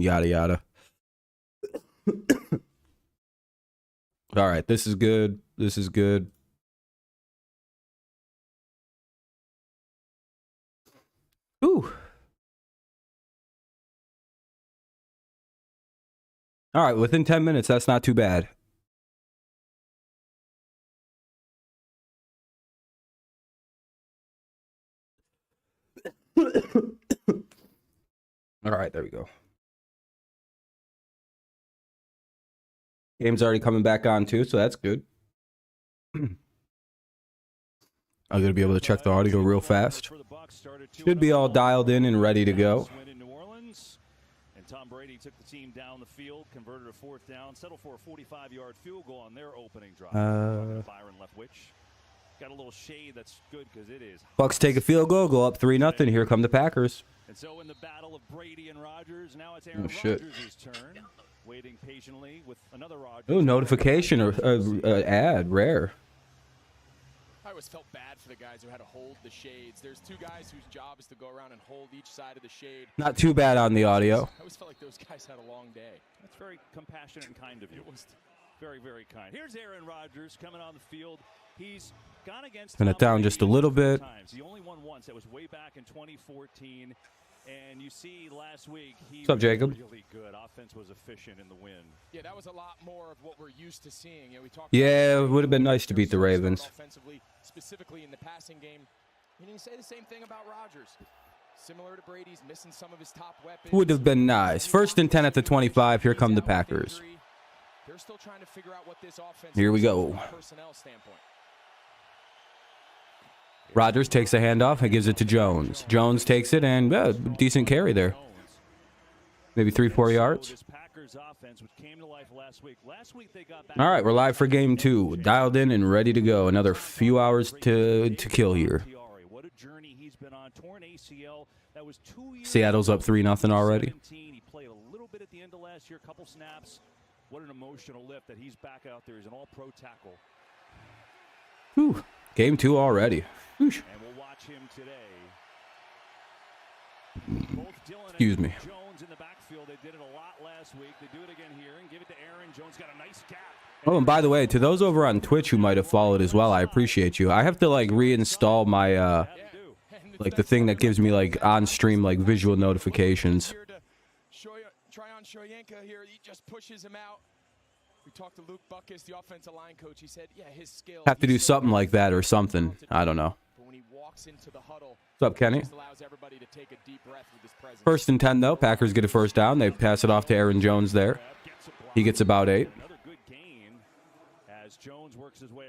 Yada, yada. All right, this is good. This is good. Ooh. All right, within 10 minutes, that's not too bad. All right, there we go. Game's already coming back on too, so that's good. I'm going to be able to check the audio real fast. Should be all dialed in and ready to go. Tom Brady took the team down the field, converted a 4th down, settled for a 45-yard field goal on their opening drive. Byron Leftwich got a little shade. That's good because it is. Bucs take a field goal, go up 3-0. Here come the Packers. And so in the battle of Brady and Rodgers, now it's Aaron Rodgers' turn. Waiting patiently with another Rodgers. Oh, notification or ad, rare. I always felt bad for the guys who had to hold the shades. There's 2 guys whose job is to go around and hold each side of the shade. Not too bad on the audio. I always felt like those guys had a long day. That's very compassionate and kind of you. It was very, very kind. Here's Aaron Rodgers coming on the field. He's gone against Turn it down just a little bit. He only won once. That was way back in 2014. And you see last week, what's up, Jacob? Really good. Offense was efficient in the win. Yeah, that was a lot more of what we're used to seeing. We talked it would have been nice to beat the Ravens. Offensively, specifically in the passing game. And you say the same thing about Rodgers. Similar to Brady's, missing some of his top weapons. Would have been nice. 1st and 10 at the 25. Here come the Packers. They're still trying to figure out what this offense Here we go. from a personnel standpoint. Rodgers takes a handoff and gives it to Jones. Jones takes it and decent carry there. Maybe 3-4 yards. All right, we're live for game 2. Dialed in and ready to go. Another few hours to kill here. Seattle's up 3-0 already. He played a little bit at the end of last year, couple snaps. What an emotional lift that he's back out there. He's an all-pro tackle. Whew. Game 2 already. Whoosh. And we'll watch him today. Excuse me. Jones in the backfield. They did it a lot last week. They do it again here and give it to Aaron. Jones got a nice gap. Oh, and by the way, to those over on Twitch who might have followed as well, I appreciate you. I have to like reinstall my like the thing that gives me like on stream like visual notifications. Tryon Shoyinka here, he just pushes him out. We talked to Luke Buckus, the offensive line coach. He said, yeah, his skill. Have to do something like that or something. I don't know. But when he walks into the huddle, what's up, Kenny? allows everybody to take a deep breath with his presence. 1st and 10 though. Packers get a 1st down. They pass it off to Aaron Jones there. He gets about 8.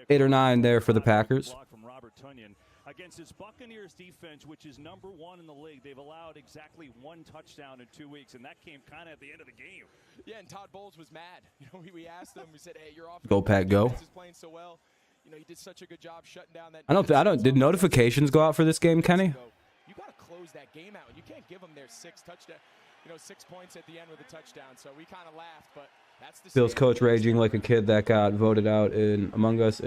8 or 9 there for the Packers. Against his Buccaneers defense, which is #1 in the league. They've allowed exactly 1 touchdown in 2 weeks, and that came kind of at the end of the game. Yeah, and Todd Bowles was mad. You know, we asked him, we said, hey, your offense Go, Pat, go. is playing so well. You know, he did such a good job shutting down that. I don't. Did notifications go out for this game, Kenny? You got to close that game out, and you can't give them their 6 touchdown. You know, 6 points at the end with a touchdown. So we kind of laughed, but that's the Bills coach raging like a kid that got voted out in Among Us.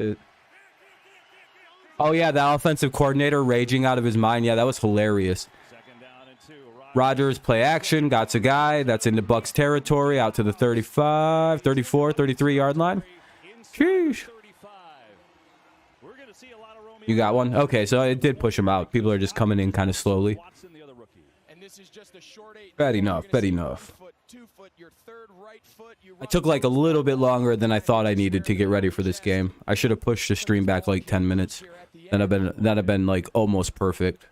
Oh, yeah, the offensive coordinator raging out of his mind. Yeah, that was hilarious. Rodgers play action, got a guy that's into Bucs territory, out to the 35, 34, 33-yard line. Sheesh. You got one? Okay, so it did push him out. People are just coming in kind of slowly. Bad enough, bad enough. I took like a little bit longer than I thought I needed to get ready for this game. I should have pushed the stream back like 10 minutes. That'd have been like almost perfect.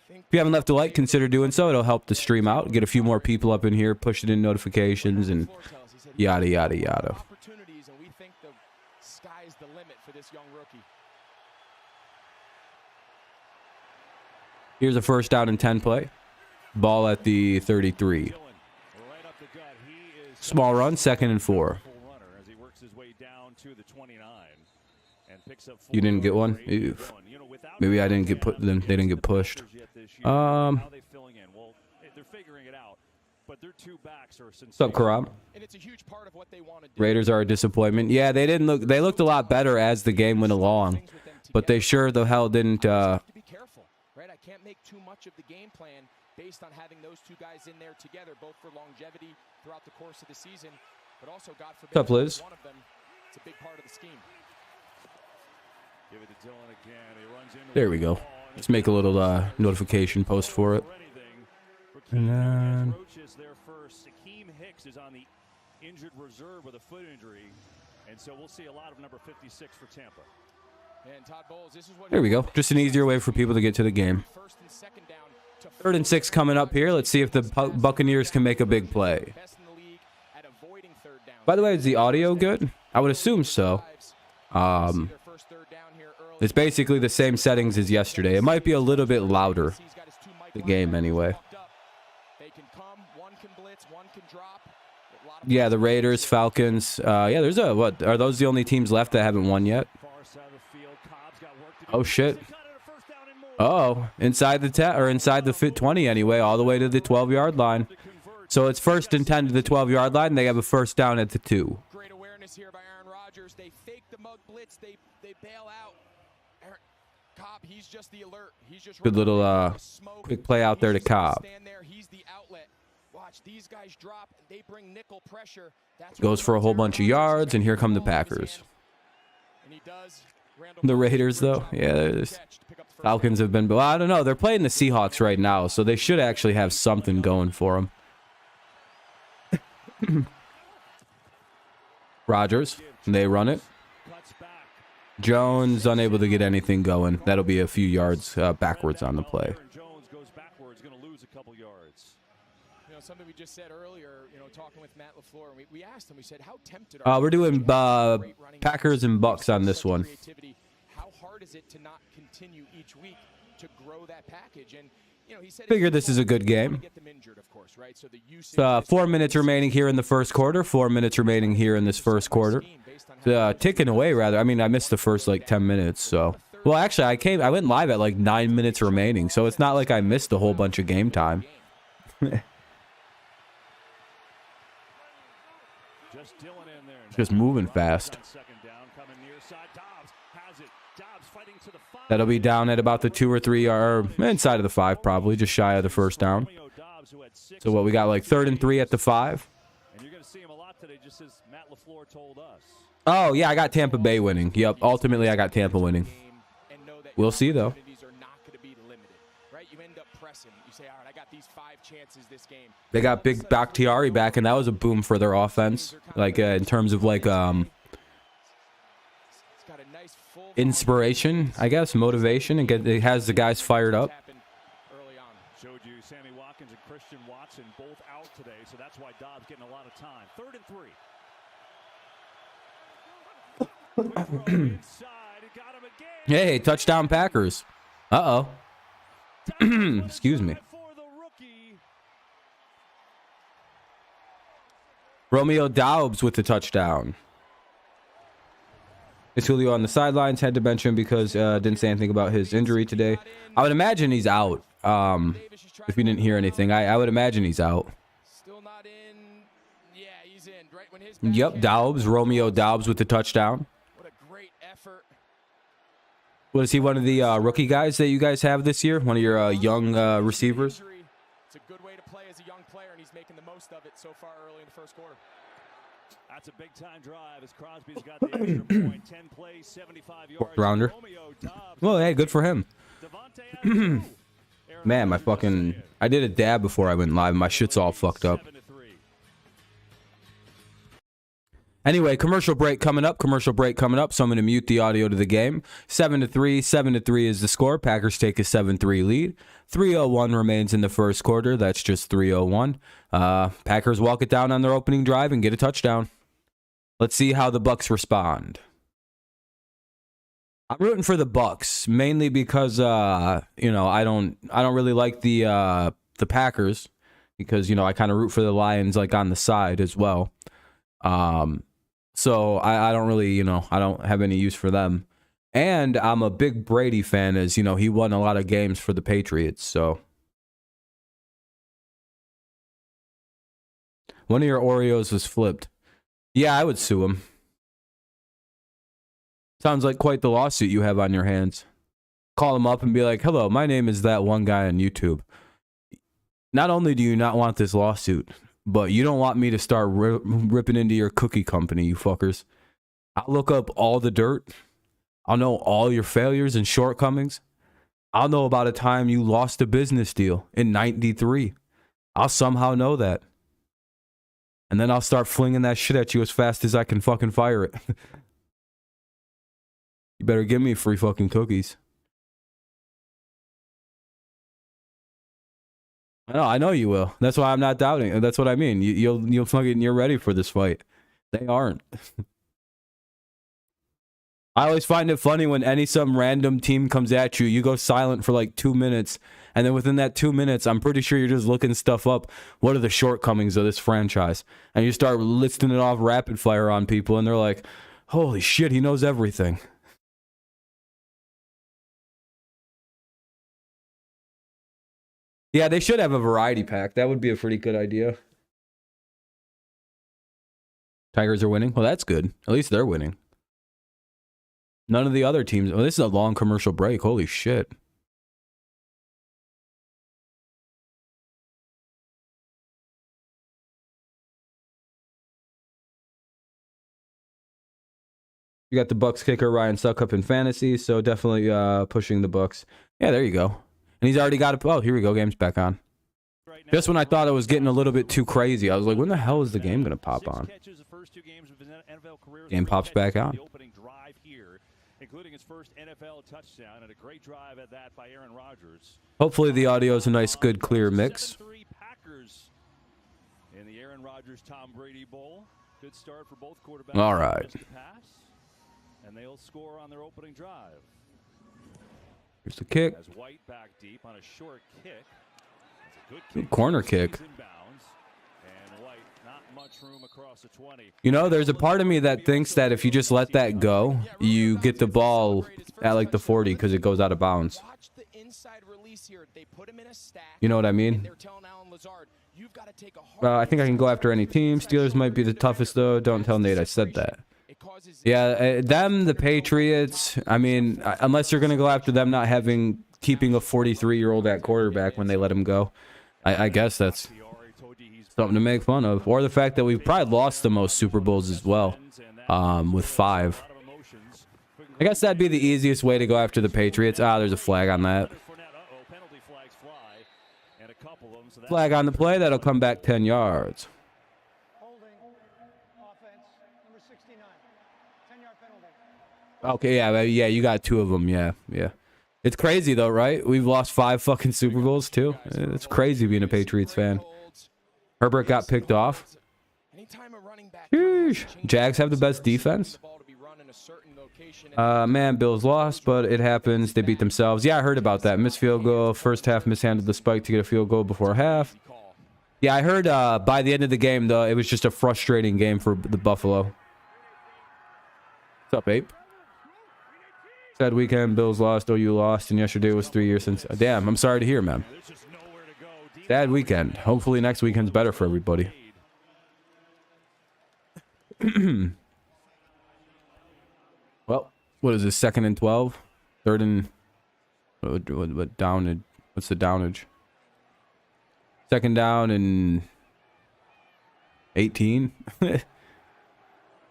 If you haven't left a like, consider doing so. It'll help the stream out. Get a few more people up in here, push it in notifications, and yada, yada, yada. Here's a 1st down and 10 play. Ball at the 33. Small run, 2nd and 4. You didn't get one? Ew. Maybe I didn't get put. Then they didn't get pushed. What's up, Karam? Raiders are a disappointment. Yeah, they didn't look. They looked a lot better as the game went along, but they sure the hell didn't. Be careful, right? I can't make too much of the game plan based on having those two guys in there together, both for longevity throughout the course of the season, but also, God forbid, What's up, Liz? one of them, it's a big part of the scheme. Give it to Dillon again. He runs into There we go. Let's make a little notification post for it. And then Roach there first. Akeem Hicks is on the injured reserve with a foot injury, and so we'll see a lot of number 56 for Tampa. And Todd Bowles, this is what there we go. Just an easier way for people to get to the game. first and second down to 3rd and 6 coming up here. Let's see if the Buccaneers can make a big play. best in the league at avoiding third down. By the way, is the audio good? I would assume so. It's basically the same settings as yesterday. It might be a little bit louder, the game anyway. They can come, one can blitz, one can drop. A lot of Yeah, the Raiders, Falcons. Yeah, there's a, what, are those the only teams left that haven't won yet? Far side of the field, Cobb's got work to do. Oh, shit. Cut it a first down and more. Oh, inside the 10, or inside the 20 anyway, all the way to the 12-yard line. So it's 1st and 10 to the 12-yard line, and they have a first down at the 2. great awareness here by Aaron Rodgers. They fake the mug blitz. They bail out. Cobb, he's just the alert. He's just Good little quick play out there to He's just gonna Cobb. Stand there. He's the outlet. Watch these guys drop. They bring nickel pressure. That's Goes for a whole bunch of yards, and here come the Packers. And he does. The Raiders, though, yeah, Falcons have been, well, I don't know. They're playing the Seahawks right now, so they should actually have something going for them. Rodgers, they run it. Jones unable to get anything going. That'll be a few yards backwards on the play. Jones goes backwards, going to lose a couple yards. You know, something we just said earlier, you know, talking with Matt LaFleur, and we asked him, we said, how tempted are We're doing great running Packers and Bucs on this one. creativity? How hard is it to not continue each week to grow that package? And you know, he said Figure this is a good game. get them injured, of course, right? So the usage 4 minutes remaining here in the first quarter. 4 minutes remaining here in this first quarter. Ticking away, rather. I mean, I missed the first, like, 10 minutes, so. Well, actually, I went live at, like, 9 minutes remaining, so it's not like I missed a whole bunch of game time. Just moving fast. That'll be down at about the 2 or 3, or inside of the 5, probably, just shy of the first down. So what, we got like 3rd and 3 at the 5? And you're going to see him a lot today, just as Matt LaFleur told us. Oh, yeah, I got Tampa Bay winning. Yep, ultimately I got Tampa winning. We'll see, though. They got Big Bakhtiari back, and that was a boom for their offense. Like, in terms of, like, inspiration, I guess, motivation, and it has the guys fired up. Showed you Sammy Watkins and Christian Watson both out today, so that's why Dobbs getting a lot of time. 3rd and 3. Inside, it got him again. Hey, touchdown Packers. Uh-oh. Excuse me. For the rookie. Romeo Doubs with the touchdown. It's Julio on the sidelines. Had to bench him because didn't say anything about his injury today. I would imagine he's out. If you didn't hear anything, I would imagine he's out. Still not in. Yeah, he's in. Right when his Yep, Doubs, Romeo Doubs with the touchdown. What a great effort. Was he one of the rookie guys that you guys have this year? One of your young receivers? It's a good way to play as a young player, and he's making the most of it so far early in the first quarter. That's a big-time drive as Crosby's got the extra point. 10 plays, 75 yards. Rounder. Well, hey, good for him. Man, my fucking... I did a dab before I went live. My shit's all fucked up. Anyway, commercial break coming up. So I'm going to mute the audio to the game. 7-3. 7-3 is the score. Packers take a 7-3 lead. 3:01 remains in the first quarter. That's just 3:01. Packers walk it down on their opening drive and get a touchdown. Let's see how the Bucs respond. I'm rooting for the Bucs mainly because you know, I don't really like the Packers because, you know, I kind of root for the Lions like on the side as well. So I don't really, you know, I don't have any use for them. And I'm a big Brady fan, as you know, he won a lot of games for the Patriots. So one of your Oreos was flipped. Yeah, I would sue him. Sounds like quite the lawsuit you have on your hands. Call him up and be like, hello, my name is that one guy on YouTube. Not only do you not want this lawsuit, but you don't want me to start ripping into your cookie company, you fuckers. I'll look up all the dirt. I'll know all your failures and shortcomings. I'll know about a time you lost a business deal in '93. I'll somehow know that. And then I'll start flinging that shit at you as fast as I can fucking fire it. You better give me free fucking cookies. I know you will. That's why I'm not doubting. That's what I mean. You'll fucking, you're ready for this fight. They aren't. I always find it funny when some random team comes at you, you go silent for like 2 minutes, and then within that 2 minutes, I'm pretty sure you're just looking stuff up. What are the shortcomings of this franchise? And you start listing it off rapid fire on people, and they're like, holy shit, he knows everything. Yeah, they should have a variety pack. That would be a pretty good idea. Tigers are winning? Well, that's good. At least they're winning. None of the other teams. Oh, this is a long commercial break. Holy shit. You got the Bucs kicker Ryan Suckup in fantasy, so definitely pushing the Bucs. Yeah, there you go. And he's already got it. Oh, here we go. Game's back on. Just when I thought it was getting a little bit too crazy, I was like, when the hell is the game going to pop on? Game pops back on. Including his first NFL touchdown and a great drive at that by Aaron Rodgers. Hopefully the audio is a nice, good, clear mix. 7-3 Packers in the Aaron Rodgers Tom Brady Bowl. Good start for both quarterbacks. All right. And they'll score on their opening drive. Here's the kick. As White back deep on a short kick. That's a good kick. Corner kick. And White, not much room across the 20. You know, there's a part of me that thinks that if you just let that go, you get the ball at like the 40 because it goes out of bounds. You know what I mean? I think I can go after any team. Steelers might be the toughest, though. Don't tell Nate I said that. Yeah, them, the Patriots. I mean, unless you're going to go after them not keeping a 43-year-old at quarterback when they let him go. I guess that's something to make fun of. Or the fact that we've probably lost the most Super Bowls as well, with 5. I guess that'd be the easiest way to go after the Patriots. There's a flag on that. Flag on the play. That'll come back 10 yards. Okay, yeah, you got 2 of them. Yeah. It's crazy, though, right? We've lost 5 fucking Super Bowls, too. It's crazy being a Patriots fan. Herbert got picked off. Sheesh. Jags have the best defense. Man, Bills lost, but it happens. They beat themselves. Yeah, I heard about that. Missed field goal. First half mishandled the spike to get a field goal before half. Yeah, I heard by the end of the game, though, it was just a frustrating game for the Buffalo. What's up, Ape? Sad weekend. Bills lost. OU lost. And yesterday was 3 years since. Damn, I'm sorry to hear, man. Sad weekend. Hopefully next weekend's better for everybody. Well, what is this? 2nd and 12? 3rd and... What downage? What's the downage? 2nd down and... 18?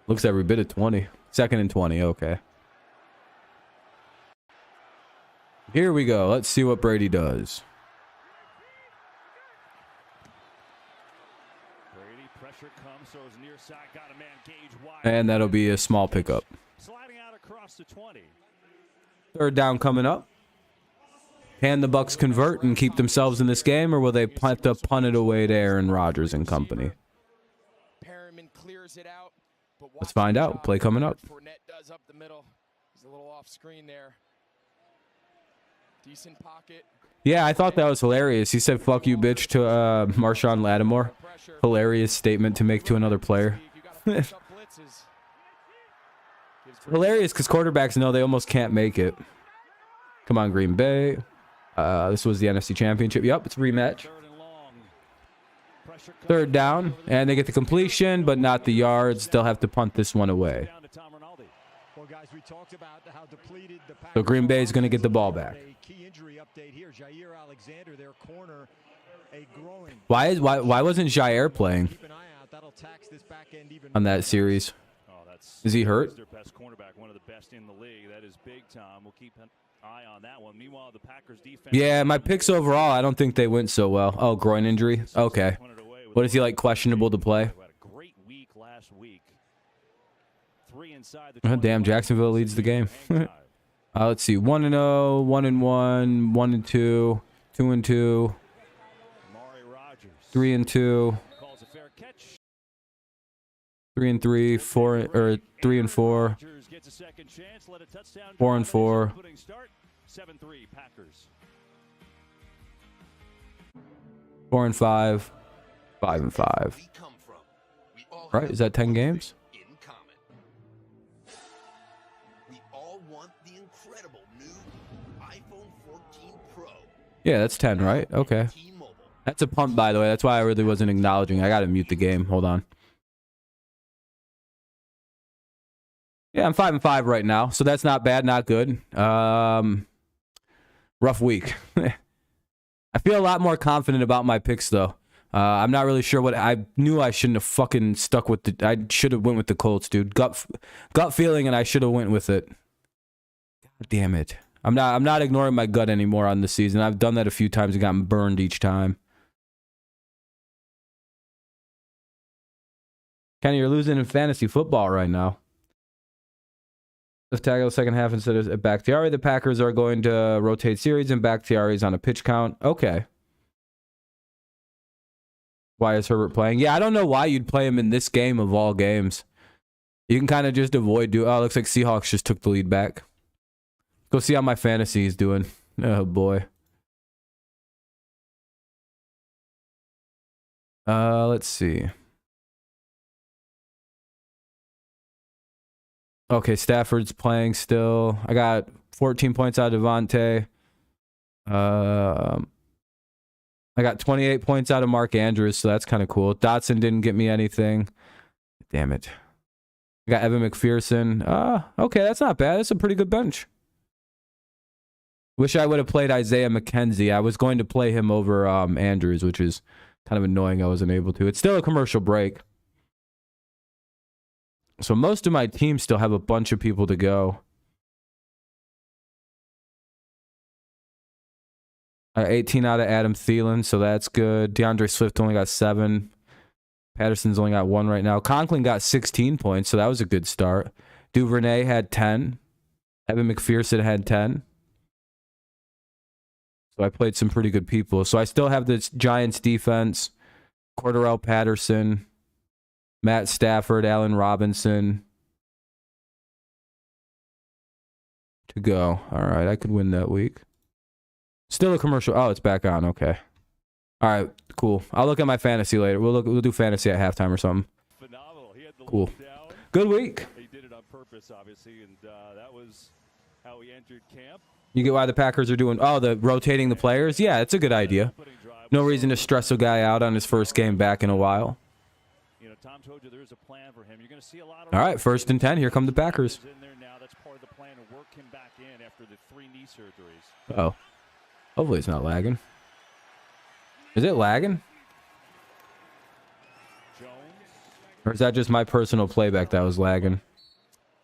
Looks every bit of 20. 2nd and 20. Okay. Here we go. Let's see what Brady does. Brady, pressure comes, throws near side, got a man Gage wide. And that'll be a small pickup. Sliding out across the 20. 3rd down coming up. Can the Bucs convert and keep themselves in this game, or will they punt it away to Aaron Rodgers and company? Let's find out. Play coming up. Does up the middle. He's a little off screen there. Decent pocket. Yeah, I thought that was hilarious. He said, fuck you, bitch, to Marshawn Lattimore. Hilarious statement to make to another player. Hilarious because quarterbacks know they almost can't make it. Come on, Green Bay. This was the NFC Championship. Yep, it's a rematch. 3rd down, and they get the completion, but not the yards. They'll have to punt this one away. So Green Bay is going to get the ball back. Key injury update here. Jair Alexander, their corner, Why wasn't Jair playing on that series? Is he hurt? Their best cornerback, one of the best in the league. That is big, Tom. We'll keep an eye on that one. Meanwhile, the Packers defense. Yeah, my picks overall, I don't think they went so well. Oh, groin injury. Okay. What is he like, questionable to play? Great week last week. Oh, damn, Jacksonville leads the game. Let's see. 1-0, 1-1, 1-2, 2-2, 3-2, 3-3, 3-4, 4-4. 7-3 Packers. 4-5, 5-5. Right? Is that 10 games? Yeah, that's 10, right? Okay. That's a punt, by the way. That's why I really wasn't acknowledging. I gotta mute the game. Hold on. Yeah, I'm 5-5 right now, so that's not bad, not good. Rough week. I feel a lot more confident about my picks, though. I'm not really sure what I knew. I shouldn't have fucking stuck with the. I should have went with the Colts, dude. Gut feeling, and I should have went with it. God damn it! I'm not ignoring my gut anymore on the season. I've done that a few times and gotten burned each time. Kenny, you're losing in fantasy football right now. Let's tackle the second half instead of Bakhtiari. The Packers are going to rotate series and Bakhtiari's on a pitch count. Okay. Why is Herbert playing? Yeah, I don't know why you'd play him in this game of all games. You can kind of just avoid. Oh, looks like Seahawks just took the lead back. Go see how my fantasy is doing. Oh, boy. Let's see. Okay, Stafford's playing still. I got 14 points out of Devontae. I got 28 points out of Mark Andrews, so that's kind of cool. Dotson didn't get me anything. Damn it. I got Evan McPherson. Okay, that's not bad. That's a pretty good bench. Wish I would have played Isaiah McKenzie. I was going to play him over Andrews, which is kind of annoying I wasn't able to. It's still a commercial break. So most of my team still have a bunch of people to go. I got 18 out of Adam Thielen, so that's good. DeAndre Swift only got 7. Patterson's only got 1 right now. Conklin got 16 points, so that was a good start. Duvernay had 10. Evan McPherson had 10. So I played some pretty good people. So I still have the Giants defense. Cordarrelle Patterson, Matt Stafford, Allen Robinson to go. All right, I could win that week. Still a commercial. Oh, it's back on. Okay. All right, cool. I'll look at my fantasy later. We'll do fantasy at halftime or something. Phenomenal. He had the Cool. down. Good week. He did it on purpose, obviously, and that was how he entered camp. You get why the Packers are doing, the rotating the players? Yeah, it's a good idea. No reason to stress a guy out on his first game back in a while. You know, Tom told you there's a plan for him. You're going to see a lot of. All right, 1st and 10. Here come the Packers. In there now. That's part of the plan to work him back in after the 3 knee surgeries. Oh. Hopefully it's not lagging. Is it lagging? Jones. Or is that just my personal playback that was lagging?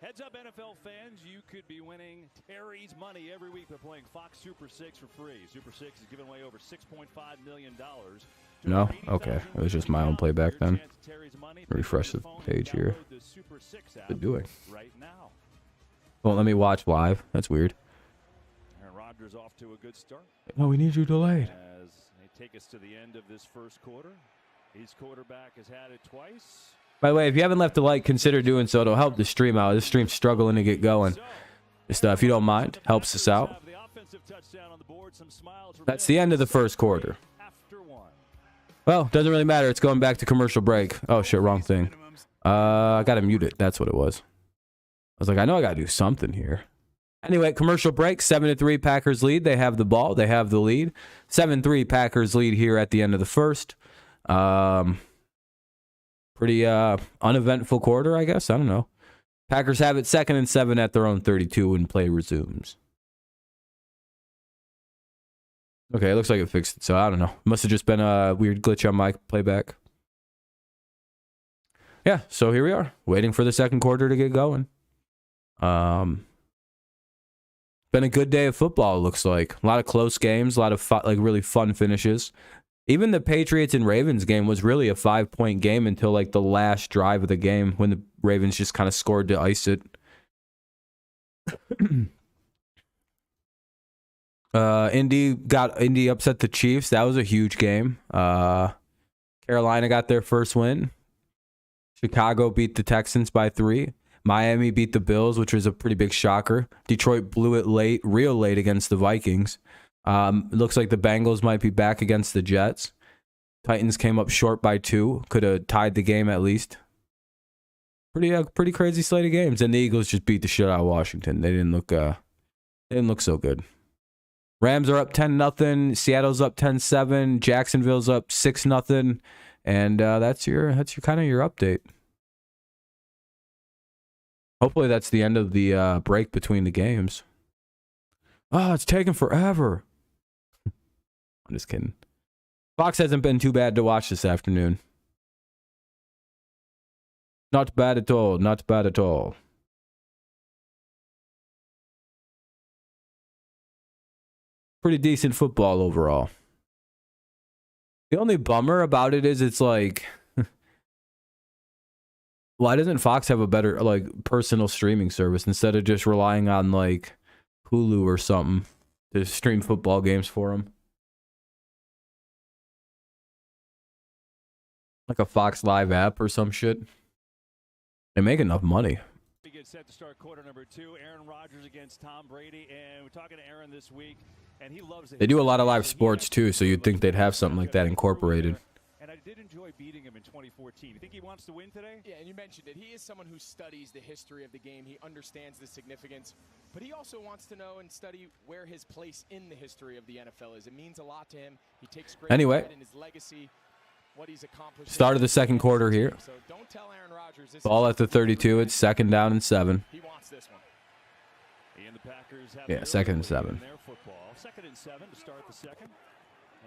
Heads up, NFL fans, you could be winning Terry's money every week by playing Fox Super 6 for free. Super 6 is giving away over $6.5 million. No? Okay. It was just my own playback then. Refresh the page here. What's it doing? Right now. Won't let me watch live. That's weird. Aaron Rodgers off to a good start. No, we need you delayed. As they take us to the end of this first quarter. His quarterback has had it twice. By the way, if you haven't left a like, consider doing so. It'll help the stream out. This stream's struggling to get going. Just if you don't mind, helps us out. That's the end of the first quarter. Well, doesn't really matter. It's going back to commercial break. Oh, shit, wrong thing. I got to mute it. That's what it was. I was like, I know I got to do something here. Anyway, commercial break. 7-3 Packers lead. They have the ball. They have the lead. 7-3 Packers lead here at the end of the first. Pretty uneventful quarter, I guess. I don't know. Packers have it 2nd and 7 at their own 32 when play resumes. Okay, it looks like it fixed it, so I don't know. Must have just been a weird glitch on my playback. Yeah, so here we are, waiting for the second quarter to get going. Been a good day of football, it looks like. A lot of close games, a lot of really fun finishes. Even the Patriots and Ravens game was really a 5-point game until like the last drive of the game when the Ravens just kind of scored to ice it. Indy upset the Chiefs. That was a huge game. Carolina got their first win. Chicago beat the Texans by 3. Miami beat the Bills, which was a pretty big shocker. Detroit blew it late, real late against the Vikings. It looks like the Bengals might be back against the Jets. Titans came up short by 2. Could have tied the game at least. Pretty crazy slate of games. And the Eagles just beat the shit out of Washington. They didn't look so good. Rams are up 10-0. Seattle's up 10-7. Jacksonville's up 6-0. And that's your kind of your update. Hopefully that's the end of the break between the games. Oh, it's taking forever. I'm just kidding. Fox hasn't been too bad to watch this afternoon. Not bad at all. Not bad at all. Pretty decent football overall. The only bummer about it is it's like, why doesn't Fox have a better like personal streaming service instead of just relying on like Hulu or something to stream football games for them? Like a Fox Live app or some shit. They make enough money. We get set to start quarter number 2. Aaron Rodgers against Tom Brady, and we're talking to Aaron this week, and he loves it. They do a lot of live sports too, so you'd think they'd have something like that incorporated. And I did enjoy beating him in 2014. You think he wants to win today? Yeah, and you mentioned it. He is someone who studies the history of the game. He understands the significance, but he also wants to know and study where his place in the history of the NFL is. It means a lot to him. He takes great pride in his legacy. What he's accomplished. Start of the second quarter here. So don't tell Aaron Rodgers this Ball at the 32. It's 2nd down and 7. He wants this one. And the Packers have Yeah, 2nd and 7. 2nd and 7 to start the second.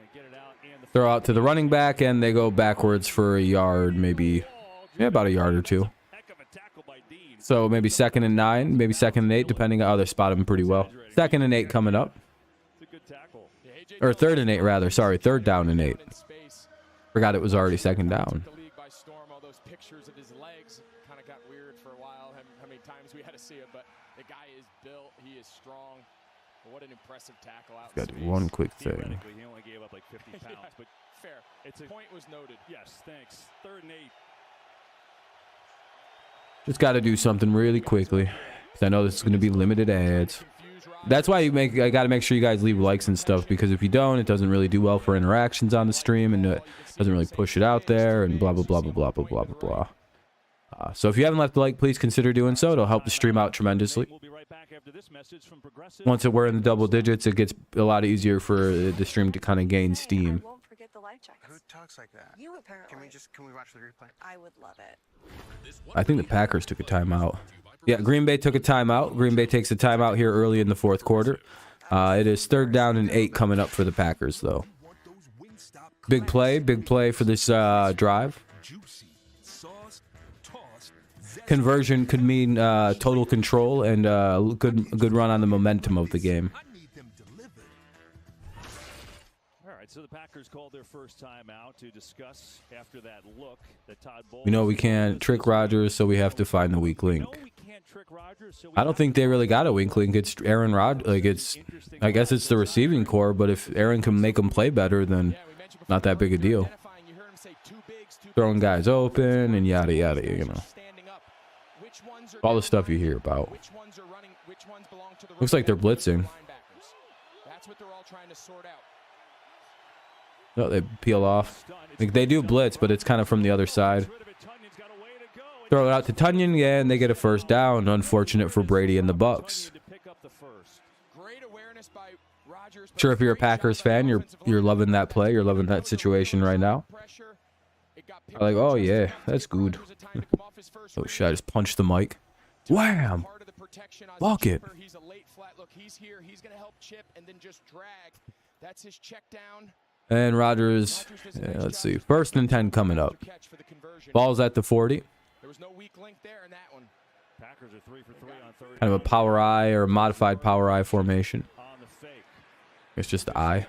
And get it out and Throw out to the running back, and they go backwards for a yard, maybe. Yeah, about a yard or 2. So maybe 2nd and 9, maybe 2nd and 8, depending on how they spot him pretty well. 2nd and 8 coming up. Or 3rd and 8, rather. Sorry, 3rd down and 8. Forgot it was already 2nd down. The league by storm. All those pictures of his legs kind of got weird for a while. How many times we had to see it, but the guy is built. He is strong. What an impressive tackle out. Got one quick thing. He only gave up like 50 pounds, but fair. Point was noted. Yes, thanks. 3rd and 8. Just got to do something really quickly, because I know this is going to be limited ads. That's why I got to make sure you guys leave likes and stuff, because if you don't, it doesn't really do well for interactions on the stream, and it doesn't really push it out there, and blah, blah, blah, blah, blah, blah, blah, blah, blah. So if you haven't left a like, please consider doing so. It'll help the stream out tremendously. Once we're in the double digits, it gets a lot easier for the stream to kind of gain steam. Who talks like that? You apparently. Can we watch the replay? I would love it. I think the Packers took a timeout. Yeah, Green Bay took a timeout. Green Bay takes a timeout here early in the 4th quarter. It is 3rd down and 8 coming up for the Packers, though. Big play for this drive. Conversion could mean total control and good run on the momentum of the game. All right, so the Packers called their first time out to discuss after that look that Todd Bowles. We know we can't trick Rodgers, so we have to find the weak link. I don't think they really got a weak link. It's Aaron Rodgers. I guess it's the receiving core, but if Aaron can make them play better, then not that big a deal. Throwing guys open and yada yada, you know. All the stuff you hear about. Looks like they're blitzing. That's what they're all trying to sort out. No, they peel off. Like they do blitz, but it's kind of from the other side. Throw it out to Tunyon, yeah, and they get a 1st down. Unfortunate for Brady and the Bucs. Sure, if you're a Packers fan, you're loving that play. You're loving that situation right now. Like, oh yeah, that's good. Oh shit, I just punched the mic. Wham! Bucket. He's a late flat look. He's here. He's going to help chip and then just drag That's his check down. And Rodgers, let's see, 1st and 10 coming up. Ball's at the 40. There was no weak link there in that one. Packers are 3 for 3 on third. Kind of a power eye or a modified power eye formation. It's just the eye.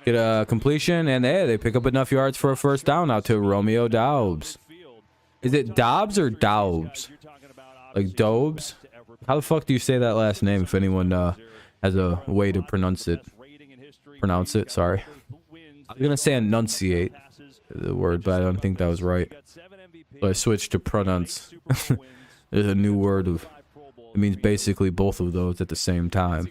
Get a completion, and they pick up enough yards for a first down out to Romeo Doubs. Is it Dobbs or Doubs? Like Dobbs? How the fuck do you say that last name if anyone has a way to pronounce it? Sorry. I was going to say enunciate the word, but I don't think that was right. So I switched to pronounce. There's a new word of it means basically both of those at the same time.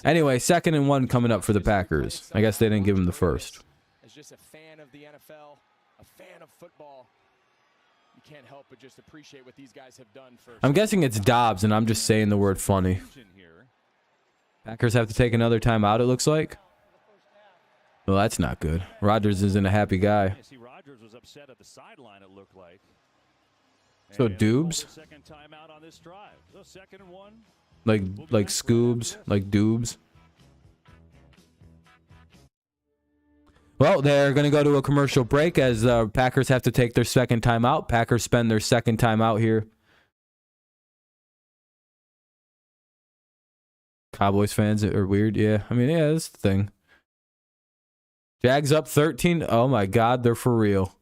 Anyway, 2nd and 1 coming up for the Packers. I guess they didn't give him the first. As just a fan of the NFL, a fan of football, you can't help but just appreciate what these guys have done for. I'm guessing it's Dobbs, and I'm just saying the word funny. Packers have to take another timeout, it looks like. Well, that's not good. Rodgers isn't a happy guy. So Doobs? Like Scoobs? Like Doobs? Well, they're going to go to a commercial break as Packers have to take their 2nd timeout. Packers spend their 2nd timeout here. Cowboys fans are weird. Yeah, I mean, yeah, that's the thing. Jags up 13. Oh, my God, they're for real.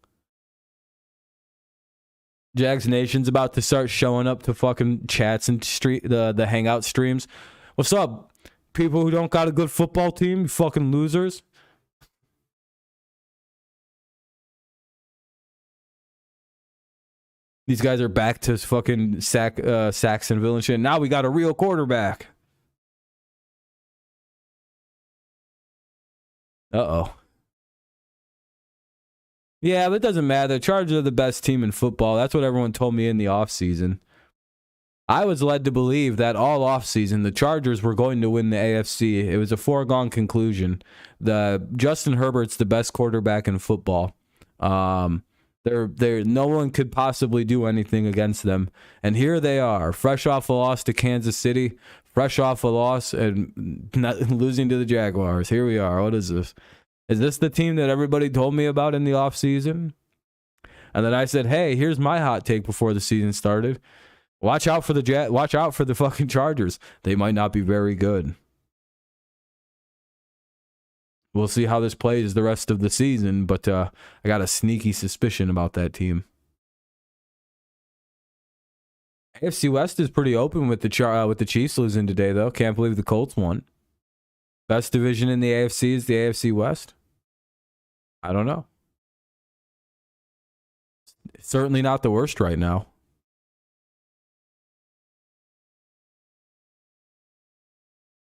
Jags Nation's about to start showing up to fucking chats and the hangout streams. What's up, people who don't got a good football team? You fucking losers. These guys are back to fucking Saxonville and shit. Now we got a real quarterback. Uh-oh. Yeah, but it doesn't matter. The Chargers are the best team in football. That's what everyone told me in the offseason. I was led to believe that all offseason the Chargers were going to win the AFC. It was a foregone conclusion. Justin Herbert's the best quarterback in football. No one could possibly do anything against them. And here they are, fresh off a loss to Kansas City, fresh off a loss and not losing to the Jaguars. Here we are. What is this? Is this the team that everybody told me about in the offseason? And then I said, hey, here's my hot take before the season started. Watch out for the fucking Chargers. They might not be very good. We'll see how this plays the rest of the season, but I got a sneaky suspicion about that team. AFC West is pretty open with the Chiefs losing today, though. Can't believe the Colts won. Best division in the AFC is the AFC West. I don't know. It's certainly not the worst right now.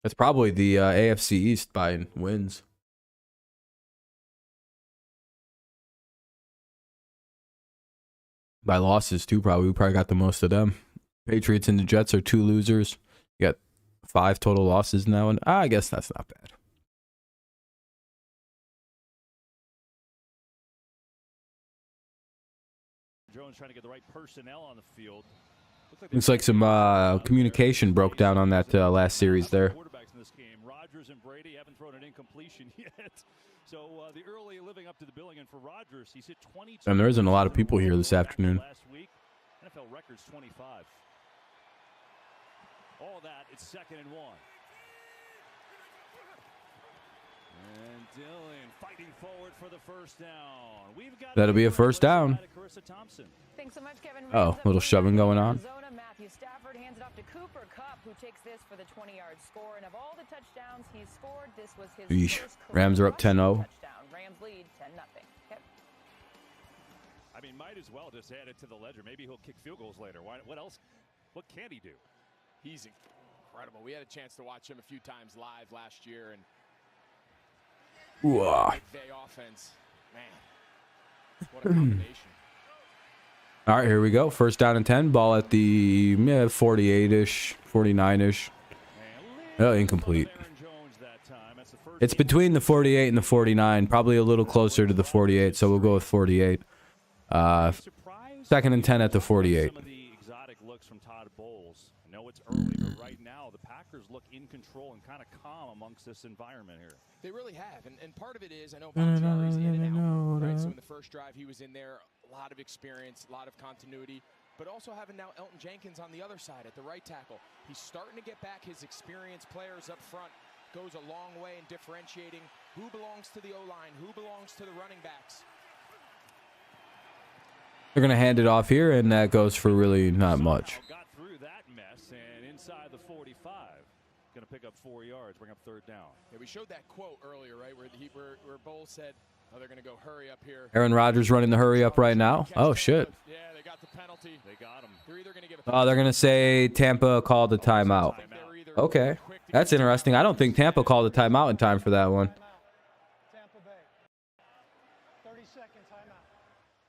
It's probably the AFC East by wins. By losses, too, probably. We probably got the most of them. Patriots and the Jets are 2 losers. You got 5 total losses now, and I guess that's not bad. Jones trying to get the right personnel on the field. Looks like some communication broke down on that last series there. Quarterbacks in this game, Rodgers and Brady haven't thrown an incompletion yet. So the early living up to the billing, and for Rodgers, he's hit 22. And there isn't a lot of people here this afternoon. Last week, NFL records 25. All that, it's 2nd and 1. And Dillon fighting forward for the first down. That'll be a first down. Thanks so much, Kevin. Oh, little shoving going on. Matthew Stafford hands it off to Cooper Kupp, who takes this for the 20-yard score. And of all the touchdowns he's scored, this was his first Rams are up 10-0. Rams lead 10-0. Yep. I mean, might as well just add it to the ledger. Maybe he'll kick field goals later. What else? What can he do? He's incredible. We had a chance to watch him a few times live last year, and McVay offense, man, what a combination. All right, here we go. First down and 10. Ball at the 48-ish, 49-ish. Oh, incomplete. It's between the 48 and the 49. Probably a little closer to the 48, so we'll go with 48. 2nd and 10 at the 48. Some of the exotic looks from Todd Bowles. know it's early, but right now the Packers look in control and kind of calm amongst this environment here. They really have, and part of it is, I know Bakhtiari's in and out, right? So in the first drive, he was in there, a lot of experience, a lot of continuity, but also having now Elton Jenkins on the other side at the right tackle. He's starting to get back his experienced players up front. Goes a long way in differentiating who belongs to the O-line, who belongs to the running backs. They're going to hand it off here, and that goes for really not much. Got through that mess, and inside the 45. Going to pick up 4 yards, bring up third down. Yeah, we showed that quote earlier, right, where Bowles said, oh, they're going to go hurry up here. Aaron Rodgers running the hurry up right now. Oh, shit. Yeah, they got the penalty. They got him. They're either going to give Oh, they're going to say Tampa called a timeout. Okay. That's interesting. I don't think Tampa called a timeout in time for that one. Tampa Bay. 30-second timeout.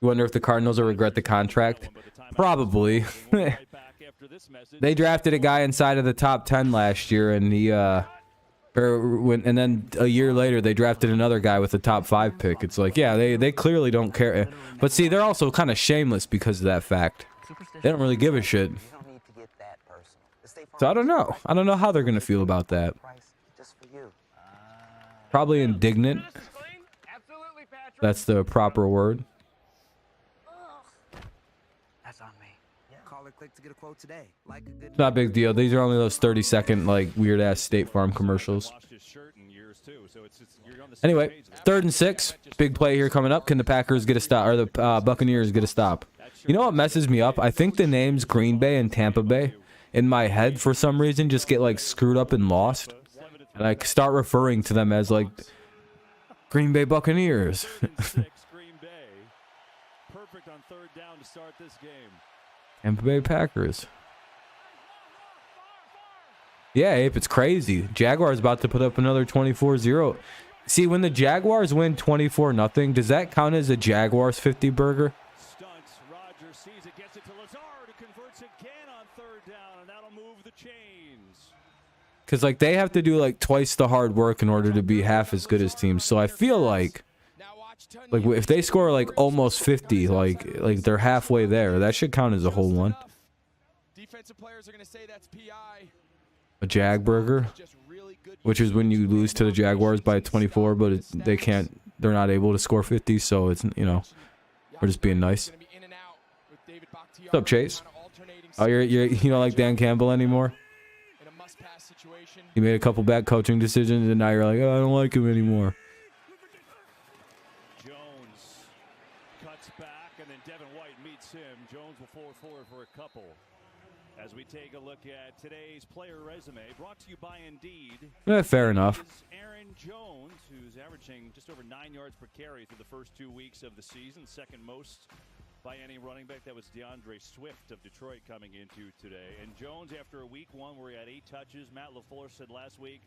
You wonder if the Cardinals will regret the contract? Probably. They drafted a guy inside of the top 10 last year, and and then a year later they drafted another guy with a top 5 pick. It's like, yeah, they clearly don't care. But see, they're also kind of shameless because of that fact. They don't really give a shit. So I don't know. I don't know how they're going to feel about that. Probably indignant. That's the proper word. That's on me. Call or click to get a quote today. Like a good It's not a big deal. These are only those 30-second, like, weird-ass State Farm commercials. Anyway, 3rd and 6. Big play here coming up. Can the Packers get a stop, or the Buccaneers get a stop? You know what messes me up? I think the names Green Bay and Tampa Bay in my head for some reason just get like screwed up and lost, and I start referring to them as like Green Bay Buccaneers. Perfect on third down to start this game. Tampa Bay Packers. Yeah, Ape, it's crazy. Jaguars about to put up another 24-0. See, when the Jaguars win 24-0, does that count as a Jaguars 50 burger? Stunts. Rodgers sees it, gets it to Lazard, who converts again on third down, and that'll move the chains. Because, like, they have to do, like, twice the hard work in order to be half as good as teams. So I feel like if they score, like, almost 50, like they're halfway there, that should count as a whole one. Defensive players are going to say that's PI. A Jag burger, which is when you lose to the Jaguars by 24, but they're not able to score 50, so it's, you know, we're just being nice. What's up, Chase? Oh, you don't like Dan Campbell anymore? He made a couple bad coaching decisions, and now you're like, oh, I don't like him anymore. Jones cuts back, and then Devin White meets him. Jones will fall forward for a couple. As we take a look at today's player resume, brought to you by Indeed. Fair enough. Aaron Jones, who's averaging just over 9 yards per carry through the first 2 weeks of the season, second most by any running back. That was DeAndre Swift of Detroit coming into today. And Jones, after a week 1 where he had 8 touches, Matt LaFleur said last week,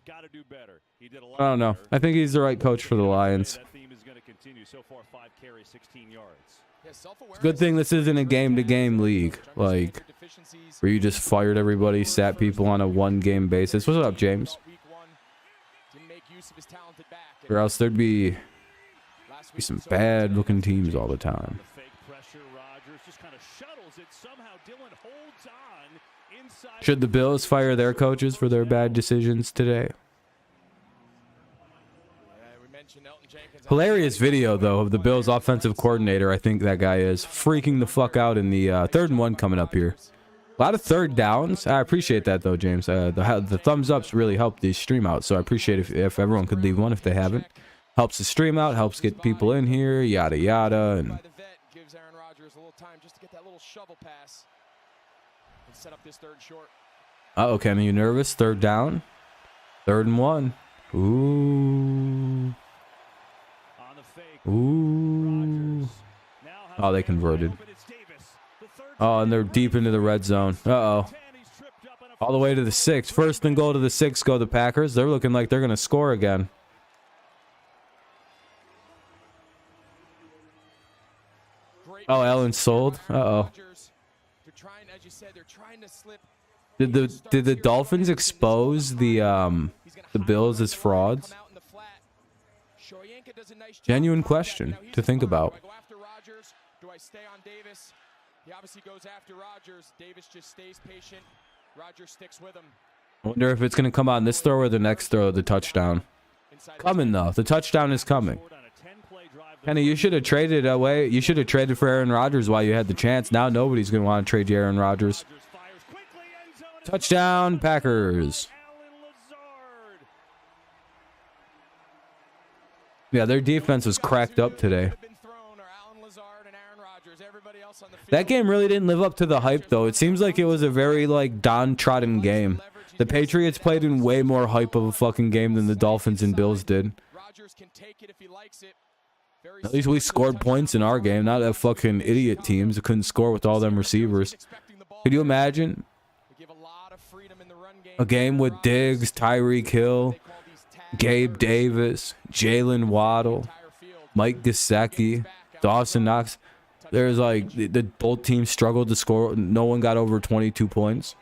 got to do better. He did a lot. I don't know. I think he's the right coach for the Lions. That theme is going to continue. So far, 5 carries, 16 yards. Good thing this isn't a game-to-game league, like, where you just fired everybody, sat people on a one-game basis. What's up, James? Or else there'd be some bad-looking teams all the time. Should the Bills fire their coaches for their bad decisions today? Hilarious video, though, of the Bills' offensive coordinator. I think that guy is freaking the fuck out in the 3rd and 1 coming up here. A lot of third downs. I appreciate that, though, James. The thumbs ups really help the stream out, so I appreciate if everyone could leave one if they haven't. Helps the stream out, helps get people in here, yada yada. And gives Aaron Rodgers a little time just to get that little shovel pass and set up this third short. Uh-oh, Ken, are you nervous? 3rd down, 3rd and 1. Ooh. Ooh. Oh, they converted. Oh, and they're deep into the red zone. Uh-oh. All the way to the 6. 1st and goal to the 6 go the Packers. They're looking like they're going to score again. Oh, Allen sold. Uh-oh. Did the Dolphins expose the Bills as frauds? Genuine question to think about. Do I stay on Davis? He obviously goes after Rodgers. Davis just stays patient. Rodgers sticks with him. I wonder if it's going to come on this throw or the next throw, the touchdown. Coming, though. The touchdown is coming. Kenny, you should have traded away. You should have traded for Aaron Rodgers while you had the chance. Now nobody's going to want to trade you Aaron Rodgers. Touchdown, Packers. Yeah, their defense was cracked up today. That game really didn't live up to the hype, though. It seems like it was a very, like, downtrodden game. The Patriots played in way more hype of a fucking game than the Dolphins and Bills did. At least we scored points in our game, not that fucking idiot teams that couldn't score with all them receivers. Could you imagine a game with Diggs, Tyreek Hill, Gabe Davis, Jalen Waddle, Mike Gesicki, Dawson Knox? There's like both teams struggled to score. No one got over 22 points.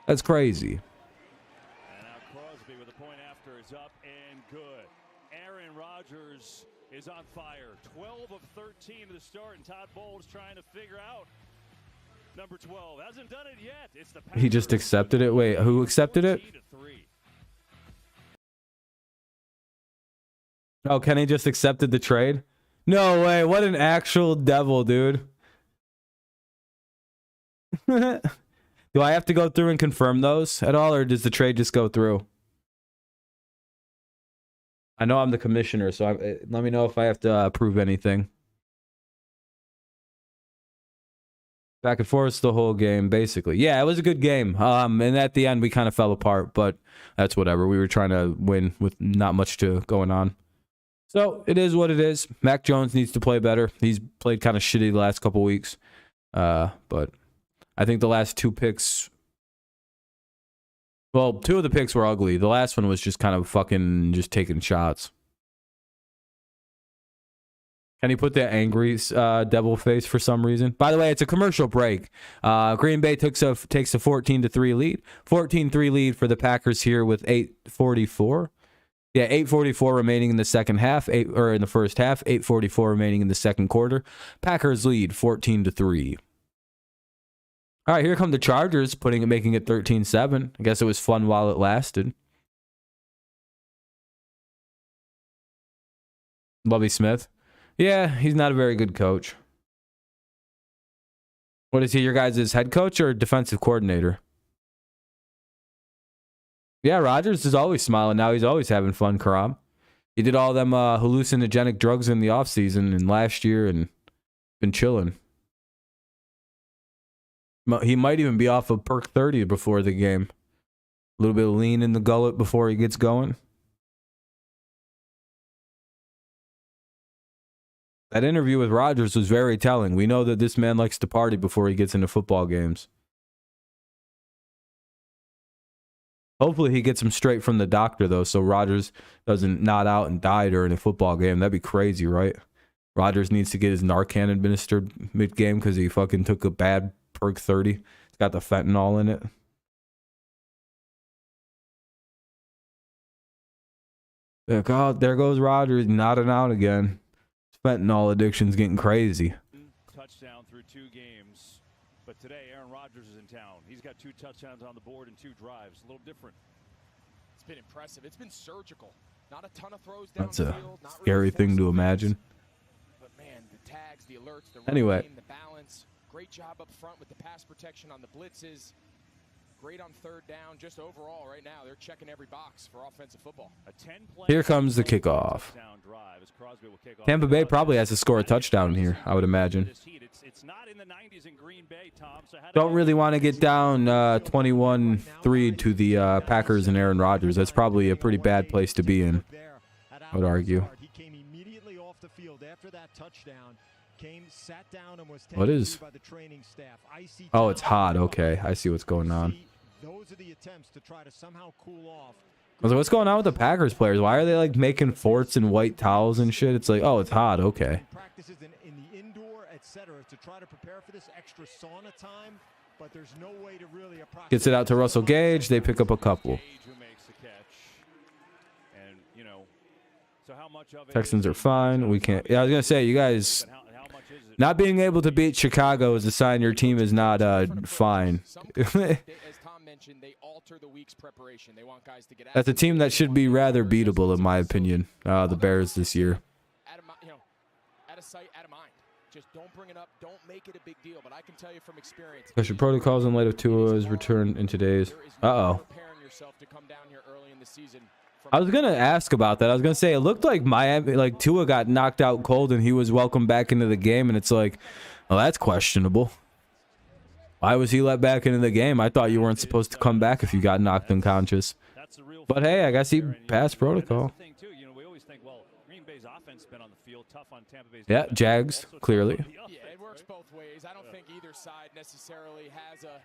That's crazy. And now Crosby with the point after is up and good. Aaron Rodgers is on fire. 12 of 13 to the start, and Todd Bowles trying to figure out number 12. Hasn't done it yet. It's the He just accepted it. Wait, who accepted it? Oh, Kenny just accepted the trade? No way. What an actual devil, dude. Do I have to go through and confirm those at all, or does the trade just go through? I know I'm the commissioner, so let me know if I have to approve anything. Back and forth the whole game, basically. Yeah, it was a good game. And at the end, we kind of fell apart, but that's whatever. We were trying to win with not much going on. So it is what it is. Mac Jones needs to play better. He's played kind of shitty the last couple weeks. But I think the last two picks, well, two of the picks were ugly. The last one was just kind of fucking just taking shots. Can he put that angry devil face for some reason? By the way, it's a commercial break. Green Bay takes a 14-3 lead. 14-3 lead for the Packers here with 8:44. Yeah, 8:44 remaining in the second half, in the first half, 8:44 remaining in the second quarter. Packers lead 14-3. All right, here come the Chargers, making it 13-7. I guess it was fun while it lasted. Lovie Smith. Yeah, he's not a very good coach. What is he, your guys' head coach or defensive coordinator? Yeah, Rodgers is always smiling now. He's always having fun, Karam. He did all them hallucinogenic drugs in the offseason and last year and been chilling. He might even be off of Perk 30 before the game. A little bit of lean in the gullet before he gets going. That interview with Rodgers was very telling. We know that this man likes to party before he gets into football games. Hopefully he gets him straight from the doctor, though, so Rodgers doesn't nod out and die during a football game. That'd be crazy, right? Rodgers needs to get his Narcan administered mid-game because he fucking took a bad Perk 30. It's got the fentanyl in it. Like, oh, there goes Rodgers nodding out again. Fentanyl addiction's getting crazy. Touchdown through 2 games. But today, Aaron Rodgers is in town. He's got 2 touchdowns on the board and 2 drives. A little different. It's been impressive. It's been surgical. Not a ton of throws down That's a scary thing to imagine. But man, the tags, the alerts, the anyway, game, the balance. Great job up front with the pass protection on the blitzes. Great on third down. Just overall, right now, they're checking every box for offensive football. Here comes the kickoff. Tampa Bay probably has to score a touchdown here, I would imagine. Don't really want to get down 21-3 to the Packers and Aaron Rodgers. That's probably a pretty bad place to be in, I would argue. What is? Oh, it's hot. Okay, I see what's going on. Those are the attempts to try to somehow cool off. I was like, what's going on with the Packers players? Why are they like making forts and white towels and shit? It's like, oh, it's hot. Okay. Practices in the indoor, etc., to try to prepare for this extra sauna time, but there's no way to really approximate. Gets it out to Russell Gage. They pick up a couple. Texans are fine. We can't. Yeah, I was gonna say, you guys not being able to beat Chicago is a sign your team is not fine. mentioned, they alter the week's preparation. They want guys to get That's a team that should be rather beatable, in my opinion. The Bears this year. Out of sight, out of mind. Just don't bring it up. Don't make it a big deal. But I can tell you from experience. Special protocols in light of Tua's return in today's. Preparing yourself to come down here early in the season. I was gonna ask about that. I was gonna say it looked like Tua got knocked out cold and he was welcomed back into the game, and it's like, well, that's questionable. Why was he let back into the game? I thought you weren't supposed to come back if you got knocked unconscious. But hey, I guess he passed protocol. Yeah, Jags, clearly. Yeah, it works both ways. I don't think either side necessarily has a,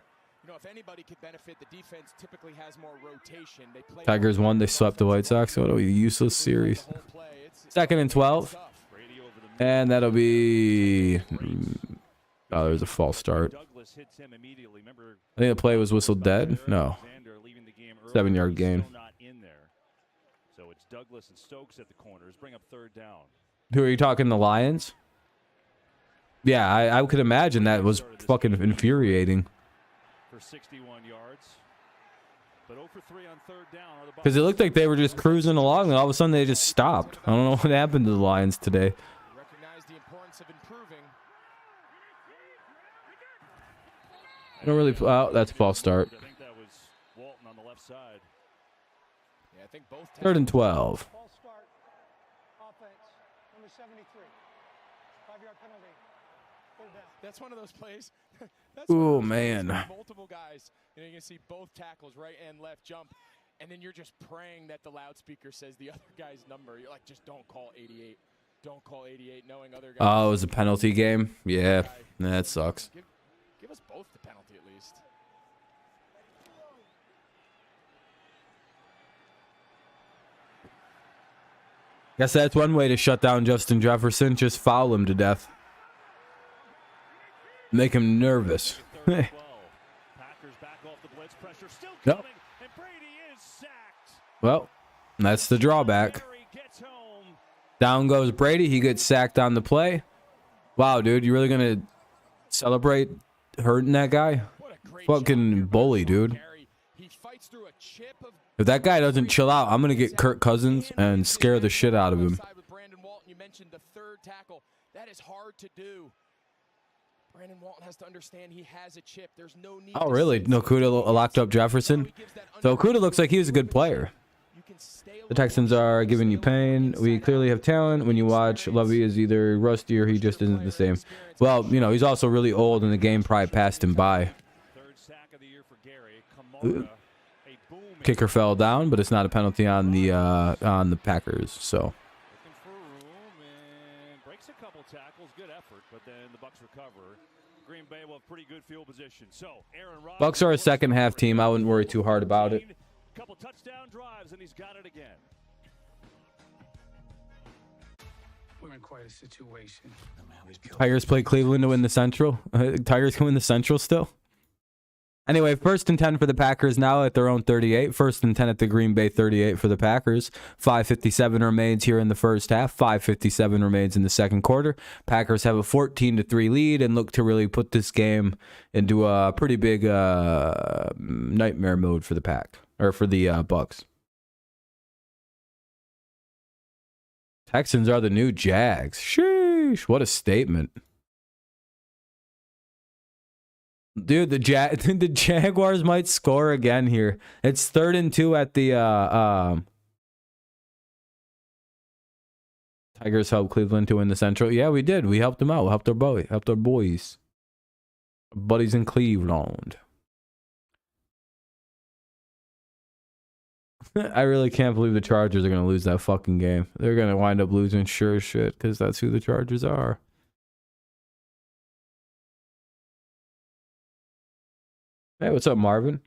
if anybody could benefit, the defense typically has more rotation. They play Tigers won. They swept the White Sox. What a useless series. 2nd and 12. And that'll be... Oh, there's a false start. I think the play was whistled dead. No. 7-yard gain. So it's Douglas and Stokes at the corners. Bring up 3rd down. Who are you talking, the Lions? Yeah, I could imagine that was fucking infuriating. For 61 yards. But 0 for 3 on 3rd down. Because it looked like they were just cruising along, and all of a sudden they just stopped. I don't know what happened to the Lions today. Recognize the importance of improving. I don't really... Oh, that's a false start. I think that was Walton on the left side. Yeah, I think both 3rd and 12. False start. Offense. Number 73. 5-yard penalty. 3rd down. That's one of those plays. Oh, man. Multiple guys. You can see both tackles, right and left, jump. And then you're just praying that the loudspeaker says the other guy's number. You're like, just don't call 88. Don't call 88, knowing other guys. Oh, it was a penalty game? Yeah, that sucks. Give us both the penalty at least. Guess that's one way to shut down Justin Jefferson. Just foul him to death. Make him nervous. Packers back off the blitz pressure. Still coming, and Brady is sacked. Well, that's the drawback. Down goes Brady. He gets sacked on the play. Wow, dude, you really gonna celebrate hurting that guy? Fucking bully, dude. If that guy doesn't chill out, I'm gonna get Kirk Cousins and scare the shit out of him. You mentioned the 3rd tackle. That is hard to do. Brandon Walton has to understand he has a chip. There's no need. Oh, really? No, Okudah locked up Jefferson. So Okudah looks like he was a good player. The Texans are giving you pain. We clearly have talent. When you watch, Lovey is either rusty or he just isn't the same. Well, he's also really old and the game probably passed him by. Kicker fell down, but it's not a penalty on the Packers. So. Breaks a couple tackles, good effort, but then the Bucs recover. Green Bay will have pretty good field position. So Aaron Rodgers, Bucs are a second half team. I wouldn't worry too hard about it. Couple touchdown drives, and he's got it again. We're in quite a situation. Tigers play Cleveland to win the Central. Tigers can win the Central still. Anyway, 1st and 10 for the Packers now at their own 38. 1st and 10 at the Green Bay 38 for the Packers. 5:57 remains here in the first half. 5:57 remains in the second quarter. Packers have a 14-3 lead and look to really put this game into a pretty big nightmare mode for the Bucs. Texans are the new Jags. Sheesh, what a statement. Dude, the Jaguars might score again here. It's 3rd and 2 at the Tigers helped Cleveland to win the Central. Yeah, we did. We helped them out. We helped our boys. Our buddies in Cleveland. I really can't believe the Chargers are going to lose that fucking game. They're going to wind up losing sure as shit because that's who the Chargers are. Hey, what's up, Marvin?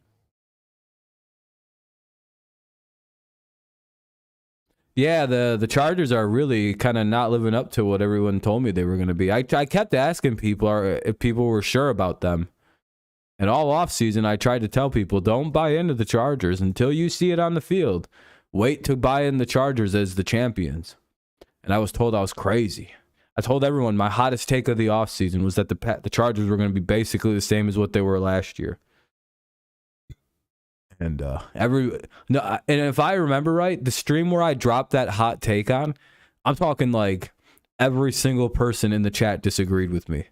Yeah, the Chargers are really kind of not living up to what everyone told me they were going to be. I kept asking people if people were sure about them. And all offseason, I tried to tell people, don't buy into the Chargers until you see it on the field. Wait to buy in the Chargers as the champions. And I was told I was crazy. I told everyone my hottest take of the offseason was that the Chargers were going to be basically the same as what they were last year. And and if I remember right, the stream where I dropped that hot take on, I'm talking like every single person in the chat disagreed with me.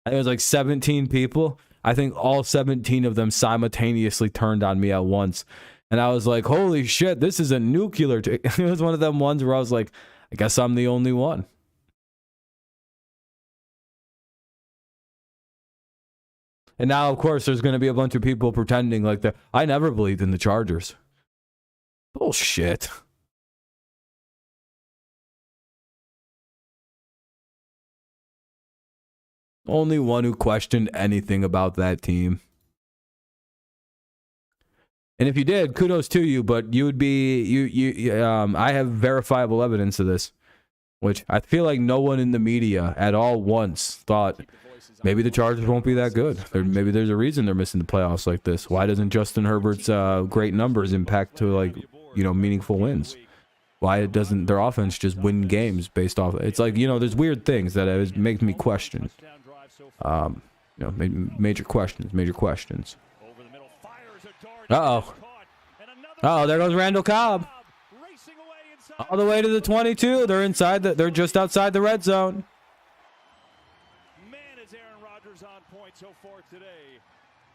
It was like 17 people. I think all 17 of them simultaneously turned on me at once. And I was like, holy shit, this is a nuclear take. It was one of them ones where I was like, I guess I'm the only one. And now, of course, there's going to be a bunch of people pretending like that. I never believed in the Chargers. Bullshit. Only one who questioned anything about that team. And if you did, kudos to you, but you would be, I have verifiable evidence of this, which I feel like no one in the media at all once thought maybe the Chargers won't be that good. Maybe there's a reason they're missing the playoffs like this. Why doesn't Justin Herbert's great numbers impact to, like, meaningful wins? Why doesn't their offense just win games based off? It's like, there's weird things that make me question. Major questions. Uh-oh. Uh-oh, there goes Randall Cobb. All the way to the 22. They're just outside the red zone. Man, is Aaron Rodgers on point so far today.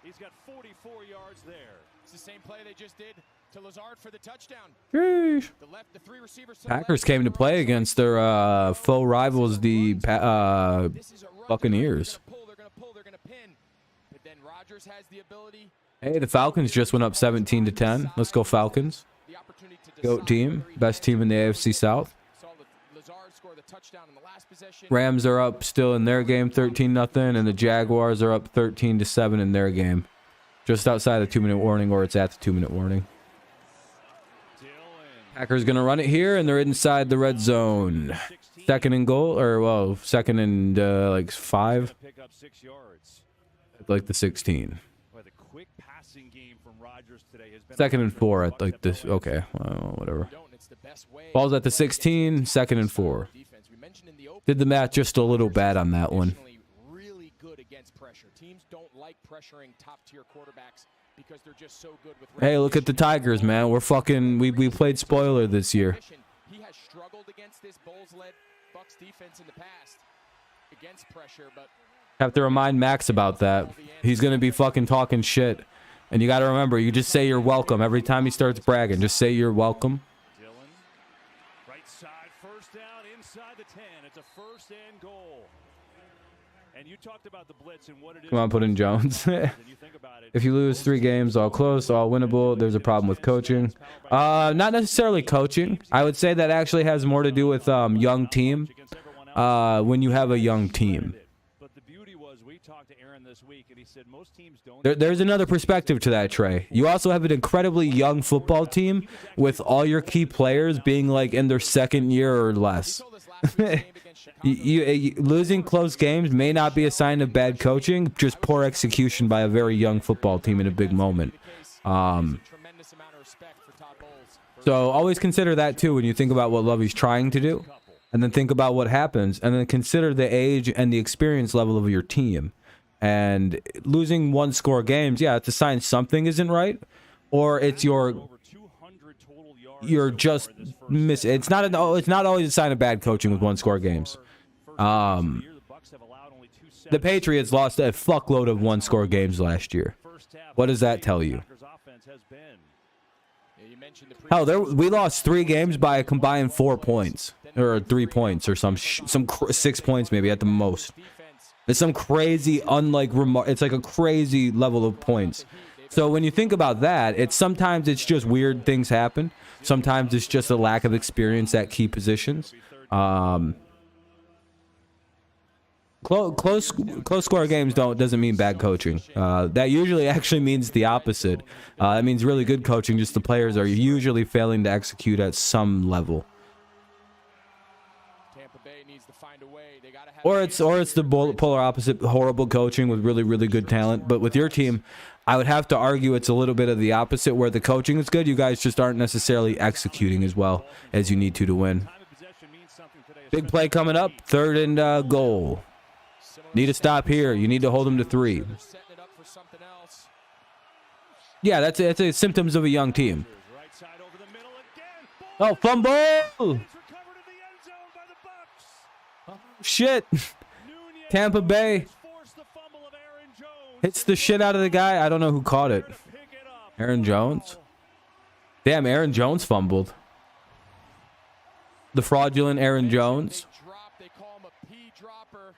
He's got 44 yards there. It's the same play they just did to Lazard for the touchdown. Sheesh. The three receivers to Packers came to play against their faux rivals, the Buccaneers. They're going to pin. But then Rodgers has the ability. Hey, the Falcons just went up 17-10. Let's go Falcons. GOAT team. Best team in the AFC South. Rams are up still in their game 13-0, and the Jaguars are up 13-7 in their game. Just outside the 2-minute warning, or it's at the 2-minute warning. Packers going to run it here, and they're inside the red zone. Second and goal, or, second and, 5. Like the 16. Second and 4 at like this. Okay, well, whatever. Ball's at the 16, second and 4. Did the math just a little bad on that one. Really good against pressure. Teams don't like pressuring top-tier quarterbacks because they're just so good with. Hey, look at the Tigers, man. We're fucking. We played spoiler this year. He has struggled against this Bulls-led Bucs defense in the past against pressure, but have to remind Max about that. He's gonna be fucking talking shit. And you got to remember, you just say you're welcome. Every time he starts bragging, just say you're welcome. Dillon, right side, first down, inside the 10. It's a first and goal. And you talked about the blitz and what it is. Come on, put in Jones. If you lose 3 games, all close, all winnable, there's a problem with coaching. Not necessarily coaching. I would say that actually has more to do with young team. When you have a young team. There's another perspective to that, Trey. You also have an incredibly young football team with all your key players being like in their second year or less. Losing close games may not be a sign of bad coaching, just poor execution by a very young football team in a big moment. So always consider that too when you think about what Lovey's trying to do, and then think about what happens, and then consider the age and the experience level of your team. And losing one-score games, yeah, it's a sign something isn't right, or it's you're just miss. It's not always a sign of bad coaching with one-score games. The Patriots lost a fuckload of one-score games last year. What does that tell you? Hell, we lost 3 games by a combined 4 points, or 3 points, or some 6 points maybe at the most. It's some crazy, it's like a crazy level of points. So when you think about that, sometimes it's just weird things happen. Sometimes it's just a lack of experience at key positions. Close score games doesn't mean bad coaching. That usually actually means the opposite. It means really good coaching. Just the players are usually failing to execute at some level. Or it's the polar opposite, horrible coaching with really, really good talent. But with your team, I would have to argue it's a little bit of the opposite, where the coaching is good. You guys just aren't necessarily executing as well as you need to win. Big play coming up, 3rd and goal. Need to stop here. You need to hold them to 3. Yeah, that's a symptoms of a young team. Right side over the middle again. Oh, fumble! It's recovered in the end zone by the Bucs. Shit. Tampa Bay Forced the fumble of Aaron Jones. hits the shit out of the guy. I don't know who caught it. Pick it up. Aaron Jones? Damn, Aaron Jones fumbled. The fraudulent Aaron Jones. They call him a P dropper.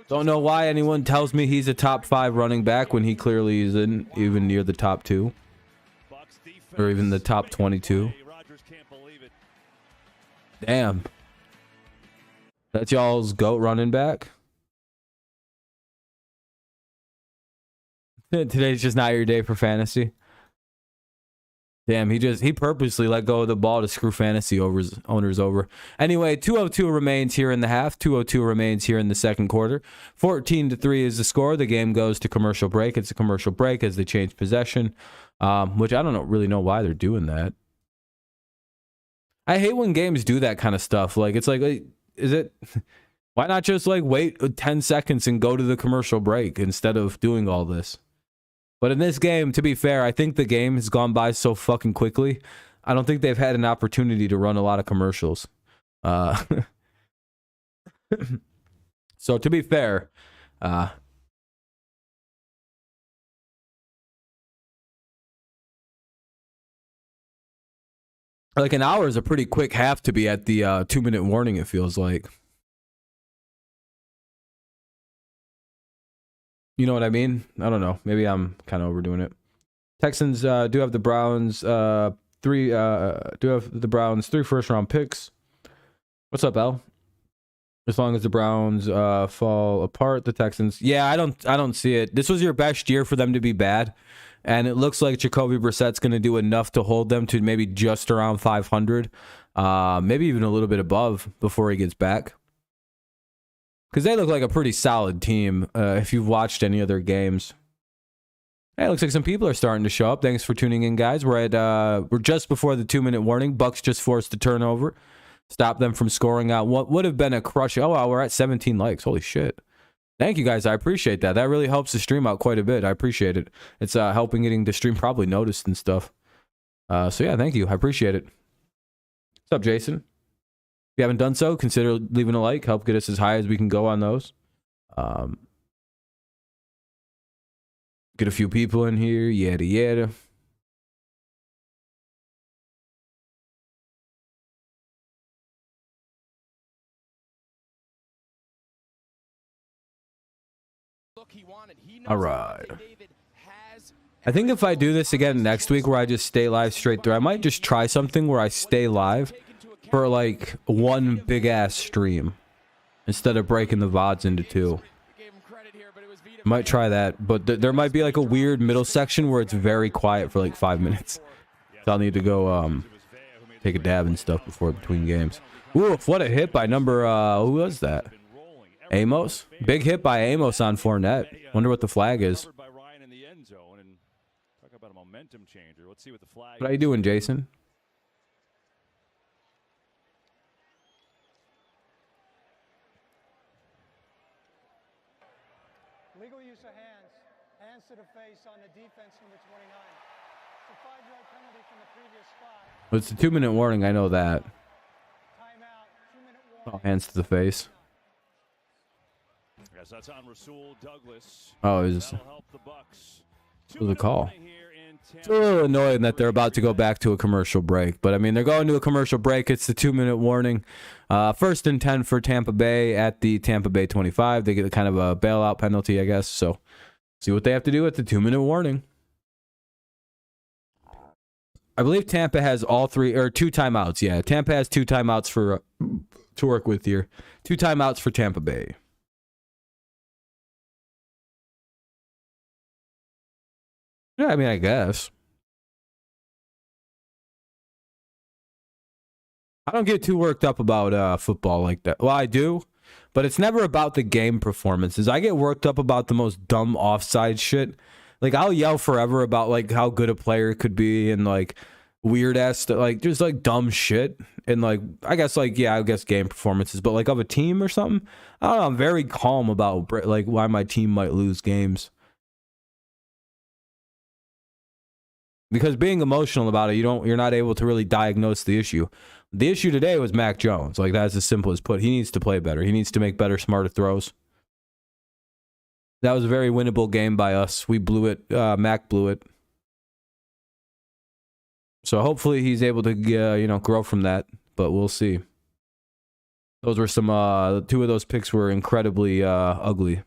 Don't know why anyone tells me he's a top 5 running back when he clearly isn't even near the top 2. Or even the top 22. Rodgers can't believe it. Damn. That's y'all's GOAT running back? Today's just not your day for fantasy. Damn, he purposely let go of the ball to screw fantasy owners over. Anyway, 2:02 remains here in the half. 2:02 remains here in the second quarter. 14-3 is the score. The game goes to commercial break. It's a commercial break as they change possession, which I don't really know why they're doing that. I hate when games do that kind of stuff. Like, it's like, is it... Why not just, like, wait 10 seconds and go to the commercial break instead of doing all this? But in this game, to be fair, I think the game has gone by so fucking quickly. I don't think they've had an opportunity to run a lot of commercials. So to be fair, like an hour is a pretty quick half to be at the 2-minute warning, it feels like. You know what I mean? I don't know. Maybe I'm kind of overdoing it. Texans do have the Browns 3 first-round picks. What's up, Al? As long as the Browns fall apart, the Texans. Yeah, I don't see it. This was your best year for them to be bad, and it looks like Jacoby Brissett's going to do enough to hold them to maybe just around 500, maybe even a little bit above before he gets back. Because they look like a pretty solid team if you've watched any of their games. Hey, it looks like some people are starting to show up. Thanks for tuning in, guys. We're just before the 2-minute warning. Bucs just forced a turnover. Stop them from scoring out what would have been a crush. Oh, wow, we're at 17 likes. Holy shit. Thank you, guys. I appreciate that. That really helps the stream out quite a bit. I appreciate it. It's helping getting the stream probably noticed and stuff. So, yeah, thank you. I appreciate it. What's up, Jason? If you haven't done so, consider leaving a like. Help get us as high as we can go on those. Get a few people in here. Yada, yada. All right. I think if I do this again next week where I just stay live straight through, I might just try something where I stay live for like one big ass stream instead of breaking the VODs into 2. Might try that, but there might be like a weird middle section where it's very quiet for like 5 minutes. So I'll need to go take a dab and stuff between games. Oof, what a hit by number who was that? Amos? Big hit by Amos on Fournette. Wonder what the flag is. What are you doing, Jason? Legal use of hands. Hands to the face on the defense, number 29. It's a 5-yard penalty from the previous spot. Well, it's a 2-minute warning. I know that. Timeout. 2-minute warning. Oh, hands to the face. Yes, that's on Rasul Douglas. Oh, it was a call. It's a little annoying that they're about to go back to a commercial break. But, I mean, they're going to a commercial break. It's the 2-minute warning. 1st and 10 for Tampa Bay at the Tampa Bay 25. They get kind of a bailout penalty, I guess. So, see what they have to do at the 2-minute warning. I believe Tampa has 2 timeouts. Yeah, Tampa has 2 timeouts to work with here. 2 timeouts for Tampa Bay. Yeah, I mean, I guess. I don't get too worked up about football like that. Well, I do, but it's never about the game performances. I get worked up about the most dumb offside shit. Like, I'll yell forever about, like, how good a player could be and, like, weird-ass, like, just, like, dumb shit. And, like, I guess game performances, but, like, of a team or something, I don't know, I'm very calm about, like, why my team might lose games. Because being emotional about it, you're not able to really diagnose the issue. The issue today was Mac Jones. Like, that's as simple as put. He needs to play better. He needs to make better, smarter throws. That was a very winnable game by us. We blew it. Mac blew it. So hopefully he's able to, grow from that. But we'll see. Those were some. 2 of those picks were incredibly ugly.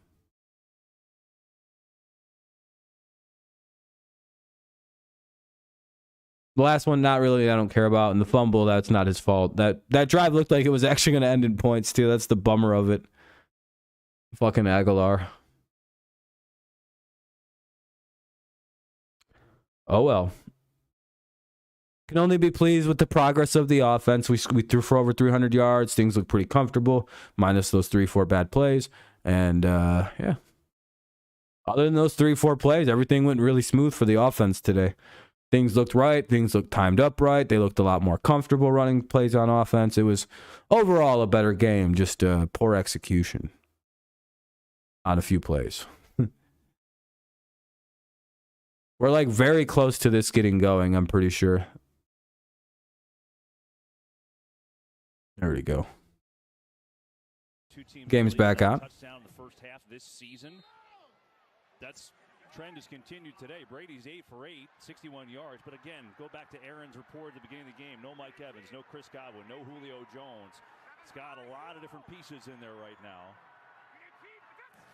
The last one, not really. I don't care about. And the fumble, that's not his fault. That drive looked like it was actually going to end in points too. That's the bummer of it. Fucking Aguilar. Oh well. Can only be pleased with the progress of the offense. We threw for over 300 yards. Things look pretty comfortable, minus those 3-4 bad plays. And yeah. Other than those 3-4 plays, everything went really smooth for the offense today. Things looked right. Things looked timed up right. They looked a lot more comfortable running plays on offense. It was overall a better game, just poor execution on a few plays. We're like very close to this getting going, I'm pretty sure. There we go. Game's back on. Touchdown in the first half this season. That's trend has continued today. Brady's 8 for 8, 61 yards. But again, go back to Aaron's report at the beginning of the game. No Mike Evans, no Chris Godwin, no Julio Jones. It's got a lot of different pieces in there right now.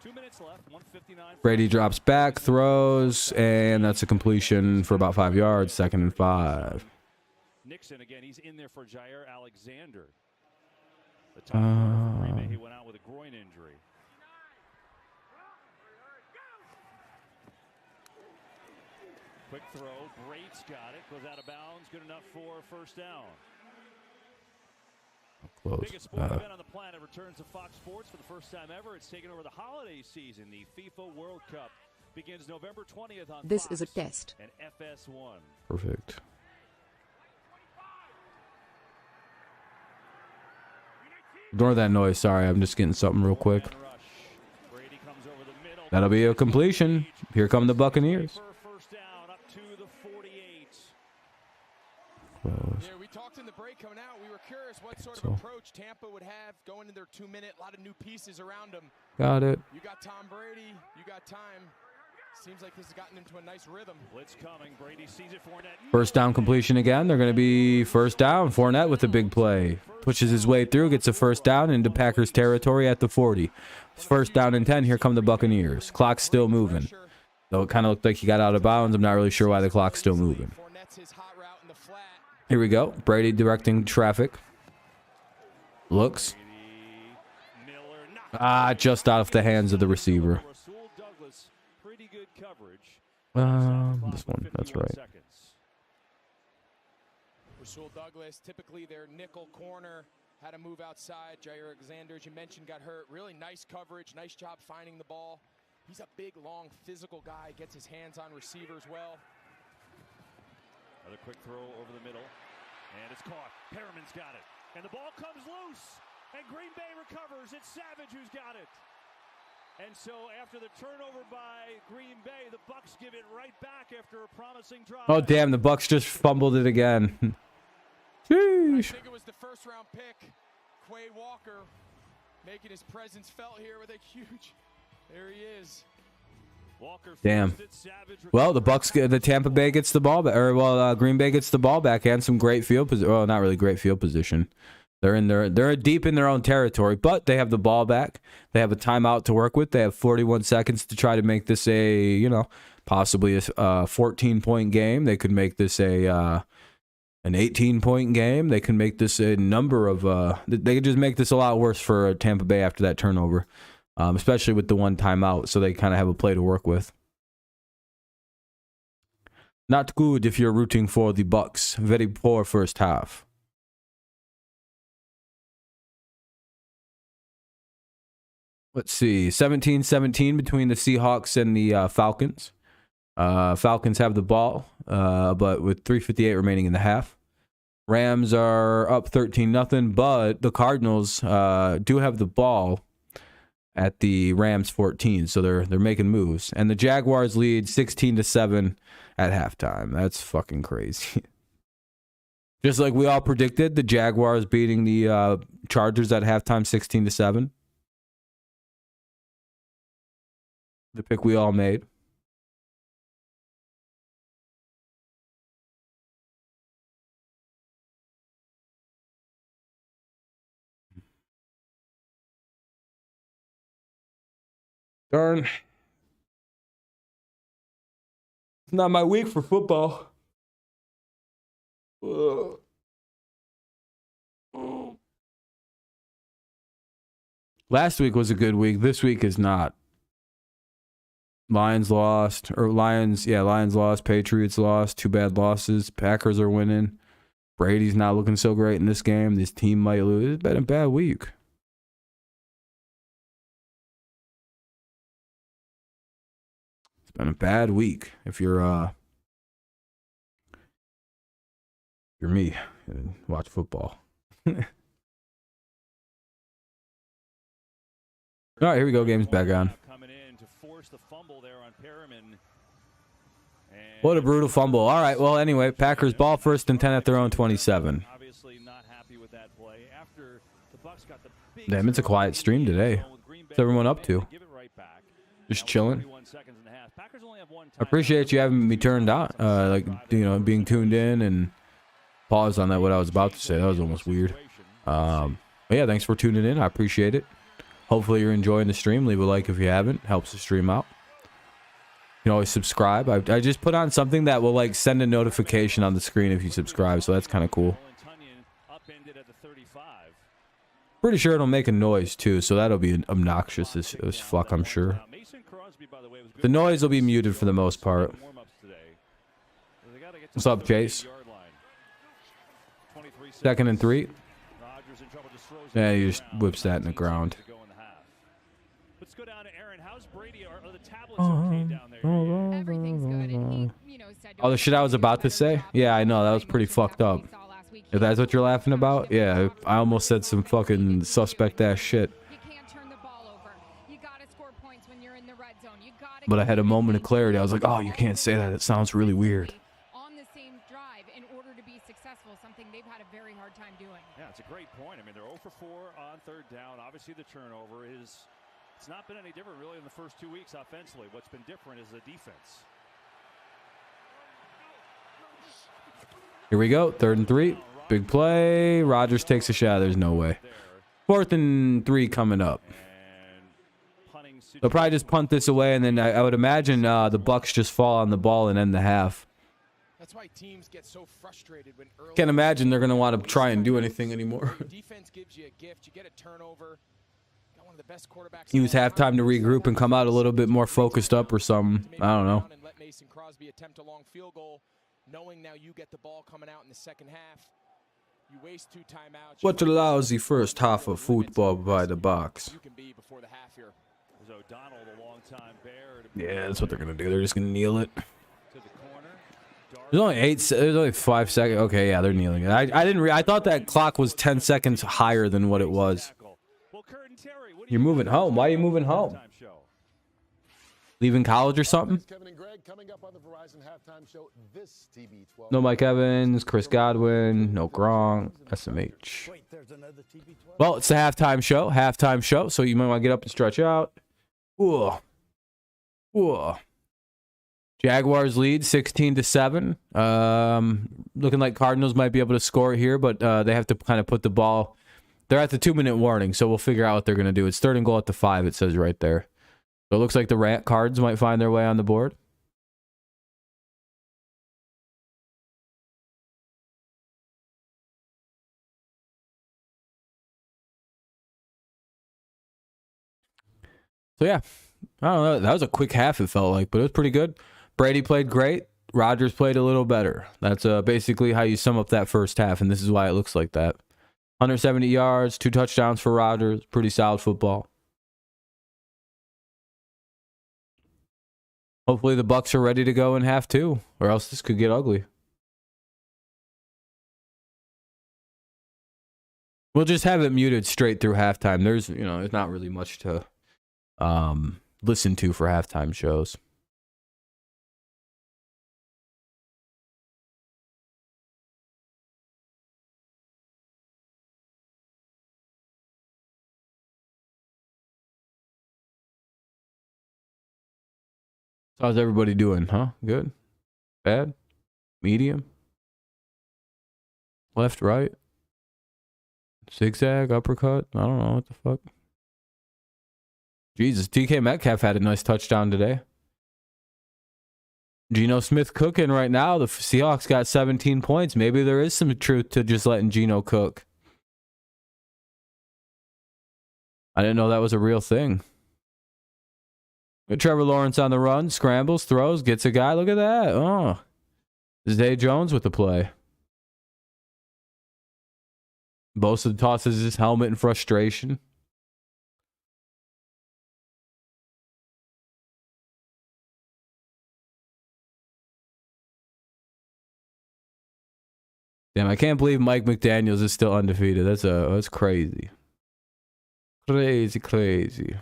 2 minutes left, 1:59. Brady drops back, throws, and that's a completion for about 5 yards. 2nd and 5. Nixon again, he's in there for Jair Alexander. The time he went out with a groin injury. Quick throw, Brate's got it, goes out of bounds, good enough for first down. Close. Biggest sporting event on the planet returns to Fox Sports for the first time ever. It's taken over the holiday season. The FIFA World Cup begins November 20th on This Fox is a test. and FS1. Perfect. Ignore that noise. Sorry, I'm just getting something real quick. Brady comes over the middle. That'll be a completion. Here come the Buccaneers. First down up to the 48. Close. Yeah, we talked in the break coming out. We were curious what sort of approach Tampa would have going in their 2-minute. A lot of new pieces around them. Got it. You got Tom Brady. You got time. Seems like he's gotten into a nice rhythm. Blitz coming. Brady sees it. Fournette. First down completion again. They're going to be first down. Fournette with a big play. Pushes his way through, gets a first down into Packers territory at the 40. First down and 10. Here come the Buccaneers. Clock's still moving. Though it kind of looked like he got out of bounds. I'm not really sure why the clock's still moving. Here we go. Brady directing traffic. Looks. Just out of the hands of the receiver. This one. That's right. Rasul Douglas, typically their nickel corner, had to move outside. Jair Alexander, as you mentioned, got hurt. Really nice coverage. Nice job finding the ball. He's a big, long, physical guy. Gets his hands on receivers well. Another quick throw over the middle. And it's caught. Perriman's got it. And the ball comes loose. And Green Bay recovers. It's Savage who's got it. And so after the turnover by Green Bay, the Bucs give it right back after a promising drive. Oh, damn. The Bucs just fumbled it again. I think it was the first-round pick, Quay Walker, making his presence felt here with a huge... There he is. Walker. Damn. Well, the Tampa Bay gets the ball back, Green Bay gets the ball back and some great field position. Well, not really great field position. They're deep in their own territory, but they have the ball back. They have a timeout to work with. They have 41 seconds to try to make this possibly a 14-point game. They could make this an 18-point game. They can make this a number of. They could just make this a lot worse for Tampa Bay after that turnover, especially with the one timeout. So they kind of have a play to work with. Not good if you're rooting for the Bucs. Very poor first half. Let's see, 17-17 between the Seahawks and the Falcons. Falcons have the ball, but with 3:58 remaining in the half. Rams are up 13-0, but the Cardinals do have the ball. at the Rams 14. So they're making moves. And the Jaguars lead 16-7 at halftime. That's fucking crazy. Just like we all predicted, the Jaguars beating the Chargers at halftime 16-7. The pick we all made. Darn. It's not my week for football. Ugh. Last week was a good week. This week is not. Lions lost. Patriots lost. 2 bad losses. Packers are winning. Brady's not looking so great in this game. This team might lose. It's been a bad week. It's been a bad week. If you're me and watch football. All right, here we go. Game's back on. What a brutal fumble. All right, well, anyway, Packers ball 1st and 10 at their own 27. Damn, it's a quiet stream today. What's everyone up to? Just chilling. I appreciate you having me turned on, being tuned in and pause on that. What I was about to say, that was almost weird. But yeah, thanks for tuning in. I appreciate it. Hopefully you're enjoying the stream. Leave a like if you haven't. Helps the stream out. You can always subscribe. I just put on something that will like send a notification on the screen if you subscribe, so that's kind of cool. Pretty sure it'll make a noise too, so that'll be obnoxious as fuck, I'm sure. The noise will be muted for the most part. What's up, Chase? 2nd and 3. Yeah, he just whips that in the ground. Let's go down to Aaron. How's Brady? Are the tablets okay down there? Everything's good. And he, said the shit I was about to say? Yeah, I know. That was pretty fucked up. If that's what you're laughing about? Yeah, I almost said some fucking suspect ass shit. But I had a moment of clarity. I was like, oh, you can't say that. It sounds really weird. On the same drive in order to be successful, something they've had a very hard time doing. Yeah, it's a great point. I mean, they're 0 for 4 on 3rd down. Obviously, the turnover it's not been any different really in the first 2 weeks offensively. What's been different is the defense. Here we go. 3rd and 3. Big play. Rodgers takes a shot. There's no way. 4th and 3 coming up. They'll probably just punt this away, and then I would imagine the Bucs just fall on the ball and end the half. That's why teams get so frustrated when early. Can't imagine they're going to want to try and do anything anymore. Defense gives you a gift. You get a turnover. Got one of the best quarterbacks. Use halftime to regroup and come out a little bit more focused up or something. I don't know. And let Mason Crosby attempt a long field goal, knowing now you get the ball coming out in the second half. You waste 2 timeouts. What a lousy first half of football by the Bucs. You can be before the half here. Yeah, that's what they're gonna do. They're just gonna kneel it. There's only there's only 5 seconds. Okay, yeah, they're kneeling it. I thought that clock was 10 seconds higher than what it was. You're moving home. Why are you moving home? Leaving college or something? No Mike Evans, Chris Godwin, no Gronk, SMH. Well, it's the halftime show, so you might want to get up and stretch out. Ooh. Ooh. Jaguars lead 16-7. Looking like Cardinals might be able to score here, but they have to kind of put the ball. They're at the 2-minute warning, so we'll figure out what they're going to do. It's 3rd and goal at the 5, it says right there. So it looks like the Cards might find their way on the board. So yeah, I don't know. That was a quick half, it felt like, but it was pretty good. Brady played great. Rodgers played a little better. That's basically how you sum up that first half, and this is why it looks like that. 170 yards, 2 touchdowns for Rodgers. Pretty solid football. Hopefully the Bucs are ready to go in half 2, or else this could get ugly. We'll just have it muted straight through halftime. There's not really much to listen to for halftime shows. How's everybody doing, huh? Good? Bad? Medium? Left, right? Zigzag, uppercut? I don't know what the fuck. Jesus, DK Metcalf had a nice touchdown today. Geno Smith cooking right now. The Seahawks got 17 points. Maybe there is some truth to just letting Geno cook. I didn't know that was a real thing. Trevor Lawrence on the run, scrambles, throws, gets a guy. Look at that. Oh, Zay Jones with the play. Bosa tosses his helmet in frustration. Damn, I can't believe Mike McDaniels is still undefeated. That's crazy. Crazy.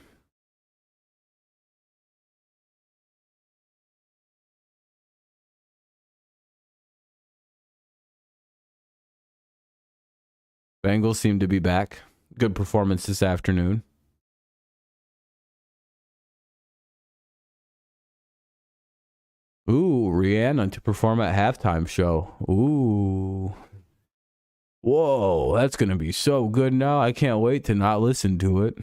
Bengals seem to be back. Good performance this afternoon. Ooh, Rihanna to perform at halftime show. Ooh. Whoa, that's going to be so good now. I can't wait to not listen to it.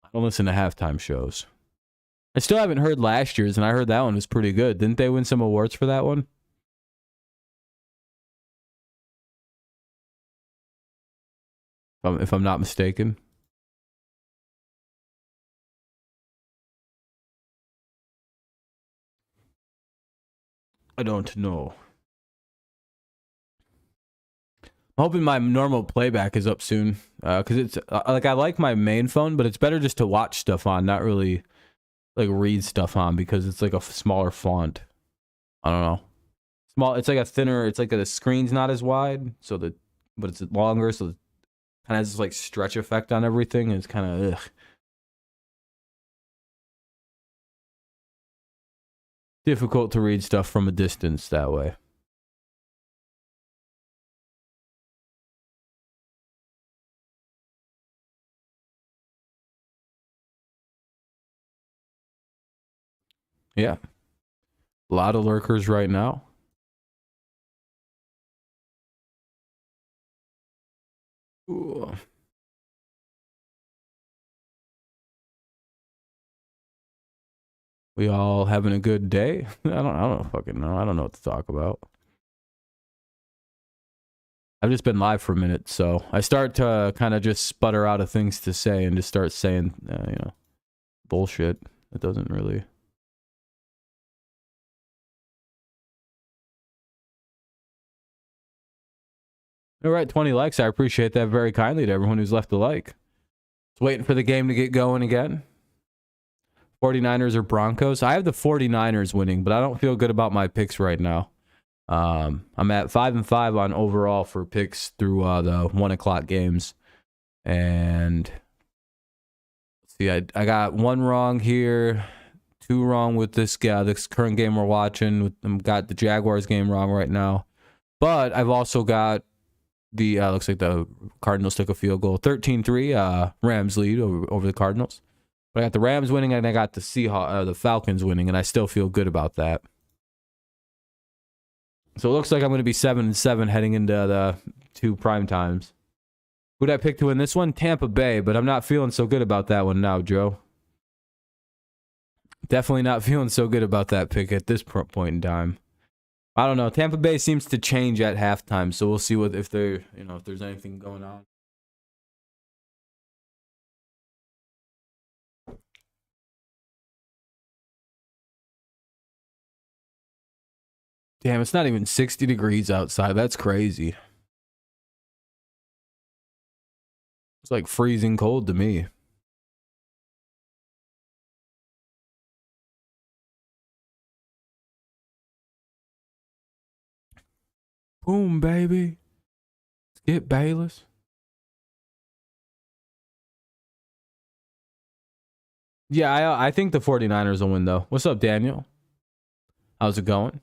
I don't listen to halftime shows. I still haven't heard last year's, and I heard that one was pretty good. Didn't they win some awards for that one? If I'm not mistaken. I don't know. I'm hoping my normal playback is up soon. Because it's like I like my main phone, but it's better just to watch stuff on, not really like read stuff on, because it's like a smaller font. I don't know. Small. It's like a thinner. It's like the screen's not as wide, but it's longer, so it kind of has this like stretch effect on everything. And it's kind of ugh. Difficult to read stuff from a distance that way. Yeah. A lot of lurkers right now. Ooh. We all having a good day? I don't fucking know. I don't know what to talk about. I've just been live for a minute, so I start to kind of just sputter out of things to say and just start saying, bullshit. It doesn't really. All right, 20 likes. I appreciate that very kindly to everyone who's left a like. Just waiting for the game to get going again. 49ers or Broncos. I have the 49ers winning, but I don't feel good about my picks right now. I'm at 5-5 on overall for picks through the 1 o'clock games. And let's see, I got 1 wrong here, 2 wrong with this current game we're watching. I've got the Jaguars game wrong right now. But I've also got the looks like the Cardinals took a field goal. 13-3 Rams lead over the Cardinals. But I got the Rams winning, and I got the Falcons winning, and I still feel good about that. So it looks like I'm going to be 7-7 heading into the 2 prime times. Who'd I pick to win this one? Tampa Bay, but I'm not feeling so good about that one now, Joe. Definitely not feeling so good about that pick at this point in time. I don't know. Tampa Bay seems to change at halftime, so we'll see if there's anything going on. Damn, it's not even 60 degrees outside. That's crazy. It's like freezing cold to me. Boom, baby. Let's get Bayless. Yeah, I think the 49ers will win, though. What's up, Daniel? How's it going?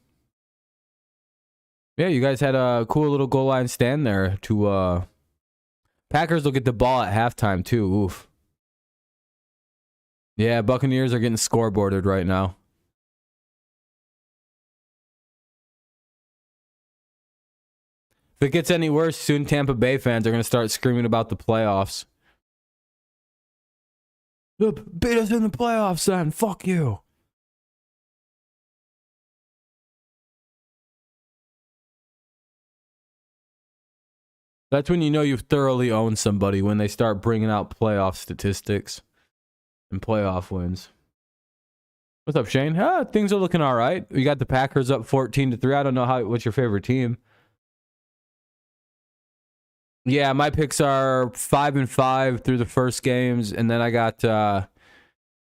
Yeah, you guys had a cool little goal line stand there to... Packers will get the ball at halftime, too. Oof. Yeah, Buccaneers are getting scoreboarded right now. If it gets any worse, soon Tampa Bay fans are going to start screaming about the playoffs. Beat us in the playoffs, then. Fuck you. That's when you know you've thoroughly owned somebody, when they start bringing out playoff statistics and playoff wins. What's up, Shane? Things are looking all right. We got the Packers up 14-3. I don't know what's your favorite team. Yeah, my picks are 5-5 through the first games, and then I got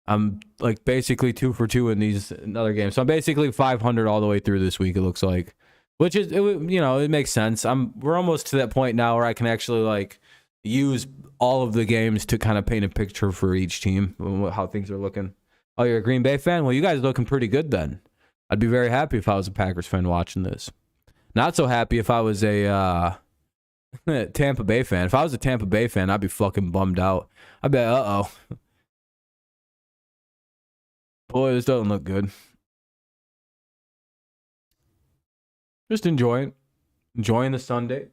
I'm like basically 2 for 2 in these other games. So I'm basically 500 all the way through this week, it looks like. Which is, it makes sense. We're almost to that point now where I can actually like use all of the games to kind of paint a picture for each team, how things are looking. Oh, you're a Green Bay fan? Well, you guys are looking pretty good then. I'd be very happy if I was a Packers fan watching this. Not so happy if I was a Tampa Bay fan. If I was a Tampa Bay fan, I'd be fucking bummed out. I'd be, uh-oh. Boy, this doesn't look good. Just enjoying the Sunday.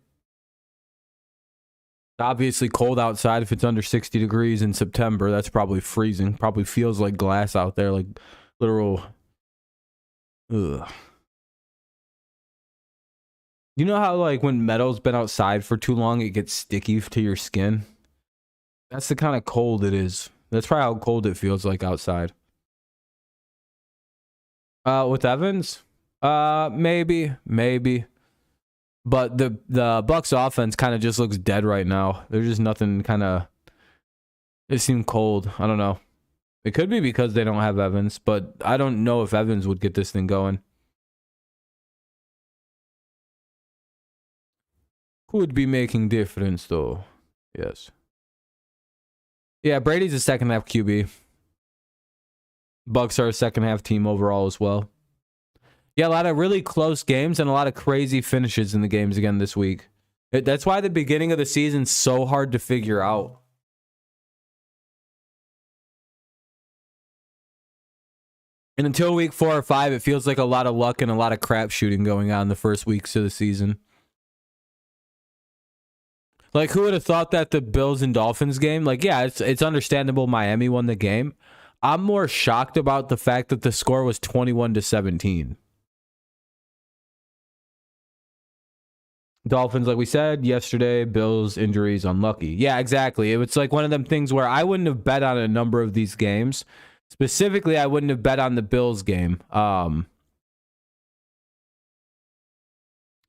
It's obviously cold outside. If it's under 60 degrees in September, that's probably freezing. Probably feels like glass out there, like literal. Ugh. You know how like when metal's been outside for too long, it gets sticky to your skin? That's the kind of cold it is. That's probably how cold it feels like outside. With Evans? Maybe. But the Bucs offense kind of just looks dead right now. There's just nothing kind of... It seemed cold. I don't know. It could be because they don't have Evans, but I don't know if Evans would get this thing going. Could be making difference, though. Yes. Yeah, Brady's a second half QB. Bucs are a second half team overall as well. Yeah, a lot of really close games and a lot of crazy finishes in the games again this week. That's why the beginning of the season's so hard to figure out. And until week 4 or 5, it feels like a lot of luck and a lot of crap shooting going on the first weeks of the season. Like, who would have thought that the Bills and Dolphins game? Like, yeah, it's understandable Miami won the game. I'm more shocked about the fact that the score was 21-17. Dolphins, like we said yesterday, Bills injuries unlucky. Yeah, exactly. It's like one of them things where I wouldn't have bet on a number of these games. Specifically, I wouldn't have bet on the Bills game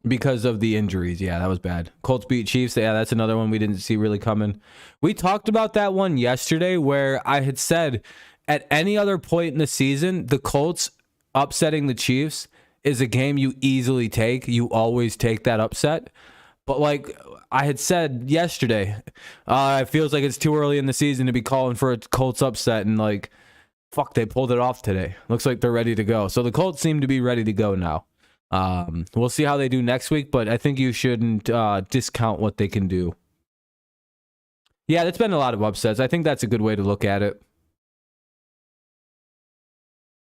because of the injuries. Yeah, that was bad. Colts beat Chiefs. Yeah, that's another one we didn't see really coming. We talked about that one yesterday where I had said at any other point in the season, the Colts upsetting the Chiefs is a game you easily take. You always take that upset. But like I had said yesterday, it feels like it's too early in the season to be calling for a Colts upset. And like, fuck, they pulled it off today. Looks like they're ready to go. So the Colts seem to be ready to go now. We'll see how they do next week, but I think you shouldn't discount what they can do. Yeah, it's been a lot of upsets. I think that's a good way to look at it.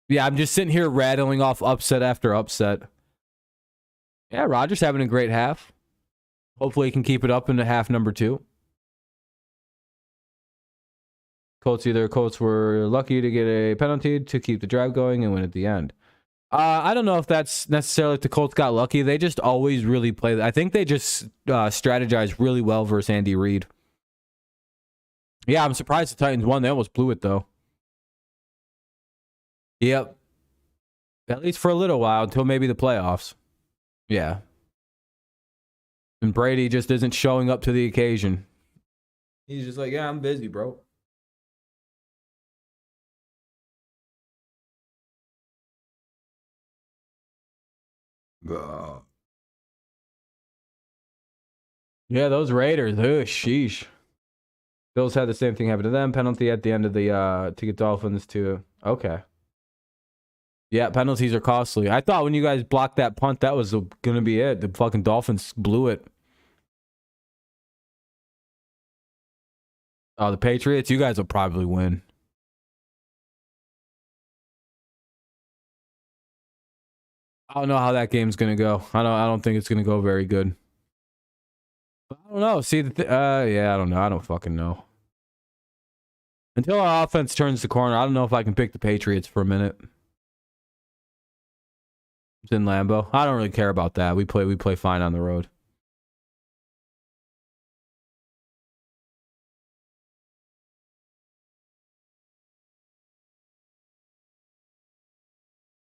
Yeah, I'm just sitting here rattling off upset after upset. Yeah, Rodgers having a great half. Hopefully he can keep it up into half number 2. Colts were lucky to get a penalty to keep the drive going and win at the end. I don't know if that's necessarily if the Colts got lucky. They just always really play. I think they just strategize really well versus Andy Reid. Yeah, I'm surprised the Titans won. They almost blew it, though. Yep. At least for a little while, until maybe the playoffs. Yeah. And Brady just isn't showing up to the occasion. He's just like, yeah, I'm busy, bro. Yeah, those Raiders. Ugh, sheesh. Bills had the same thing happen to them. Penalty at the end of the to get Dolphins to. Okay. Yeah, penalties are costly. I thought when you guys blocked that punt, that was going to be it. The fucking Dolphins blew it. Oh, the Patriots, you guys will probably win. I don't know how that game's going to go. I don't think it's going to go very good. I don't know. See, yeah, I don't know. I don't fucking know. Until our offense turns the corner, I don't know if I can pick the Patriots for a minute. It's in Lambeau. I don't really care about that. We play fine on the road.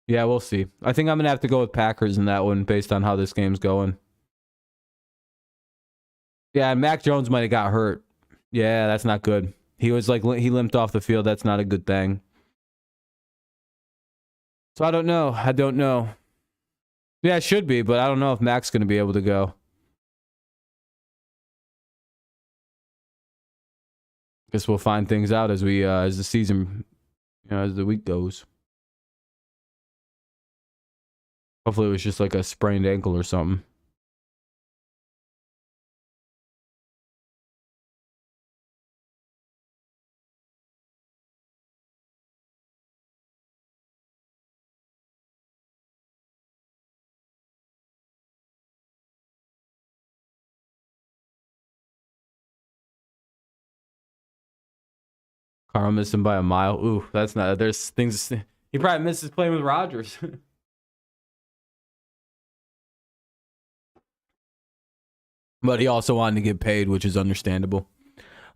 Yeah, we'll see. I think I'm going to have to go with Packers in that one based on how this game's going. Yeah, and Mac Jones might have got hurt. Yeah, that's not good. He was like, he limped off the field. That's not a good thing. So I don't know. I don't know. Yeah, it should be, but I don't know if Mac's going to be able to go. Guess we'll find things out as we as the season, as the week goes. Hopefully it was just like a sprained ankle or something. Carl missed him by a mile. Ooh, that's not. There's things. He probably misses playing with Rodgers. But he also wanted to get paid, which is understandable.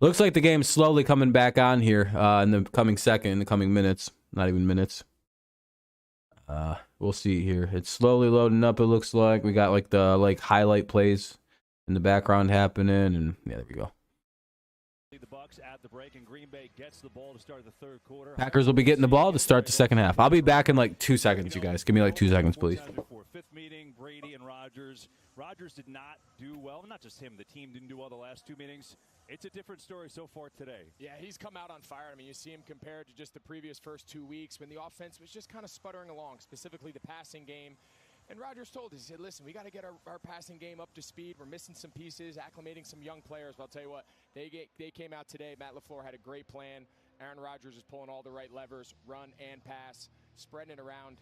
Looks like the game's slowly coming back on here in the coming minutes. Not even minutes. We'll see here. It's slowly loading up, it looks like. We got like the highlight plays in the background happening, and yeah, there we go. The Bucs at the break, and Green Bay gets the ball to start the third quarter. Packers will be getting the ball to start the second half. I'll be back in like 2 seconds, you guys. Give me like 2 seconds, please. Fifth meeting, Brady and Rodgers. Rodgers did not do well. Not just him. The team didn't do well the last 2 meetings. It's a different story so far today. Yeah, he's come out on fire. I mean, you see him compared to just the previous first 2 weeks when the offense was just kind of sputtering along, specifically the passing game. And Rodgers told us, he said, listen, we got to get our passing game up to speed. We're missing some pieces, acclimating some young players. But I'll tell you what, they came out today. Matt LaFleur had a great plan. Aaron Rodgers is pulling all the right levers, run and pass, spreading it around.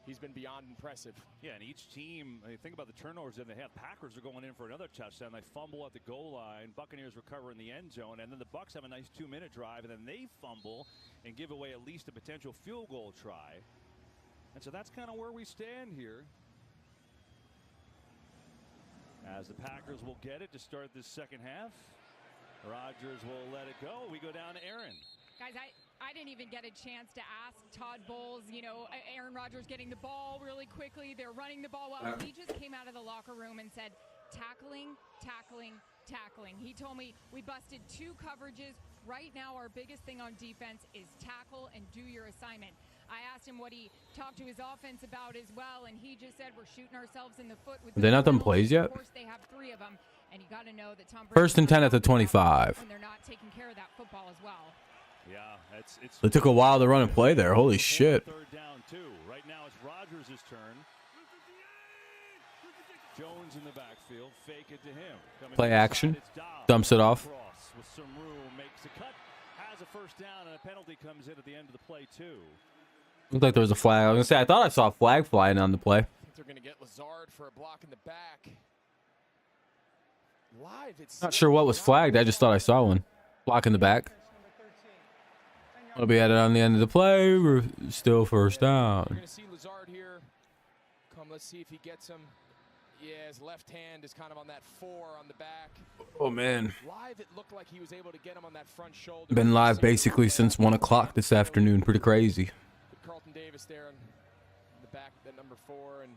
He's been beyond impressive. Yeah, and each team, think about the turnovers that they have. Packers are going in for another touchdown. They fumble at the goal line. Buccaneers recover in the end zone. And then the Bucs have a nice 2-minute drive. And then they fumble and give away at least a potential field goal try. And so that's kind of where we stand here. As the Packers will get it to start this second half. Rodgers will let it go. We go down to Aaron. Guys, I didn't even get a chance to ask Todd Bowles, Aaron Rodgers getting the ball really quickly. They're running the ball well. He just came out of the locker room and said, tackling, tackling, tackling. He told me we busted 2 coverages. Right now, our biggest thing on defense is tackle and do your assignment. I asked him what he talked to his offense about as well, and he just said we're shooting ourselves in the foot. With Are they not done plays yet? Of course, they have 3 of them, and you got to know that Tom Brady 1st and 10 at the 25. and they're not taking care of that football as well. Yeah, it's It took a while to run and play there. Holy shit. Third down, too. Right now it's Rodgers' turn. Jones in the backfield. Fake it to him. Play action. Dumps it off. With some room, makes a cut. Has a first down, and a penalty comes in at the end of the play, too. Looked like there was a flag. I was going to say, I thought I saw a flag flying on the play. I think they're going to get Lazard for a block in the back. Live, it's Not sure what was flagged. I just thought I saw one. Block in the back. I'll be at it on the end of the play. We're still first down. You're going to see Lazard here. Let's see if he gets him. Yeah, his left hand is kind of on that 4 on the back. Oh, man. Live, it looked like he was able to get him on that front shoulder. Been live basically since 1 o'clock this afternoon. Pretty crazy. Carlton Davis there in the back, that number 4. And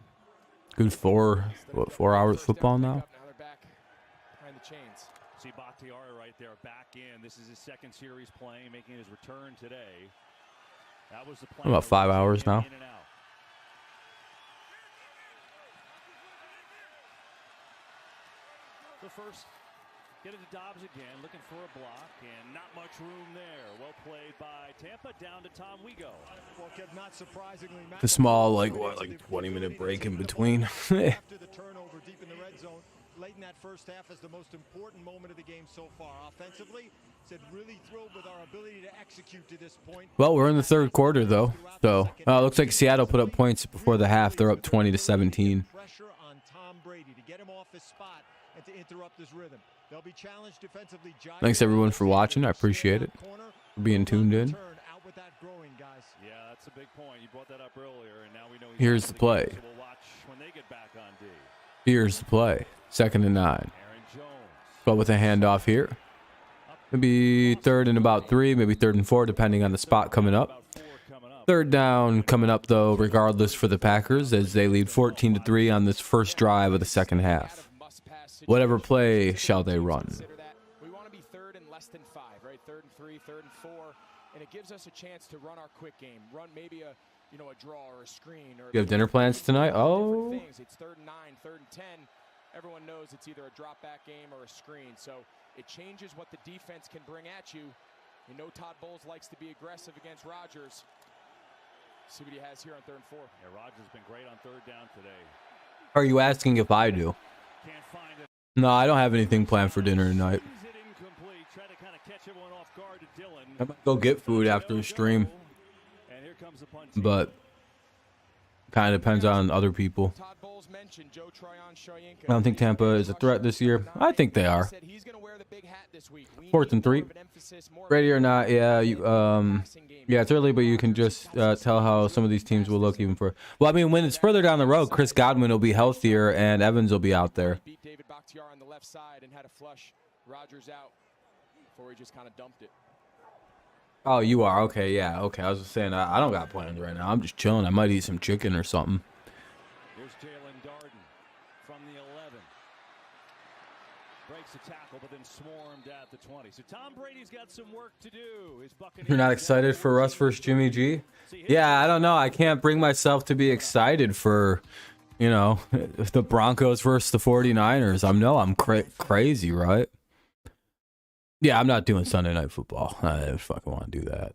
Good 4 hours football now? Now they're back behind the chains. See Bakhtiari right there back in. This is his 2nd series playing, making his return today. That was the plan. About 5 hours now. In and out. The first Get it to Dobbs again, looking for a block, and not much room there. Well played by Tampa, down to Tom Wego. Well, Kev, not surprisingly, The small, like 20-minute break in between. after the turnover deep in the red zone, late in that first half is the most important moment of the game so far. Offensively, said really thrilled with our ability to execute to this point. Well, we're in the third quarter though, so looks like Seattle put up points before the half. They're up 20-17. Pressure on Tom Brady to get him off his spot and to interrupt his rhythm. They'll be challenged defensively. Thanks everyone for watching. I appreciate it. For being tuned in. Yeah, that's a big point. You brought that up earlier, and now we know Here's the play. So we'll watch when they get back on D. Here's the play. 2nd and 9. Aaron Jones. But with a handoff here. Maybe 3rd and about 3, maybe 3rd and 4, depending on the spot coming up. 3rd down coming up though, regardless for the Packers, as they lead 14-3 on this first drive of the second half. Whatever play shall they run? We want to be 3rd and less than 5, right? 3rd and 3, 3rd and 4, and it gives us a chance to run our quick game, run maybe a draw or a screen. Or You have dinner plans tonight? Oh. It's 3rd and 9, 3rd and 10. Everyone knows it's either a drop back game or a screen, so it changes what the defense can bring at you. You know Todd Bowles likes to be aggressive against Rodgers. See what he has here on 3rd and 4. Yeah, Rodgers has been great on 3rd down today. Are you asking if I do? Can't find it. No, I don't have anything planned for dinner tonight. It incomplete. Try to kind of catch everyone off guard to Dillon. I might go get food after the stream, And here comes the punt. but kind of depends on other people. Todd Bowles mentioned Joe Tryon Shoyinka. I don't think Tampa is a threat this year. I think they are. Said he's going to wear the big hat this week. 4th and 3. Ready or not, yeah, yeah, it's early, but you can just tell how some of these teams will look even for. Well, I mean, when it's further down the road, Chris Godwin will be healthier and Evans will be out there. Beat David Bakhtiar on the left side and had a flush Rodgers out before he just kind of dumped it. Oh, you are? Okay, yeah, okay. I was just saying, I don't got plans right now. I'm just chilling. I might eat some chicken or something. Here's Jalen Darden from the 11. Breaks the tackle, but then swarmed at the 20. So Tom Brady's got some work to do. His Buccaneers. You're not excited for Russ versus Jimmy G? Yeah, I don't know. I can't bring myself to be excited for, the Broncos versus the 49ers. I'm crazy, right? Yeah, I'm not doing Sunday Night Football. I don't fucking want to do that.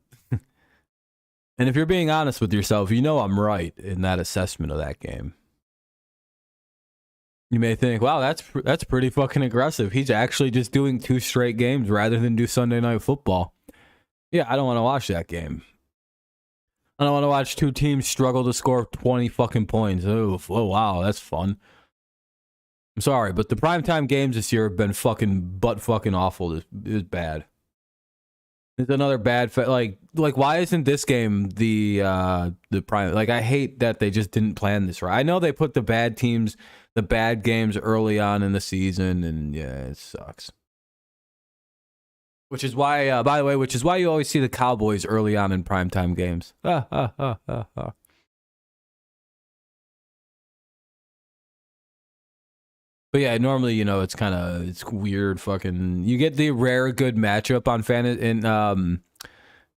And if you're being honest with yourself, you know I'm right in that assessment of that game. You may think, wow, that's pretty fucking aggressive. He's actually just doing 2 straight games rather than do Sunday Night Football. Yeah, I don't want to watch that game. I don't want to watch 2 teams struggle to score 20 fucking points. Oh wow, that's fun. I'm sorry, but the primetime games this year have been butt fucking awful. It was bad. It's another bad like why isn't this game the prime? Like, I hate that they just didn't plan this right. I know they put the bad teams, the bad games early on in the season, and yeah, it sucks. Which is why, by the way, you always see the Cowboys early on in primetime games. But yeah, normally, it's weird fucking. You get the rare good matchup on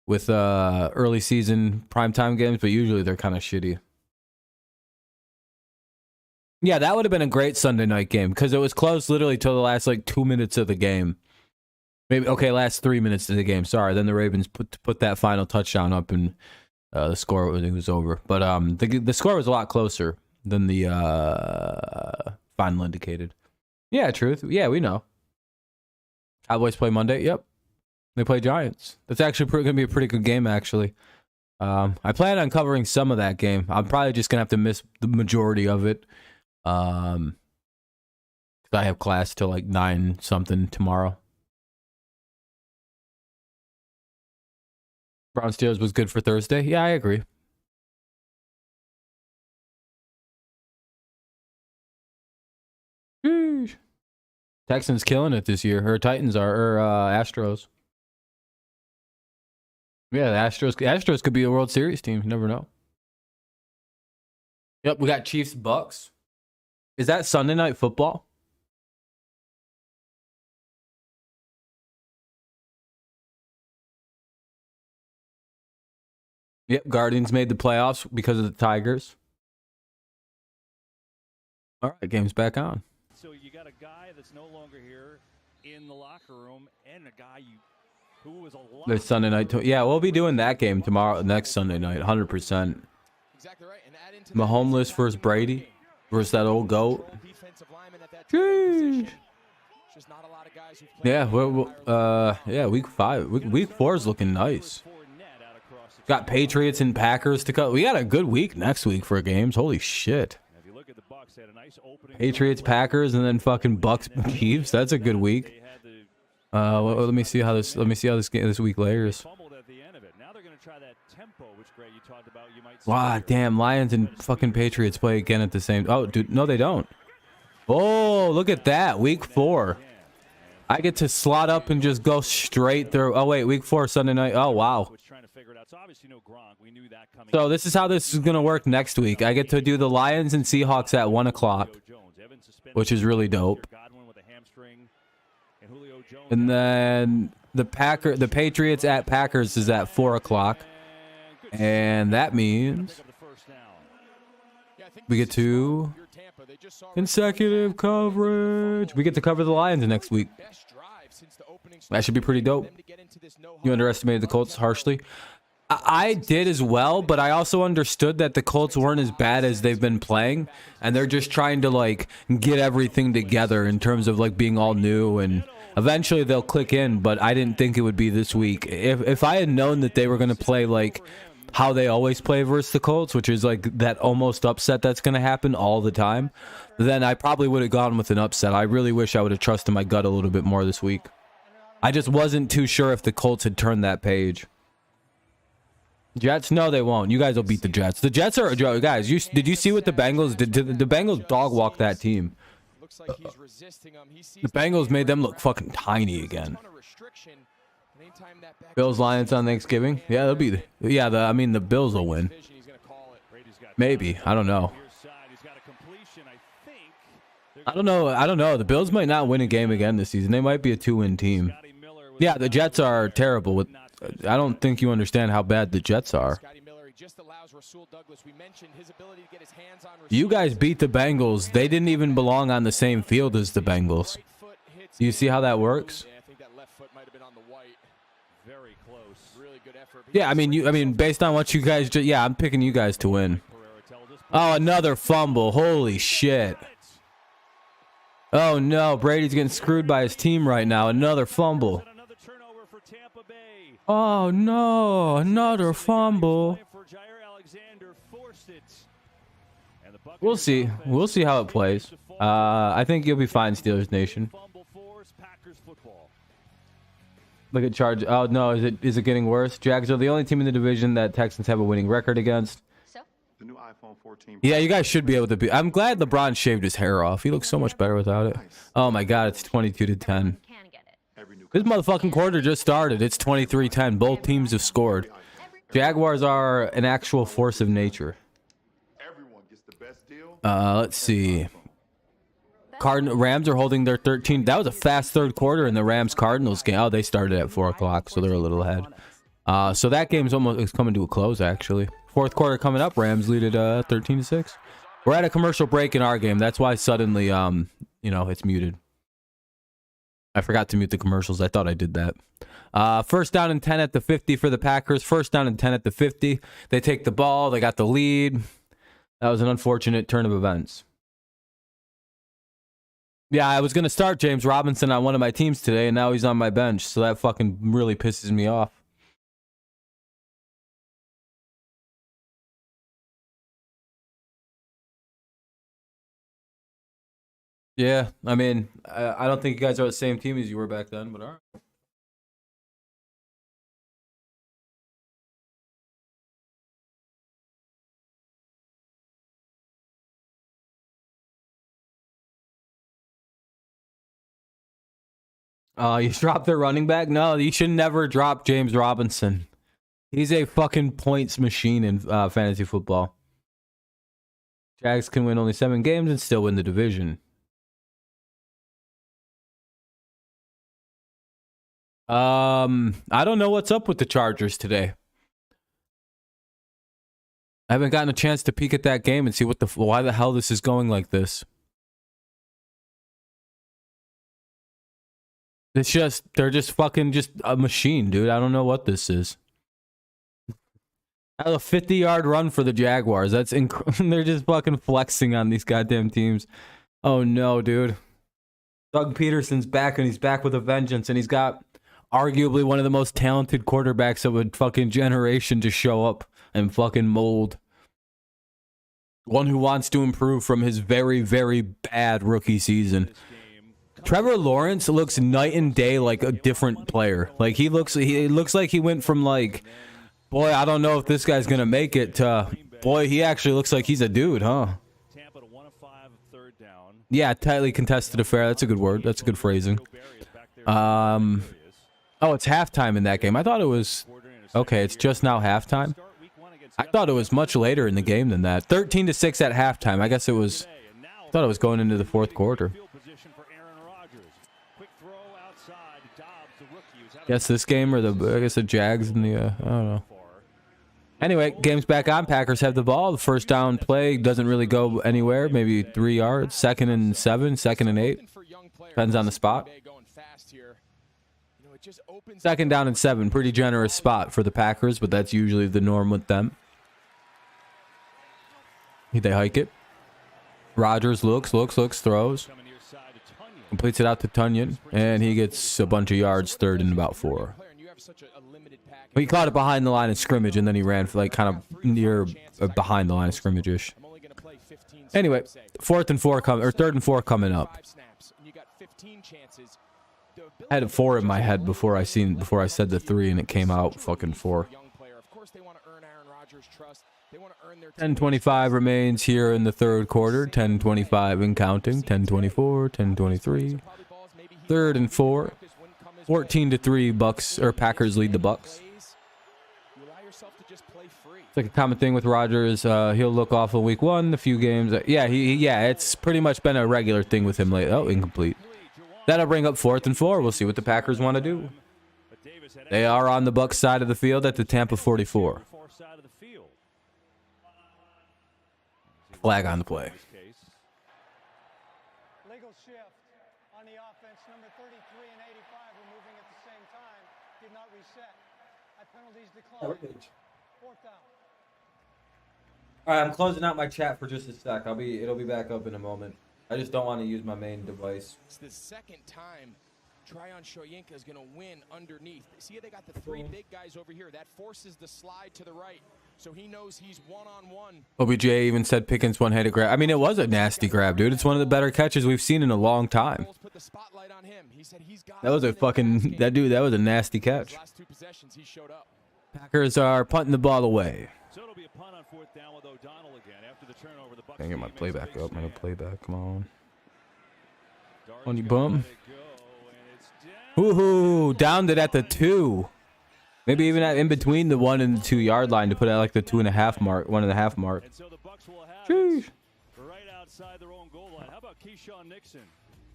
with early season primetime games, but usually they're kind of shitty. Yeah, that would have been a great Sunday night game because it was close literally till the last 2 minutes of the game. Maybe last 3 minutes of the game. Sorry, then the Ravens put that final touchdown up and the score was over. But the score was a lot closer than the final indicated. Yeah, truth. Yeah, we know. Cowboys play Monday. Yep, they play Giants. That's actually going to be a pretty good game, actually. I plan on covering some of that game. I'm probably just going to have to miss the majority of it. I have class till 9 something tomorrow. Brown Steelers was good for Thursday. Yeah, I agree. Sheesh. Texans killing it this year. Or Titans are. Or Astros. Yeah, the Astros could be a World Series team. You never know. Yep, we got Chiefs Bucs. Is that Sunday Night Football? Yep, Guardians made the playoffs because of the Tigers. All right, game's back on. So you got a guy that's no longer here in the locker room and a guy who was a lot. This Sunday night. Yeah, we'll be doing that game tomorrow, next Sunday night, 100%. Exactly right. And add into Mahomes versus Brady versus that old goat. Jeez. Just not a lot of guys who Yeah, yeah, week 5. Week 4 is looking nice. Got Patriots and Packers to cut. We got a good week next week for games. Holy shit. Patriots, Packers, and then fucking Bucs, Chiefs. That's a good week. Let me see how this week layers. Wow, damn, Lions and fucking Patriots play again at the same. Oh, dude, no, they don't. Oh, look at that, week 4. I get to slot up and just go straight through. Oh wait, week 4 Sunday night. Oh wow. So this is how this is gonna work next week. I get to do the Lions and Seahawks at 1 o'clock, which is really dope. And then the Patriots at Packers is at 4 o'clock, and that means we get to consecutive coverage. We get to cover the Lions next week. That should be pretty dope. You underestimated the Colts harshly. I did as well, but I also understood that the Colts weren't as bad as they've been playing, and they're just trying to like get everything together in terms of like being all new, and eventually they'll click in. But I didn't think it would be this week. If I had known that they were going to play like how they always play versus the Colts, which is like that almost upset that's going to happen all the time, then I probably would have gone with an upset. I really wish I would have trusted my gut a little bit more this week. I just wasn't too sure if the Colts had turned that page. Jets? No, they won't. You guys will beat the Jets. The Jets are... Guys, did you see what the Bengals did? The Bengals dog walked that team. The Bengals made them look fucking tiny again. Bills, Lions on Thanksgiving? Yeah, they'll be... Yeah, I mean, the Bills will win. Maybe. I don't know. I don't know. The Bills might not win a game again this season. They might be a 2-win team. Yeah, the Jets are terrible. I don't think you understand how bad the Jets are. You guys beat the Bengals. They didn't even belong on the same field as the Bengals. Do you see how that works? Yeah, I mean, based on what you guys just... Yeah, I'm picking you guys to win. Oh, another fumble. Holy shit. Oh, no. Brady's getting screwed by his team right now. Another fumble. Oh, no. Another fumble. We'll see. We'll see how it plays. I think you'll be fine, Steelers Nation. Look at Charge. Oh, no. Is it getting worse? Jags are the only team in the division that Texans have a winning record against. The new iPhone 14. Yeah, you guys should be able to be. I'm glad LeBron shaved his hair off. He looks so much better without it. Oh, my God. It's 22-10. This motherfucking quarter just started. It's 23-10. Both teams have scored. Jaguars are an actual force of nature. Let's see. Rams are holding their 13. That was a fast third quarter in the Rams-Cardinals game. Oh, they started at 4 o'clock, so they're a little ahead. So that game's almost coming to a close, actually. Fourth quarter coming up. Rams lead it 13-6. We're at a commercial break in our game. That's why suddenly, it's muted. I forgot to mute the commercials. I thought I did that. First down and 10 at the 50 for the Packers. First down and 10 at the 50. They take the ball. They got the lead. That was an unfortunate turn of events. Yeah, I was going to start James Robinson on one of my teams today, and now he's on my bench. So that fucking really pisses me off. Yeah, I mean, I don't think you guys are the same team as you were back then, but all right. You dropped their running back? No, you should never drop James Robinson. He's a fucking points machine in fantasy football. Jags can win only 7 games and still win the division. I don't know what's up with the Chargers today. I haven't gotten a chance to peek at that game and see why the hell this is going like this. It's just, they're just fucking just a machine, dude. I don't know what this is. That was a 50-yard run for the Jaguars. That's they're just fucking flexing on these goddamn teams. Oh no, dude. Doug Peterson's back, and he's back with a vengeance, and he's got arguably one of the most talented quarterbacks of a fucking generation to show up and fucking mold. One who wants to improve from his very, very bad rookie season. Trevor Lawrence looks night and day like a different player. Like he looks like he went from like, boy, I don't know if this guy's gonna make it, to boy, he actually looks like he's a dude, huh? Yeah, tightly contested affair. That's a good word. That's a good phrasing. Oh, it's halftime in that game. I thought it was okay. It's just now halftime. I thought it was much later in the game than that. 13-6 at halftime. I guess it was. I thought it was going into the fourth quarter. Guess this game or the Jags and the I don't know. Anyway, game's back on. Packers have the ball. The first down play doesn't really go anywhere. Maybe 3 yards. 2nd and 7, 2nd and 8. Depends on the spot. 2nd down and 7. Pretty generous spot for the Packers, but that's usually the norm with them. They hike it. Rodgers looks, throws. Completes it out to Tunyon, and he gets a bunch of yards, 3rd and about 4. He caught it behind the line of scrimmage, and then he ran for like kind of near behind the line of scrimmage-ish. Anyway, 4th and 4 3rd and 4 coming up. I had 4 in my head before I said the 3, and it came out fucking 4. 10:25 remains here in the third quarter. 10:25 and counting. 10:24, 10:23. 3rd and 4. 14-3 Bucs or Packers lead the Bucs. It's like a common thing with Rodgers. He'll look off in week 1, a few games. Yeah, it's pretty much been a regular thing with him lately. Oh, incomplete. That'll bring up 4th and 4. We'll see what the Packers want to do. They are on the Bucs side of the field at the Tampa 44. Flag on the play. Legal shift on the offense. Number 33 and 85 were moving at the same time. Did not reset. Penalties declined. 4th down. All right, I'm closing out my chat for just a sec. It'll be back up in a moment. I just don't want to use my main device. It's the second time Tryon Shoyinka is going to win underneath. See, they got the 3 big guys over here. That forces the slide to the right. So he knows he's one-on-one. OBJ even said Pickens one-handed grab. I mean, it was a nasty grab, dude. It's one of the better catches we've seen in a long time. That was a nasty catch. Packers are punting the ball away. So it'll be a punt on 4th down with O'Donnell again after the turnover. The Bucs Can't get my playback up. My playback, come on. Dart's On you gonna bum. let it go, and it's down. Woohoo! Downed it at the 2. Maybe even in between the 1 and the 2 yard line to put it at like the 2.5 mark, 1.5 mark. And so the Bucs will have Jeez. it right outside their own goal line. How about Keyshawn Nixon?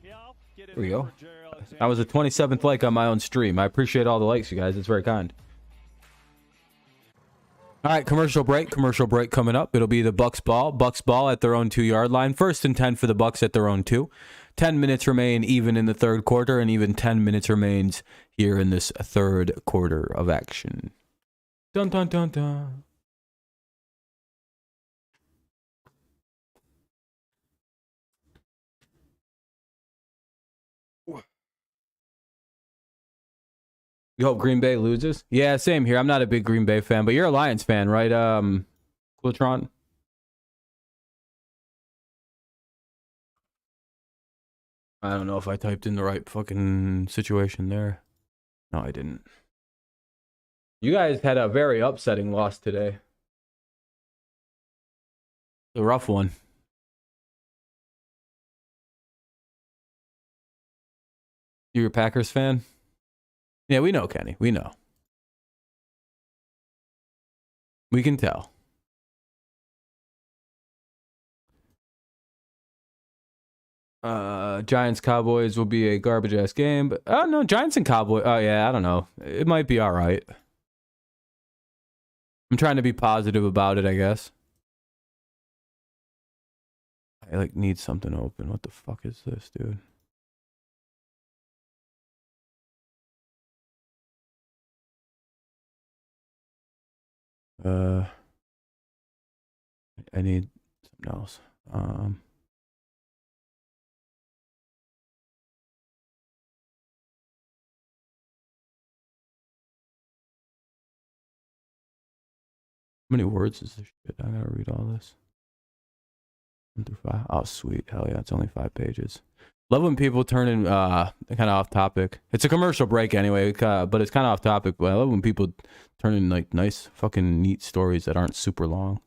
Yeah, I'll get in There we there go. for Jerry Alexander. That was a 27th like on my own stream. I appreciate all the likes, you guys. It's very kind. All right, commercial break coming up. It'll be the Bucs ball at their own 2 yard line. 1st and 10 for the Bucs at their own 2. 10 minutes remain even in the third quarter, and even 10 minutes remains here in this third quarter of action. Dun dun dun dun. You hope Green Bay loses? Yeah, same here. I'm not a big Green Bay fan, but you're a Lions fan, right, Quiltron? I don't know if I typed in the right fucking situation there. No, I didn't. You guys had a very upsetting loss today. A rough one. You're a Packers fan? Yeah, we know, Kenny. We know. We can tell. Giants Cowboys will be a garbage ass game, but oh no, Giants and Cowboys. Oh yeah, I don't know. It might be all right. I'm trying to be positive about it, I guess. I need something open. What the fuck is this, dude? I need something else. How many words is this shit? I gotta read all this. 1 through 5. Oh, sweet. Hell yeah, it's only 5 pages. Love when people turn in kind of off topic. It's a commercial break anyway, but it's kind of off topic. But I love when people turn in like nice fucking neat stories that aren't super long.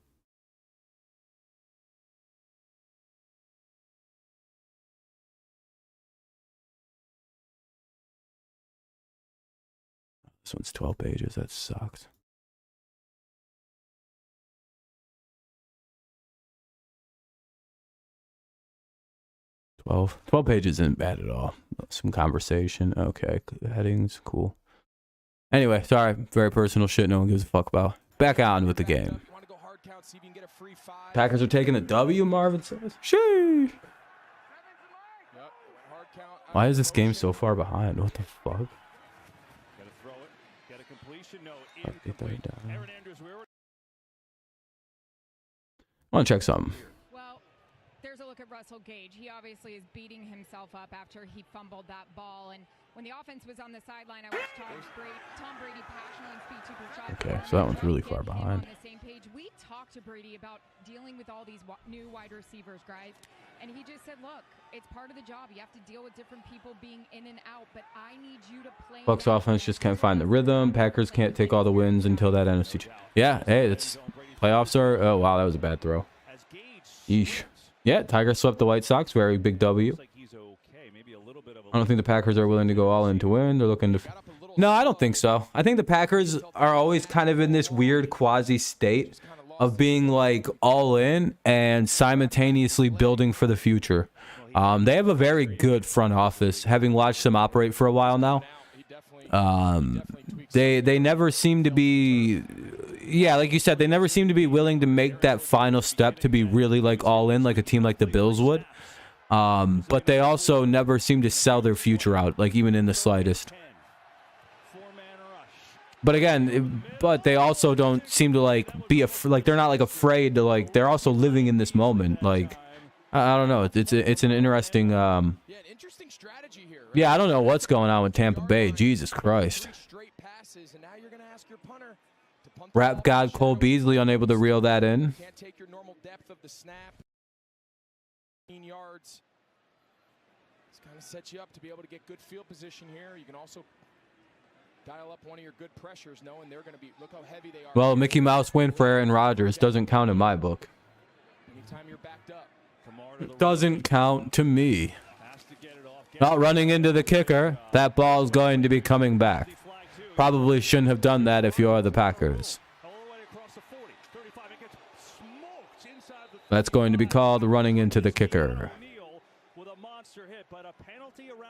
This one's 12 pages. That sucks. 12 pages isn't bad at all. Some conversation. Okay. Headings. Cool. Anyway, sorry. Very personal shit no one gives a fuck about. Back on with the game. Packers are taking a W, Marvin says. Sheesh. Why is this game so far behind? What the fuck? I want to check something. There's a look at Russell Gage. He obviously is beating himself up after he fumbled that ball. And when the offense was on the sideline, I watched Tom Brady passionately speak to Brashad. Okay, so that one's really far behind. On the same page. We talked to Brady about dealing with all these new wide receivers, guys. And he just said, look, it's part of the job. You have to deal with different people being in and out. But I need you to play. Bucs offense just can't find the rhythm. Packers can't take all the wins until that NFC. Yeah, hey, it's playoffs are. Oh, wow, that was a bad throw. Yeesh. Yeah, Tigers swept the White Sox. Very big W. I don't think the Packers are willing to go all in to win. They're looking to... No, I don't think so. I think the Packers are always kind of in this weird quasi state of being like all in and simultaneously building for the future. They have a very good front office, having watched them operate for a while now. They never seem to be... Yeah, like you said, they never seem to be willing to make that final step to be really like all in like a team like the Bills would. But they also never seem to sell their future out, like even in the slightest. But again, but they also don't seem to like be like they're not like afraid to like they're also living in this moment. Like I don't know, it's an interesting yeah, I don't know what's going on with Tampa Bay. Jesus Christ. Rap God Cole Beasley unable to reel that in. Can't take your normal depth of the snap. 15 yards. This kind of sets you up to be able to get good field position here. You can also dial up one of your good pressures, knowing they're going to be. Look how heavy they are. Well, Mickey Mouse win for Aaron Rodgers doesn't count in my book. Anytime you're backed up. It doesn't count to me. Not running into the kicker. That ball's going to be coming back. Probably shouldn't have done that if you are the Packers. That's going to be called running into the kicker.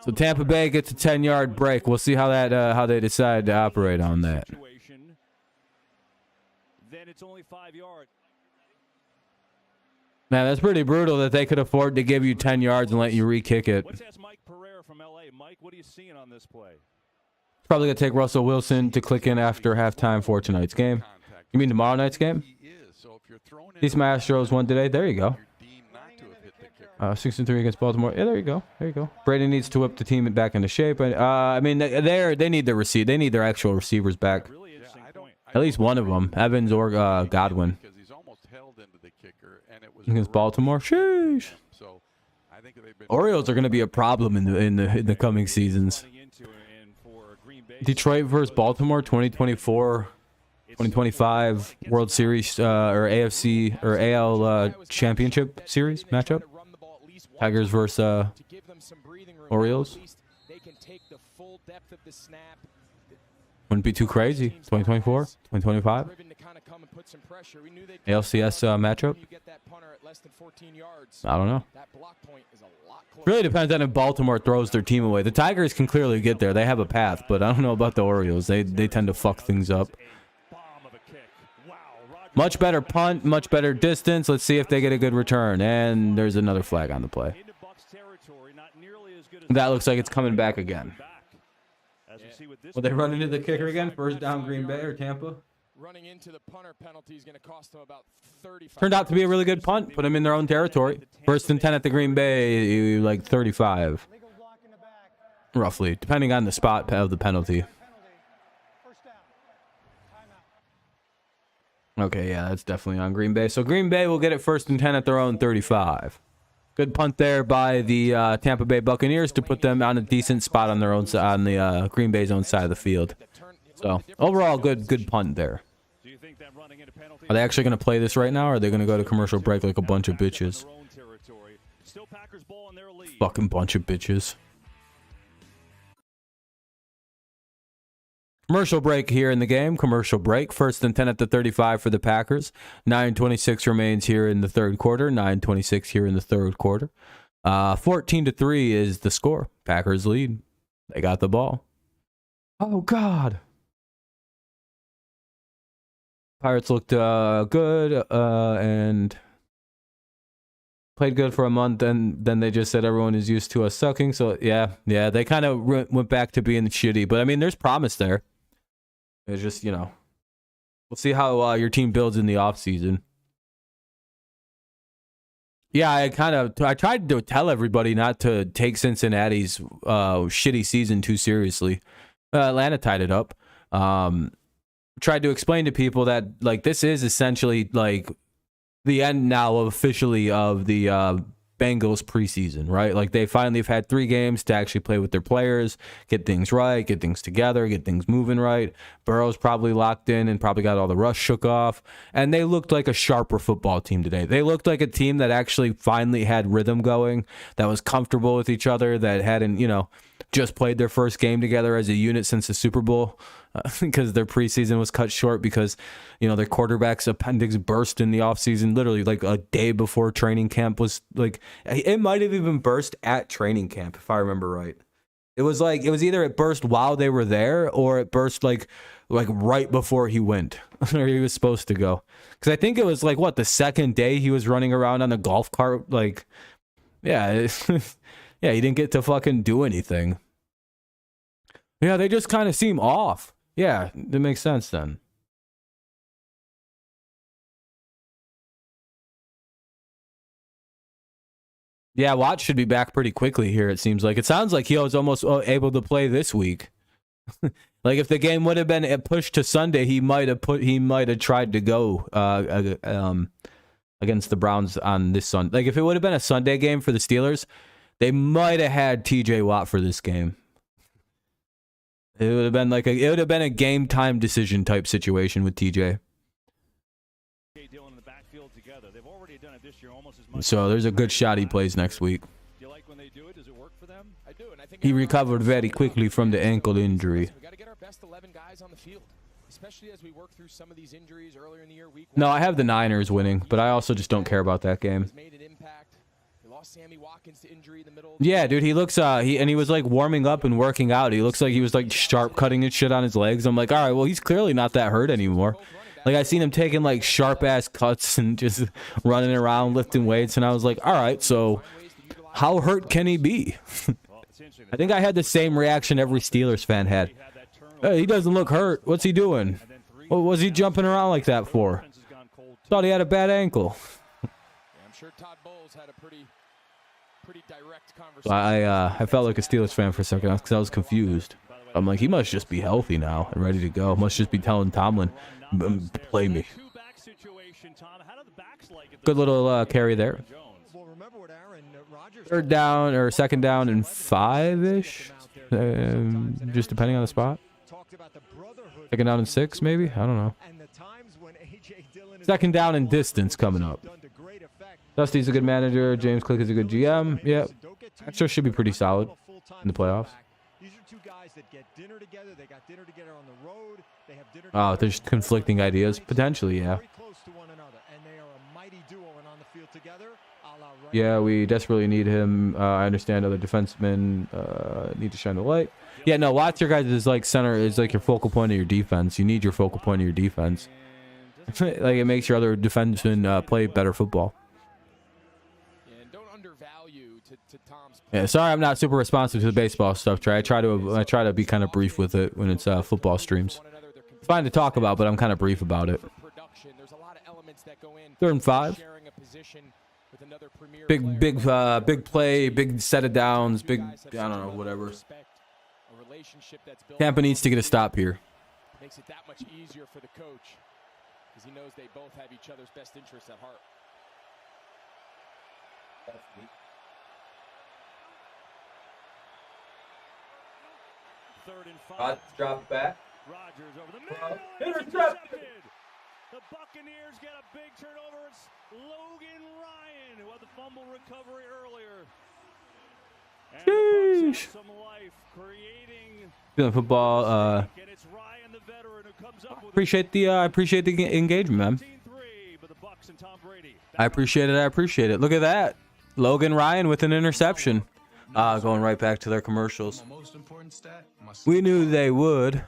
So Tampa Bay gets a 10-yard break. We'll see how that how they decide to operate on that. Then it's only 5 yards. Man, that's pretty brutal that they could afford to give you 10 yards and let you re-kick it. Let's ask Mike Pereira from LA. Mike, what are you seeing on this play? Probably going to take Russell Wilson to click in after halftime for tonight's game. You mean tomorrow night's game? These Astros won today. There you go. 6-3 against Baltimore. Yeah, there you go. There you go. Brady needs to whip the team back into shape. I mean, they need their They need their actual receivers back. At least one of them, Evans or Godwin. Against Baltimore. Sheesh. Orioles are going to be a problem in the coming seasons. Detroit versus Baltimore 2024 2025 World Series or AFC or AL championship series matchup. Tigers versus Orioles. Wouldn't be too crazy. 2024, 2025. ALCS matchup. I don't know. Really depends on if Baltimore throws their team away. The Tigers can clearly get there. They have a path, but I don't know about the Orioles. They tend to fuck things up. Much better punt, much better distance. Let's see if they get a good return. And there's another flag on the play. That looks like it's coming back again. Will they run into the kicker again? First down Green Bay or Tampa? running into the punter penalty is going to cost them about 35. Turned out to be a really good punt. Put them in their own territory. First and 10 at the Green Bay, like 35. Roughly, depending on the spot of the penalty. Okay, yeah, that's definitely on Green Bay. So Green Bay will get it first and 10 at their own 35. Good punt there by the Tampa Bay Buccaneers to put them on a decent spot on their own on the Green Bay's own side of the field. So overall, good punt there. Are they actually going to play this right now, or are they going to go to commercial break like a bunch of bitches? Fucking bunch of bitches. Commercial break here in the game. Commercial break. First and 10 at the 35 for the Packers. 9:26 remains here in the third quarter. 9:26 here in the third quarter. 14-3 is the score. Packers lead. They got the ball. Oh, God. Pirates looked good and played good for a month, and then they just said everyone is used to us sucking. So, yeah, they kind of went back to being shitty. But, I mean, there's promise there. It's just, you know, we'll see how your team builds in the offseason. Yeah, I tried to tell everybody not to take Cincinnati's shitty season too seriously. Atlanta tied it up. Tried to explain to people that, like, this is essentially, like, the end now officially of the Bengals preseason, right? Like, they finally have had 3 games to actually play with their players, get things right, get things together, get things moving right. Burrow's probably locked in and probably got all the rust shook off. And they looked like a sharper football team today. They looked like a team that actually finally had rhythm going, that was comfortable with each other, that hadn't, you know, just played their first game together as a unit since the Super Bowl. Because their preseason was cut short because, you know, their quarterback's appendix burst in the offseason, literally like a day before training camp was like, it might have even burst at training camp, if I remember right. It was either it burst while they were there or it burst like right before he went or he was supposed to go. Because I think it was like, what, the second day he was running around on a golf cart? Like, yeah, yeah, he didn't get to fucking do anything. Yeah, they just kind of seem off. Yeah, that makes sense then. Yeah, Watt should be back pretty quickly here, it seems like. It sounds like he was almost able to play this week. Like, if the game would have been pushed to Sunday, he might have tried to go against the Browns on this Sunday. Like, if it would have been a Sunday game for the Steelers, they might have had TJ Watt for this game. It would have been a game time decision type situation with TJ. So there's a good shot he plays next week. He recovered very quickly from the ankle injury. We got to get our best 11 guys on the field, especially as we work through some of these injuries earlier in the year. No, I have the Niners winning, but I also just don't care about that game. Yeah, dude, he looks he was like warming up and working out. He looks like he was like sharp cutting his shit on his legs. I'm like, all right, well, he's clearly not that hurt anymore. Like, I seen him taking like sharp ass cuts and just running around lifting weights, and I was like, all right, so how hurt can he be? I think I had the same reaction every Steelers fan had. Hey, he doesn't look hurt. What's he doing? What was he jumping around like that for? Thought he had a bad ankle. I'm sure Todd Bowles had a pretty direct conversation. I felt like a Steelers fan for a second because I was confused. I'm like, he must just be healthy now and ready to go. Must just be telling Tomlin, play me. Good little carry there. Third down or second down and 5-ish, just depending on the spot. Second down and 6, maybe. I don't know. Second down and distance coming up. Dusty's a good manager. James Click is a good GM. Yep. Extra should be pretty solid in the playoffs. Oh, there's conflicting ideas. Potentially, yeah. Yeah, we desperately need him. I understand other defensemen need to shine the light. Yeah, no, Watt's your guys is like center, is like your focal point of your defense. You need your focal point of your defense. Like, it makes your other defensemen play better football. Yeah, sorry I'm not super responsive to the baseball stuff, Trey. I try to be kind of brief with it when it's football streams. Fine to talk about, but I'm kind of brief about it. There's a lot of elements that go in. 3rd and 5. Sharing a position with another premier Big play, big set of downs, big, I don't know, whatever. Tampa needs to get a stop here. Makes it that much easier for the coach because he knows they both have each other's best interests at heart. Third and 5. Drop back. Rodgers over the middle. Intercepted. The Buccaneers get a big turnover. It's Logan Ryan who had the fumble recovery earlier. And the Bucs have some life creating Football. and it's Ryan, the veteran, who comes up with I appreciate the engagement, man. 13-3, but the Bucs and Tom Brady. I appreciate it. Look at that. Logan Ryan with an interception. Going right back to their commercials. We knew they would.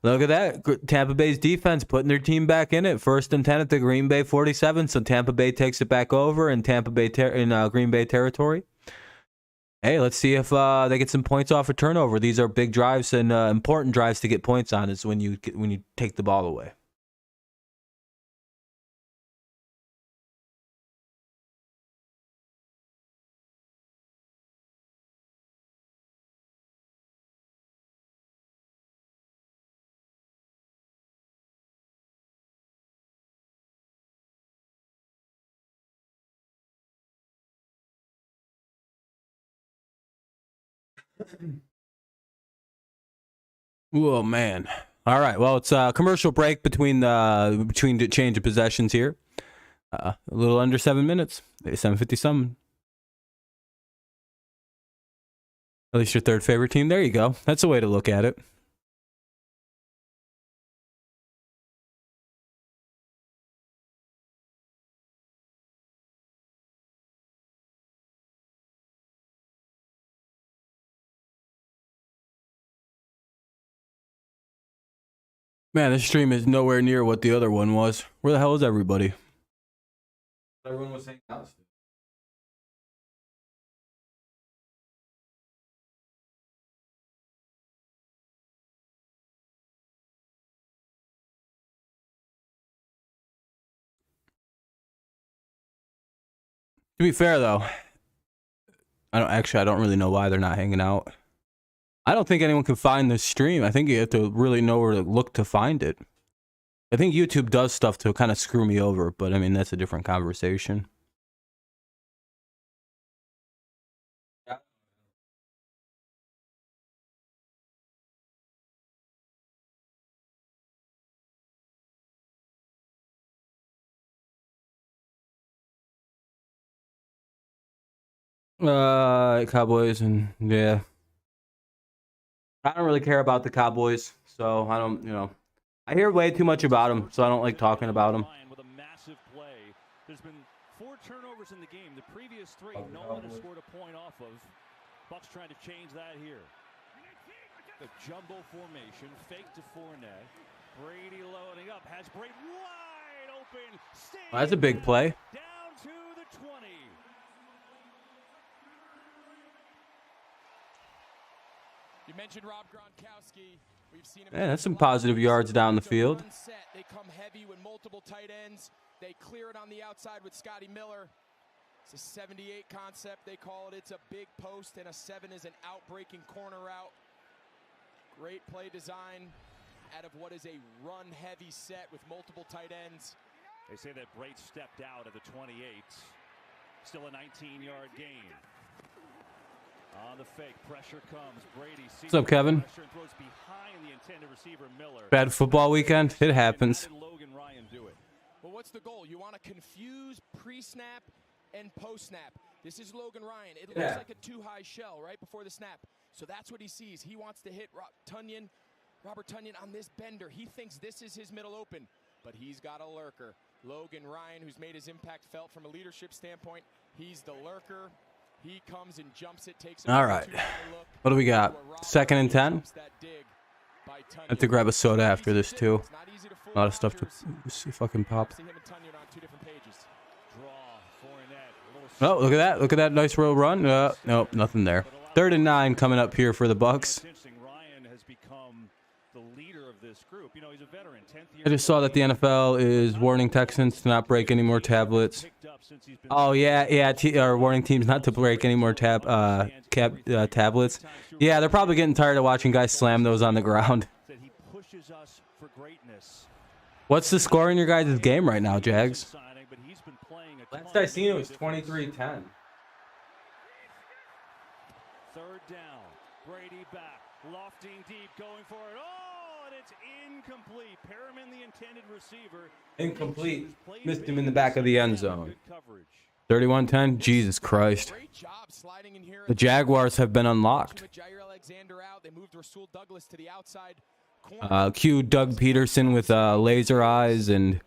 Look at that. Tampa Bay's defense putting their team back in it. 1st and 10 at the Green Bay 47. So Tampa Bay takes it back over in Green Bay territory. Hey, let's see if they get some points off a turnover. These are big drives and important drives to get points on. Is when you take the ball away. Oh man! All right. Well, it's a commercial break between the change of possessions here. A little under 7 minutes. 7:50 something. At least your 3rd favorite team. There you go. That's a way to look at it. Man, this stream is nowhere near what the other one was. Where the hell is everybody? Everyone was hanging out. To be fair, though, I don't really know why they're not hanging out. I don't think anyone can find this stream. I think you have to really know where to look to find it. I think YouTube does stuff to kind of screw me over, but I mean, that's a different conversation. Cowboys and yeah. I don't really care about the Cowboys, so I don't, I hear way too much about them, so I don't like talking about them. With a massive play. There's been 4 turnovers in the game. The previous 3, no one has scored a point off of. Bucs trying to change that here. The jumbo formation, fake to Fournette. Brady loading up, has Brady wide open. Well, that's a big play. Down to the 20. You mentioned Rob Gronkowski. We've seen him. Yeah, that's some positive yards down the field. They come heavy with multiple tight ends. They clear it on the outside with Scotty Miller. It's a 78 concept, they call it. It's a big post, and a 7 is an out-breaking corner route. Great play design out of what is a run-heavy set with multiple tight ends. They say that Brady stepped out of the 28. Still a 19-yard gain. On the fake, pressure comes. Brady sees What's up, Kevin? throws behind the intended receiver, Miller. Bad football weekend? It happens. Logan Ryan do it. Well, what's the goal? You want to confuse pre-snap and post-snap. This is Logan Ryan. It looks like a too-high shell right before the snap. So that's what he sees. He wants to hit Robert Tonyan on this bender. He thinks this is his middle open, but he's got a lurker. Logan Ryan, who's made his impact felt from a leadership standpoint, he's the lurker. He comes and jumps it, takes it. All right. What do we got? 2nd and 10? I have to grab a soda after this, too. A lot of stuff to see fucking pop. Oh, look at that. Look at that nice roll run. Nope, nothing there. 3rd and 9 coming up here for the Bucs. Ryan has become the leader of this group. You know, he's a veteran, 10th year. I just saw that the NFL is warning Texans to not break any more tablets. Oh yeah, or warning teams not to break any more tablets. Yeah, they're probably getting tired of watching guys slam those on the ground. What's the score in your guys' game right now, Jags? Last I seen it was 23-10. Third down, Brady back, lofting deep, going for it. Oh, and it's incomplete. Perriman, the intended receiver. Incomplete. Missed him in the back of the end zone. 31-10. Jesus Christ. The Jaguars have been unlocked. Cue Doug Peterson with laser eyes and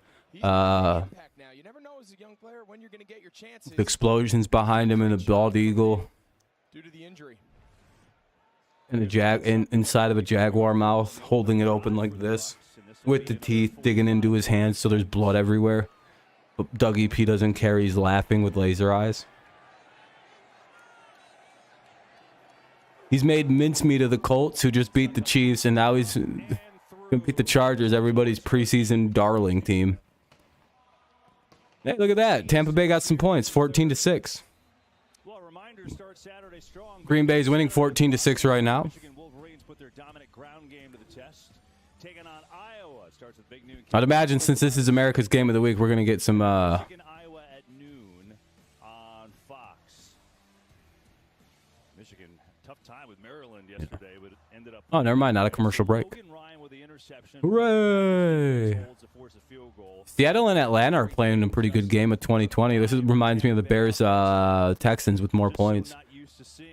explosions behind him and a bald eagle. Due to the injury. And inside of a jaguar mouth, holding it open like this, with the teeth digging into his hands so there's blood everywhere. But Dougie P doesn't care, he's laughing with laser eyes. He's made mincemeat of the Colts, who just beat the Chiefs, and now he's gonna beat the Chargers, everybody's preseason darling team. Hey, look at that. Tampa Bay got some points, 14-6. Green Bay's winning 14-6 right now. I'd imagine since this is America's game of the week, we're going to get some Oh, never mind, not a commercial break. Hooray! Seattle and Atlanta are playing a pretty good game of 2020. This reminds me of the Bears Texans with more points.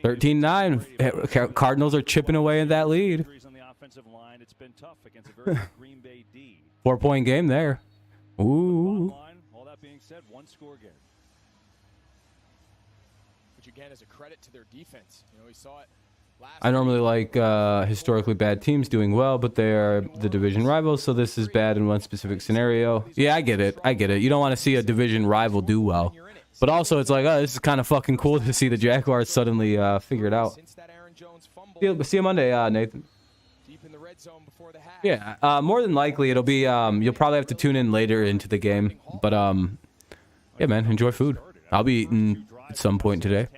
13-9. Cardinals are chipping away at that lead. 4-point game there. Ooh. All that being said, one score game. Which again is a credit to their defense. You know, we saw it last I normally like historically bad teams doing well, but they are the division rivals, so this is bad in one specific scenario. Yeah, I get it. You don't want to see a division rival do well. But also, it's like, oh, this is kind of fucking cool to see the Jaguars suddenly figure it out. See you Monday, Nathan. Yeah, more than likely it'll be, you'll probably have to tune in later into the game. But, yeah, man, enjoy food. I'll be eating at some point today.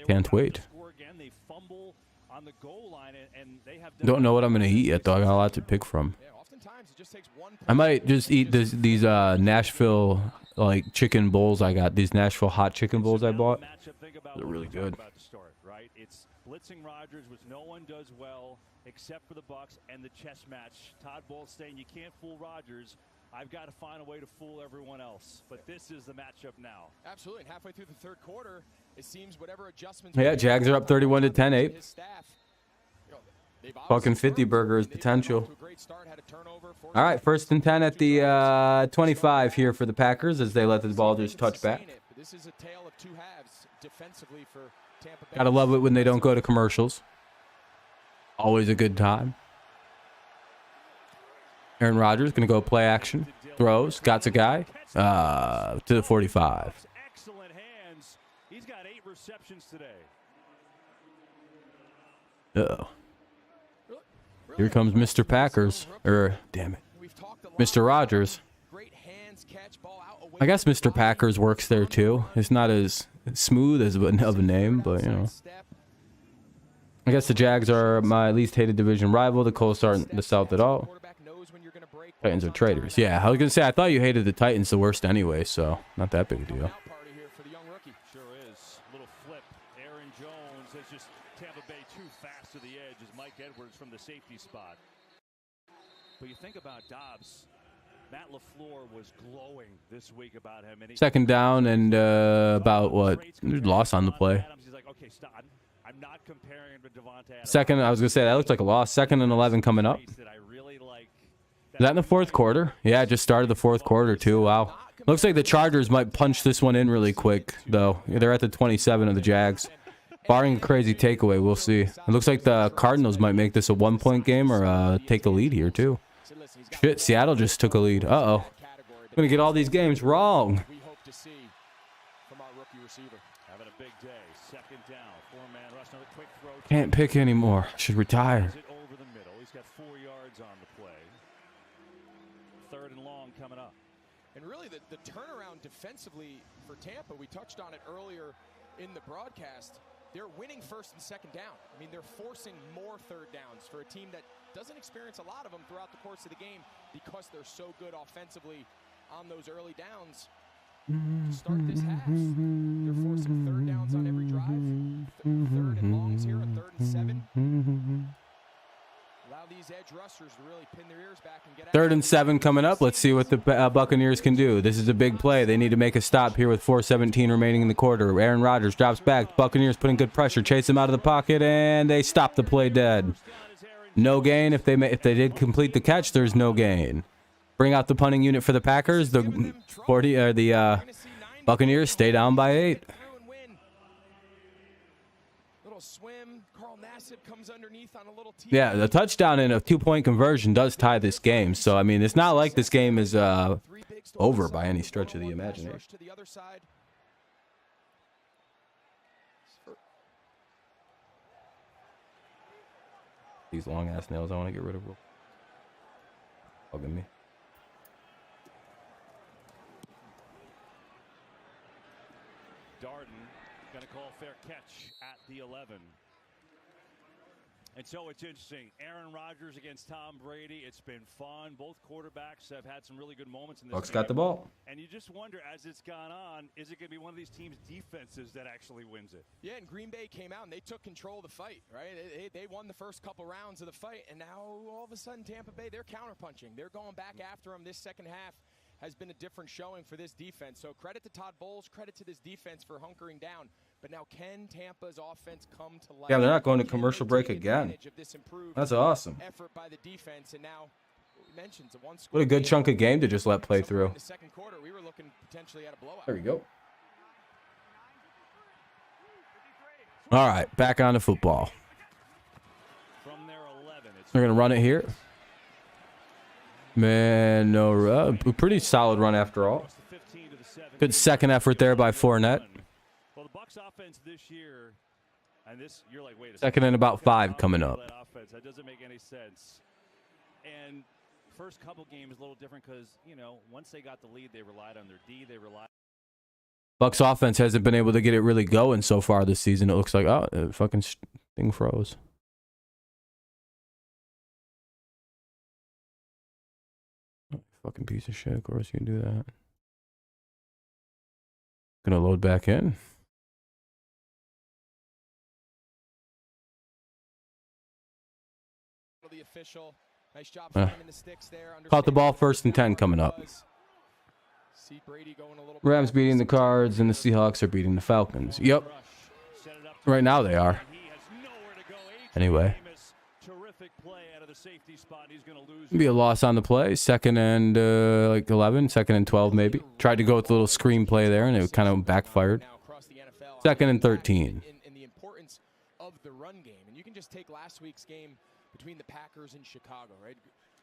Can't wait. Don't know what I'm going to eat yet, though. I got a lot to pick from. I might just eat these Nashville like chicken bowls I got. These Nashville hot chicken bowls I bought. They're really good. It's blitzing Rodgers, which no one does well except for the Bucs, and the chess match. Todd Bowles saying you can't fool Rodgers. I've got to find a way to fool everyone else. But this is the matchup now. Absolutely. And halfway through the third quarter, it seems whatever adjustments. Yeah, Jags are up 31-10, Abe. Fucking 50 burgers potential. All right, 1st and 10 at the 25 here for the Packers as they let the ball just touch back. Gotta love it when they don't go to commercials. Always a good time. Aaron Rodgers gonna go play action. Throws, got a guy to the 45. Excellent hands. He's got 8 receptions today. Uh-oh. Here comes Mr. Packers. Damn it. Mr. Rodgers. I guess Mr. Packers works there too. It's not as smooth as of a name, but you know. I guess the Jags are my least hated division rival. The Colts aren't the South at all. Titans are traitors. Yeah, I was gonna say I thought you hated the Titans the worst anyway, so not that big a deal. Sure is. Little flip. Aaron Jones has just Tampa Bay too fast to the edge as Mike Edwards from the safety spot. But you think about Dobbs. Matt LaFleur was glowing this week about him. And 2nd down and about what? Loss on the play. He's like, okay, stop. I'm not comparing him to Devontae Adams. Second, I was gonna say that looks like a loss. 2nd and 11 coming up. Is that in the 4th quarter? Yeah, it just started the 4th quarter too. Wow. Looks like the Chargers might punch this one in really quick, though. They're at the 27 of the Jags. Barring a crazy takeaway, we'll see. It looks like the Cardinals might make this a 1-point game or take a lead here too. Shit, Seattle just took a lead. Uh-oh. I'm going to get all these games wrong. Can't pick anymore. Should retire. down coming up. And really, the turnaround defensively for Tampa, we touched on it earlier in the broadcast. They're winning first and second down. I mean, they're forcing more third downs for a team that doesn't experience a lot of them throughout the course of the game because they're so good offensively on those early downs. To start this half, they're forcing third downs on every drive. Third and longs here, a 3rd and 7. Allow these edge rushers to really pin their ears back and get 3rd and 7 coming up. Let's see what the Buccaneers can do. This is a big play. They need to make a stop here with 4:17 remaining in the quarter. Aaron Rodgers drops back. Buccaneers putting good pressure. Chase him out of the pocket, and they stop the play dead. No gain. If they did complete the catch, there's no gain. Bring out the punting unit for the Packers. The Buccaneers stay down by 8. Yeah, the touchdown and a 2-point conversion does tie this game. So, I mean, it's not like this game is over by any stretch of the imagination. These long-ass nails, I want to get rid of. Bugging me. Darden going to call fair catch at the 11. And so it's interesting. Aaron Rodgers against Tom Brady. It's been fun. Both quarterbacks have had some really good moments in this Bucs game. got the ball. And you just wonder, as it's gone on, is it going to be one of these teams' defenses that actually wins it? Yeah, and Green Bay came out and they took control of the fight, right? They won the first couple rounds of the fight, and now all of a sudden Tampa Bay, they're counterpunching. They're going back after them. This second half has been a different showing for this defense. So credit to Todd Bowles, credit to this defense for hunkering down. But now can Tampa's offense come to life? Yeah, they're not going to commercial break again. That's awesome. Effort by the defense, and now mentions a what a good chunk of game to just let play through. In the second quarter, we were looking potentially at a blowout. There we go. All right, back on to football. From their 11, They're going to run it here. Man, no, pretty solid run after all. Good second effort there by Fournette. Well, the Bucs offense this year, and this you're like, wait a second and about 5 coming up. That doesn't make any sense. And first couple games a little different because, you know, once they got the lead, they relied on their D. They relied. Bucs offense hasn't been able to get it really going so far this season. It looks like, oh, the fucking thing froze. Fucking piece of shit. Of course you can do that. Gonna load back in. The official, nice job in the sticks there. Caught the ball 1st and 10 coming up. Rams beating the Cards and the Seahawks are beating the Falcons. Yep. Right now they are. Anyway. Be a loss on the play. 2nd and 11, 2nd and 12 maybe. Tried to go with a little screen play there and it kind of backfired. 2nd and 13. In the importance of the run game. And you can just take last week's game between the Packers and Chicago, right?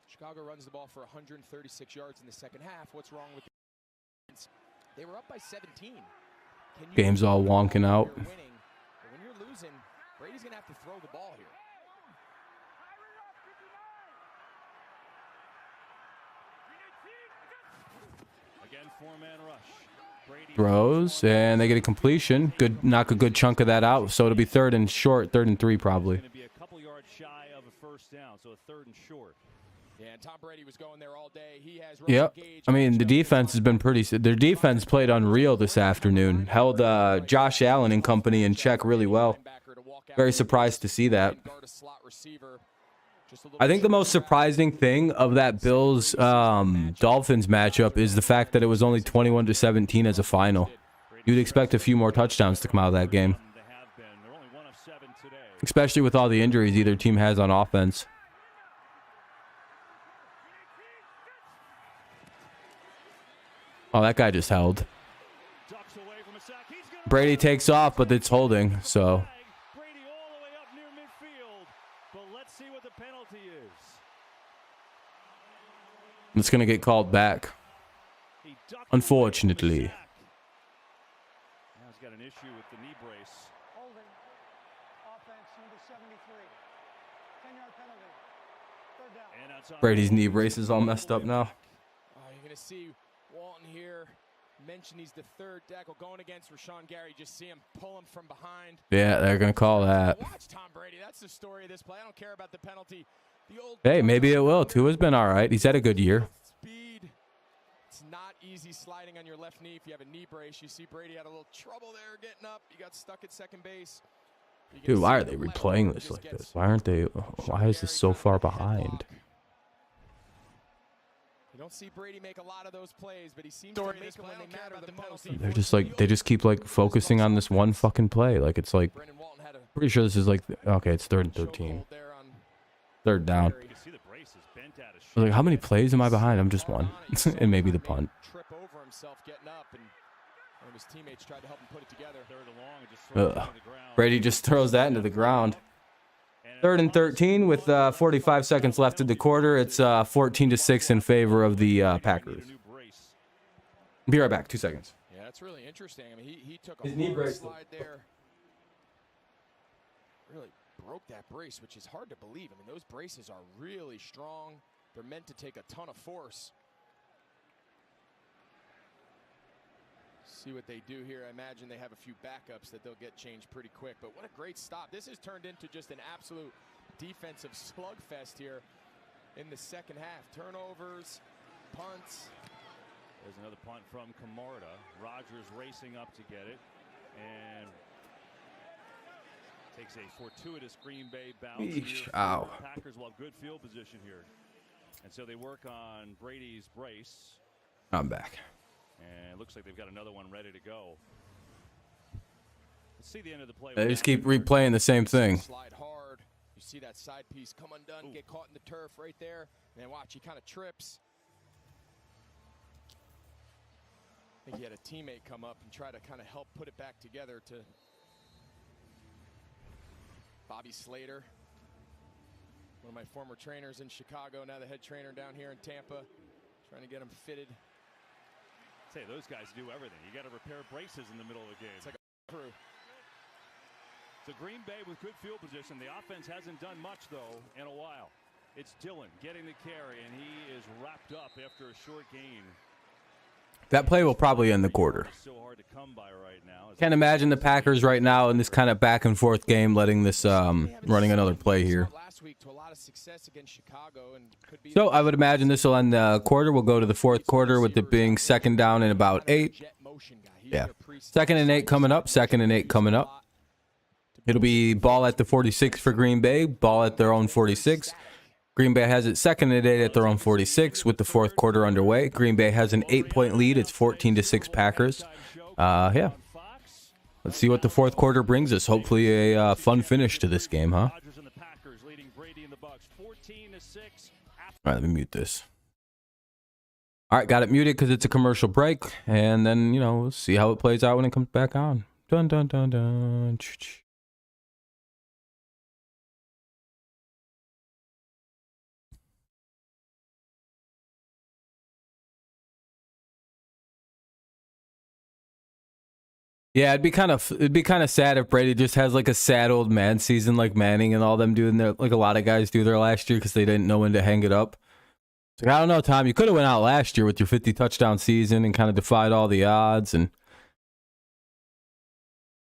Chicago runs the ball for 136 yards in the second half. What's wrong with the defense? They were up by 17. Game's all wonking out. Winning, but when you're losing, Brady's going to have to throw the ball here. Again, 4-man rush. Throws, and they get a completion. Good, knock a good chunk of that out. So it'll be 3rd and short, 3rd and 3 probably. Going to be a couple yards shy of a first down, so a 3rd and short. Yeah, and Tom Brady was going there all day. He has. Yep. I mean, the defense has been pretty. Their defense played unreal this afternoon. Held Josh Allen and company in check really well. Very surprised to see that. I think the most surprising thing of that Bills Dolphins matchup is the fact that it was only 21-17 as a final. You'd expect a few more touchdowns to come out of that game, especially with all the injuries either team has on offense. Oh, that guy just held. Brady takes off, but it's holding, so. It's going to get called back, unfortunately. Now he's got an issue with the knee brace. Holding. Offense number 73. 10-yard penalty. 3rd down. Brady's knee brace is all messed up now. You're going to to see Walton here mention he's the third tackle going against Rashawn Gary. Just see him pull him from behind. Yeah, they're going to call that. Watch Tom Brady. That's the story of this play. I don't care about the penalty. The old Hey, maybe it will. Tua's been all right. He's had a good year. Speed. It's not easy sliding on your left knee if you have a knee brace. You see Brady had a little trouble there getting up. He got stuck at second base. Dude, why are they replaying this like this? Why aren't they? Why is this so far behind? You don't see Brady make a lot of those plays, but he seems to make them when they matter the most. They're just like, they just keep like focusing on this one fucking play. Like it's like, pretty sure this is like, okay, it's 3rd and 13. 3rd down. I was like, how many plays am I behind? I'm just one. And maybe the punt. Trip over himself getting up, and one of his teammates tried to help him put it together. Brady just throws that into the ground. 3rd and 13 with 45 seconds left in the quarter. It's 14-6 in favor of the Packers. Be right back. 2 seconds. Yeah, that's really interesting. I mean, he took His a knee hard brace slide there. Really broke that brace, which is hard to believe. I mean, those braces are really strong. They're meant to take a ton of force. See what they do here. I imagine they have a few backups that they'll get changed pretty quick. But what a great stop. This has turned into just an absolute defensive slugfest here in the second half. Turnovers, punts. There's another punt from Camarda. Rodgers racing up to get it. And takes a fortuitous Green Bay bounce. Ow. Packers will have good field position here. And so they work on Brady's brace. I'm back. And it looks like they've got another one ready to go. Let's see the end of the play. They just keep replaying the same thing. Slide hard. You see that side piece come undone, get caught in the turf right there. And then watch, he kind of trips. I think he had a teammate come up and try to kind of help put it back together to Bobby Slater, one of my former trainers in Chicago, now the head trainer down here in Tampa, trying to get him fitted. Say those guys do everything. You got to repair braces in the middle of the game. It's like a crew. So Green Bay with good field position. The offense hasn't done much though in a while. It's Dillon getting the carry, and he is wrapped up after a short gain. That play will probably end the quarter. So hard to come by right now. Can't imagine the Packers right now in this kind of back and forth game letting this running another play here. So I would imagine this will end the quarter. We'll go to the 4th quarter with it being 2nd down and about 8. Yeah. 2nd and 8 coming up. 2nd and 8 coming up. It'll be ball at the 46 for Green Bay. Ball at their own 46. Green Bay has it 2nd and 8 at their own 46 with the 4th quarter underway. Green Bay has an 8-point lead. It's 14-6 Packers. Yeah. Let's see what the 4th quarter brings us. Hopefully a fun finish to this game, huh? All right, let me mute this. All right, got it muted because it's a commercial break. And then, you know, we'll see how it plays out when it comes back on. Dun, dun, dun, dun. Yeah, it'd be kind of sad if Brady just has like a sad old man season like Manning and all them doing their, like a lot of guys do their last year because they didn't know when to hang it up. It's like, I don't know, Tom, you could have went out last year with your 50 touchdown season and kind of defied all the odds, and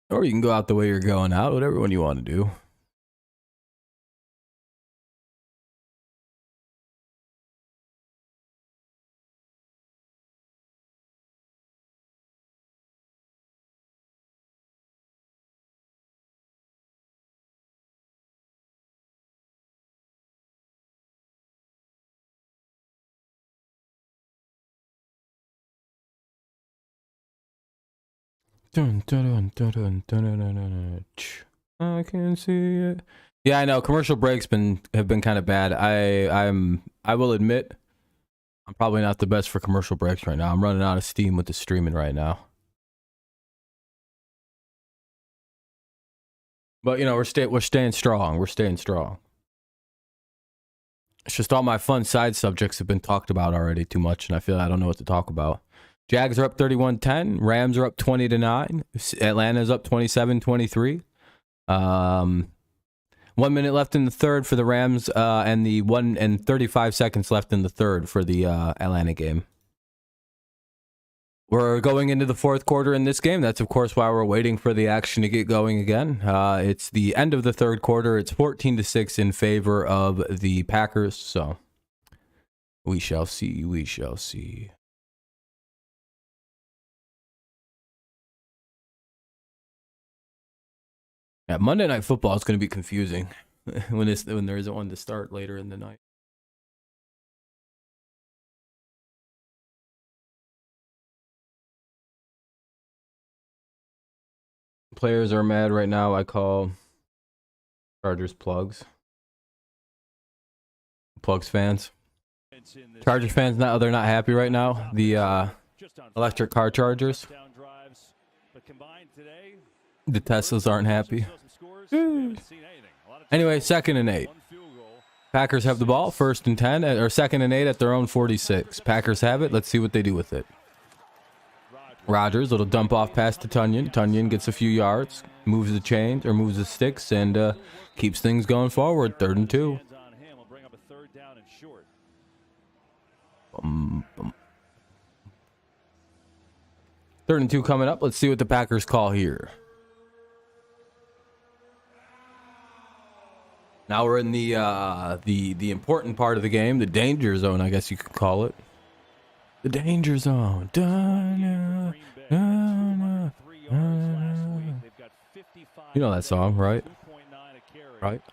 or you can go out the way you're going out, whatever one you want to do. Dun, dun, dun, dun, dun, dun, dun, dun, dun. I can see it. Yeah, I know. Commercial breaks have been kind of bad. I will admit, I'm probably not the best for commercial breaks right now. I'm running out of steam with the streaming right now. But you know, we're staying strong. We're staying strong. It's just all my fun side subjects have been talked about already too much, and I feel I don't know what to talk about. Jags are up 31-10. Rams are up 20-9. Atlanta's up 27-23. 1 minute left in the third for the Rams, and 1 and 35 seconds left in the third for the Atlanta game. We're going into the fourth quarter in this game. That's, of course, why we're waiting for the action to get going again. It's the end of the third quarter. It's 14-6 in favor of the Packers. So we shall see. We shall see. Yeah, Monday Night Football is going to be confusing when there isn't one to start later in the night. Players are mad right now. I call Chargers plugs. Plugs fans. Chargers fans, they're not happy right now. The electric car Chargers. The Teslas aren't happy. Anyway, 2nd and 8. Packers have the ball. 1st and 10, or 2nd and 8 at their own 46. Packers have it. Let's see what they do with it. Rodgers, little dump off pass to Tunyon. Tunyon gets a few yards, moves the chains or moves the sticks, and keeps things going forward. 3rd and 2. 3rd and 2 coming up. Let's see what the Packers call here. Now we're in the important part of the game, the danger zone, I guess you could call it. The danger zone. You know that song, right? Right?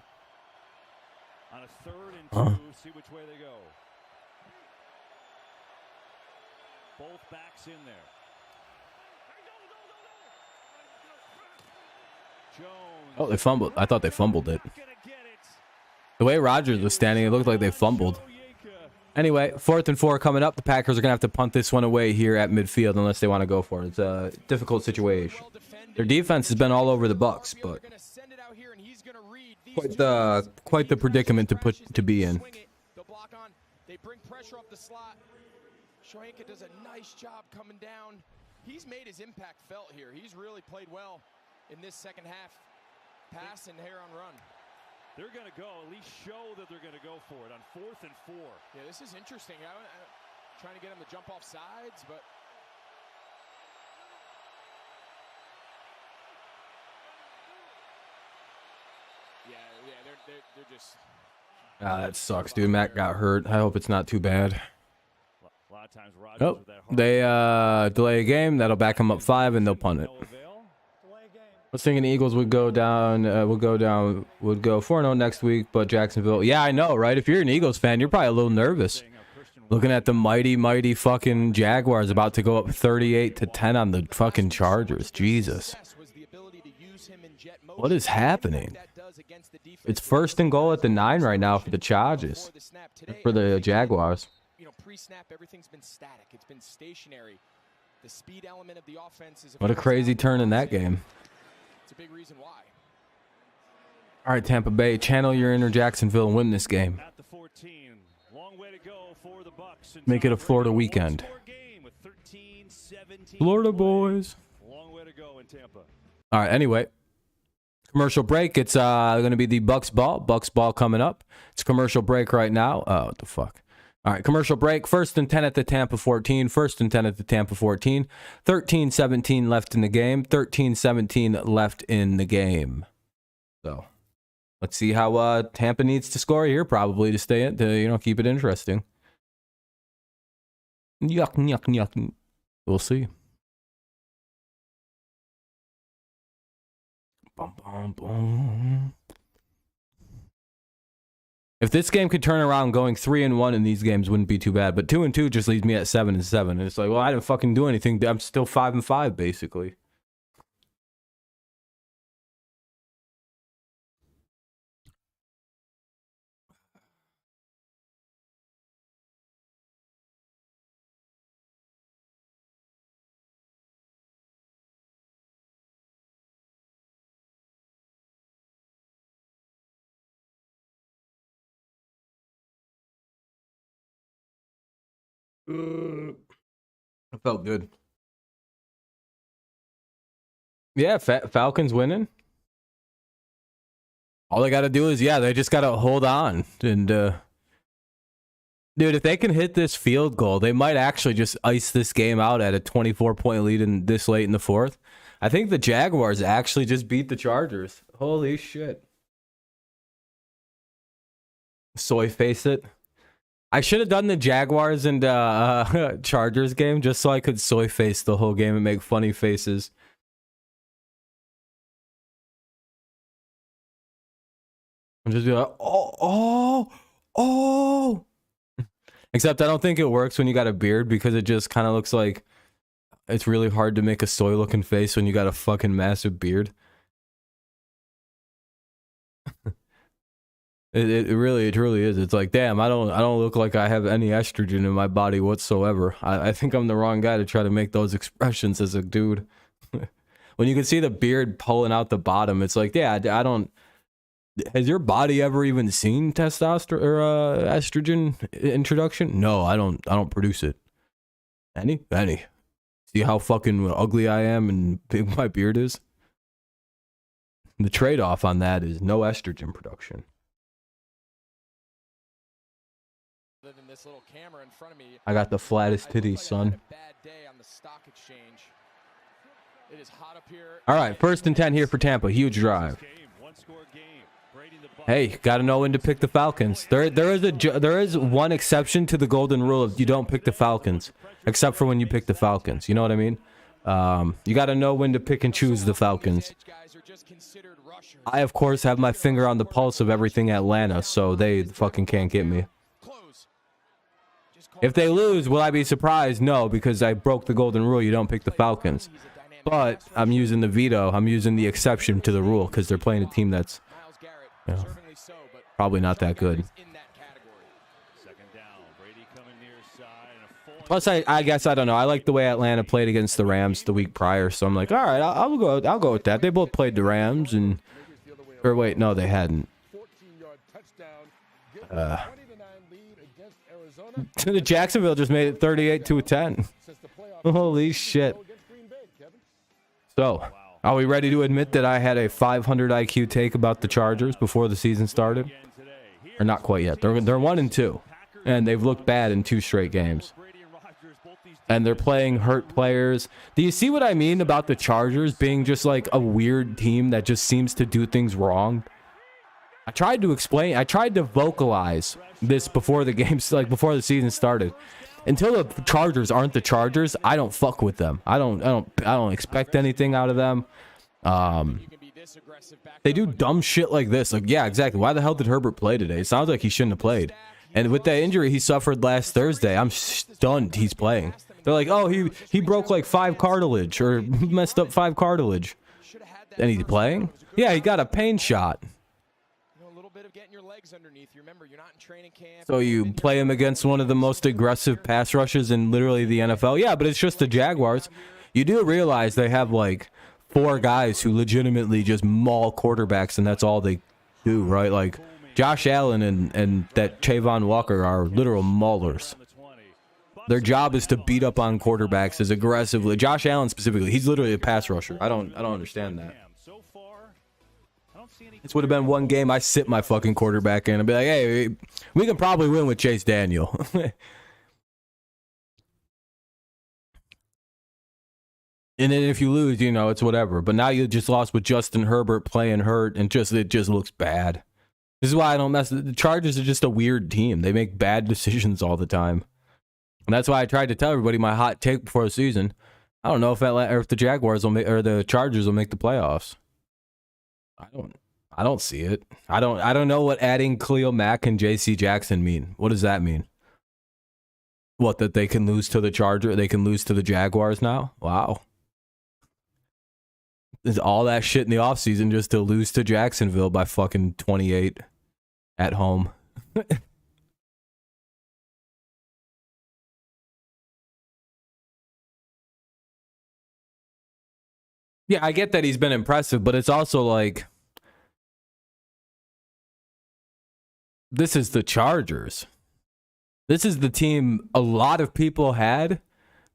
On a 3rd and 2, see which way they go. Both backs in there. Jones. Oh, they fumbled. I thought they fumbled it. The way Rodgers was standing, it looked like they fumbled. Anyway, 4th and 4 coming up. The Packers are going to have to punt this one away here at midfield unless they want to go for it. It's a difficult situation. Their defense has been all over the Bucs, but quite the predicament to be in. They bring pressure off the slot. Shohenka does a nice job coming down. He's made his impact felt here. He's really played well in this second half. Pass and hair on run. They're going to go, at least show that they're going to go for it on 4th and 4. Yeah, this is interesting. I'm trying to get him to jump off sides, but yeah, they're just. That sucks, dude. Matt got hurt. I hope it's not too bad. A lot of times Oh, they delay a game. That'll back them up 5, and they'll punt it. I was thinking the Eagles would go 4-0 next week, but Jacksonville. Yeah, I know, right? If you're an Eagles fan, you're probably a little nervous. Looking at the mighty fucking Jaguars about to go up 38-10 on the fucking Chargers. Jesus. What is happening? It's 1st and goal at the 9 right now for the Chargers. For the Jaguars. You know, pre-snap, everything's been static. It's been stationary. The speed element of the offense is. What a crazy turn in that game. It's a big reason why. All right, Tampa Bay, channel your inner Jacksonville and win this game. At the 14, long way to go for the Bucs. Make it a Florida weekend. Florida boys. Long way to go in Tampa. All right, anyway. Commercial break. It's going to be the Bucs ball. Bucs ball coming up. It's commercial break right now. Oh, what the fuck. All right, commercial break. 1st and 10 at the Tampa 14. 1st and 10 at the Tampa 14. 13-17 left in the game. 13-17 left in the game. So, let's see how Tampa needs to score here, probably to stay in, to keep it interesting. Yuck. We'll see. Bum, bum, bum. If this game could turn around, going 3-1 in these games wouldn't be too bad. But 2-2 just leaves me at 7-7. And it's like, well, I didn't fucking do anything. I'm still 5-5 basically. It felt good. Yeah, Falcons winning. All they got to do is, they just got to hold on and Dude, if they can hit this field goal, they might actually just ice this game out at a 24-point lead in this late in the fourth. I think the Jaguars actually just beat the Chargers. Holy shit. Soy face it. I should have done the Jaguars and Chargers game just so I could soy face the whole game and make funny faces. I'm just be like, oh. Except I don't think it works when you got a beard because it just kind of looks like it's really hard to make a soy looking face when you got a fucking massive beard. It really is. It's like, damn, I don't look like I have any estrogen in my body whatsoever. I think I'm the wrong guy to try to make those expressions as a dude. When you can see the beard pulling out the bottom, it's like, yeah, I don't. Has your body ever even seen testosterone or estrogen introduction? No, I don't produce it. Any? See how fucking ugly I am and big my beard is? The trade-off on that is no estrogen production. This little camera in front of me. I got the flattest titties, son. It is hot up here. All right, 1st and 10 here for Tampa. Huge drive. Hey, got to know when to pick the Falcons. There is one exception to the golden rule of you don't pick the Falcons, except for when you pick the Falcons. You know what I mean? You got to know when to pick and choose the Falcons. I, of course, have my finger on the pulse of everything Atlanta, so they fucking can't get me. If they lose, will I be surprised? No, because I broke the golden rule. You don't pick the Falcons. But I'm using the veto. I'm using the exception to the rule because they're playing a team that's, you know, probably not that good. Plus, I guess, I don't know. I like the way Atlanta played against the Rams the week prior, so I'm like, all right, I'll go with that. They both played the Rams, and or wait, no, they hadn't. The Jacksonville just made it 38-10. Holy shit. So, are we ready to admit that I had a 500 IQ take about the Chargers before the season started? Or not quite yet. They're 1-2, and they've looked bad in 2 straight games. And they're playing hurt players. Do you see what I mean about the Chargers being just like a weird team that just seems to do things wrong? I tried to explain, I tried to vocalize this before the games, like before the season started. Until the Chargers aren't the Chargers, I don't fuck with them. I don't expect anything out of them. They do dumb shit like this. Like, yeah, exactly. Why the hell did Herbert play today? It sounds like he shouldn't have played. And with that injury he suffered last Thursday, I'm stunned he's playing. They're like, oh, he broke like 5 cartilage or messed up 5 cartilage. And he's playing? Yeah, he got a pain shot. So you play him against one of the most aggressive pass rushes in literally the NFL? Yeah, but it's just the Jaguars. You do realize they have like 4 guys who legitimately just maul quarterbacks, and that's all they do, right? Like Josh Allen and that Trayvon Walker are literal maulers. Their job is to beat up on quarterbacks as aggressively. Josh Allen specifically, he's literally a pass rusher. I don't understand that. This would have been one game I sit my fucking quarterback in and be like, hey, we can probably win with Chase Daniel. And then if you lose, you know, it's whatever. But now you just lost with Justin Herbert playing hurt, and it just looks bad. This is why I don't mess. The Chargers are just a weird team. They make bad decisions all the time. And that's why I tried to tell everybody my hot take before the season. I don't know if the Jaguars will make, or the Chargers will make the playoffs. I don't see it. I don't know what adding Khalil Mack and J.C. Jackson mean. What does that mean? What, that they can lose to the Chargers? They can lose to the Jaguars now? Wow. There's all that shit in the offseason just to lose to Jacksonville by fucking 28 at home. Yeah, I get that he's been impressive, but it's also like, this is the Chargers. This is the team a lot of people had,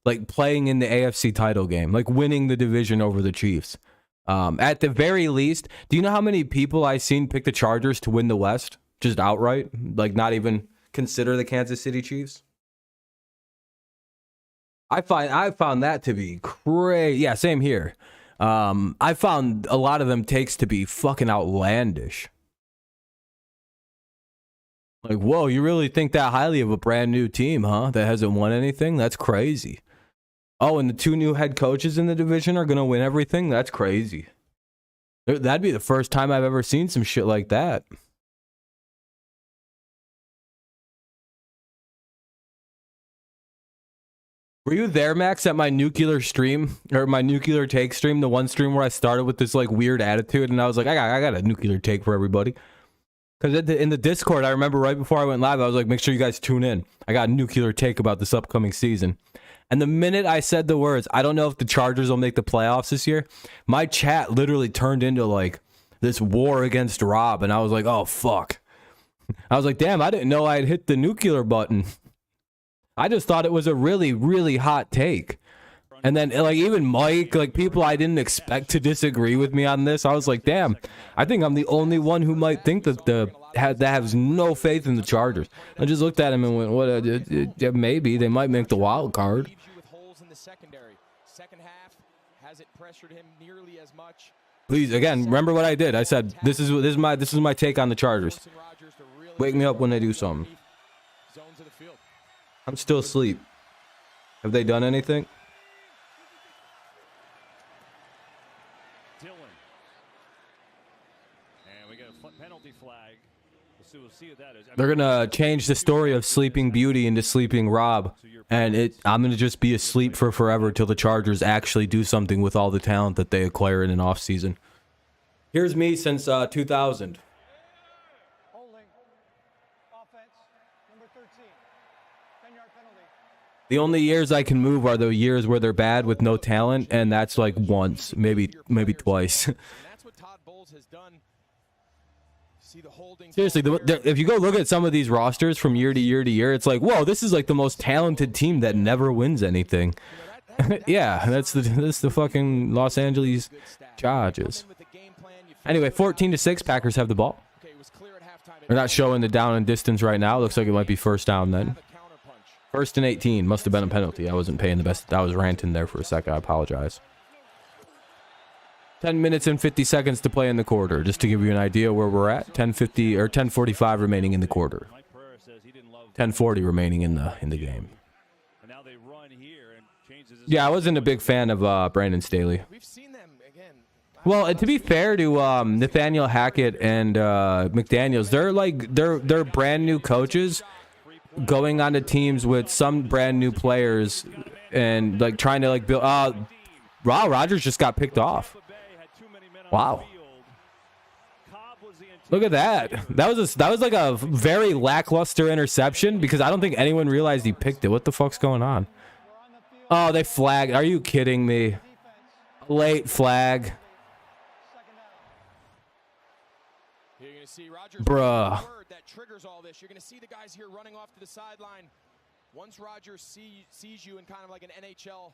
like, playing in the AFC title game, like winning the division over the Chiefs. At the very least, do you know how many people I've seen pick the Chargers to win the West? Just outright? Like, not even consider the Kansas City Chiefs. I found that to be crazy. Yeah, same here. I found a lot of them takes to be fucking outlandish. Like, whoa, you really think that highly of a brand new team, huh? That hasn't won anything? That's crazy. Oh, and the 2 new head coaches in the division are going to win everything? That's crazy. That'd be the first time I've ever seen some shit like that. Were you there, Max, at my nuclear stream, or my nuclear take stream, the one stream where I started with this like weird attitude, and I was like, I got a nuclear take for everybody. Because in the Discord, I remember right before I went live, I was like, make sure you guys tune in. I got a nuclear take about this upcoming season. And the minute I said the words, I don't know if the Chargers will make the playoffs this year, my chat literally turned into like this war against Rob, and I was like, oh, fuck. I was like, damn, I didn't know I'd hit the nuclear button. I just thought it was a really, really hot take. And then, like, even Mike, like, people I didn't expect to disagree with me on this, I was like, damn, I think I'm the only one who might think that that has no faith in the Chargers. I just looked at him and went, what, maybe. They might make the wild card. Please, again, remember what I did. I said, this is my take on the Chargers. Wake me up when they do something. I'm still asleep. Have they done anything? They're gonna change the story of Sleeping Beauty into Sleeping Rob, and I'm gonna just be asleep for forever till the Chargers actually do something with all the talent that they acquire in an offseason. Here's me since 2000. The only years I can move are the years where they're bad with no talent, and that's like once, maybe twice. Seriously, if you go look at some of these rosters from year to year to year, it's like, whoa, this is like the most talented team that never wins anything. Yeah, that's the fucking Los Angeles Chargers. Anyway, 14-6, Packers have the ball. They're not showing the down and distance right now. Looks like it might be first down then. 1st and 18. Must have been a penalty. I wasn't paying the best. I was ranting there for a second. I apologize. 10 minutes and 50 seconds to play in the quarter, just to give you an idea where we're at. 10:50 or 10:45 remaining in the quarter. 10:40 remaining in the game. Yeah, I wasn't a big fan of Brandon Staley. Well, to be fair to Nathaniel Hackett and McDaniels, they're brand new coaches going on to teams with some brand new players and like trying to like build. Wow, Rodgers just got picked off. Wow. Look at that. That was like a very lackluster interception because I don't think anyone realized he picked it. What the fuck's going on? Oh, they flagged. Are you kidding me? Late flag. Bruh. That triggers all this. You're going to see the guys here running off to the sideline. Once Rodgers sees you in kind of like an NHL.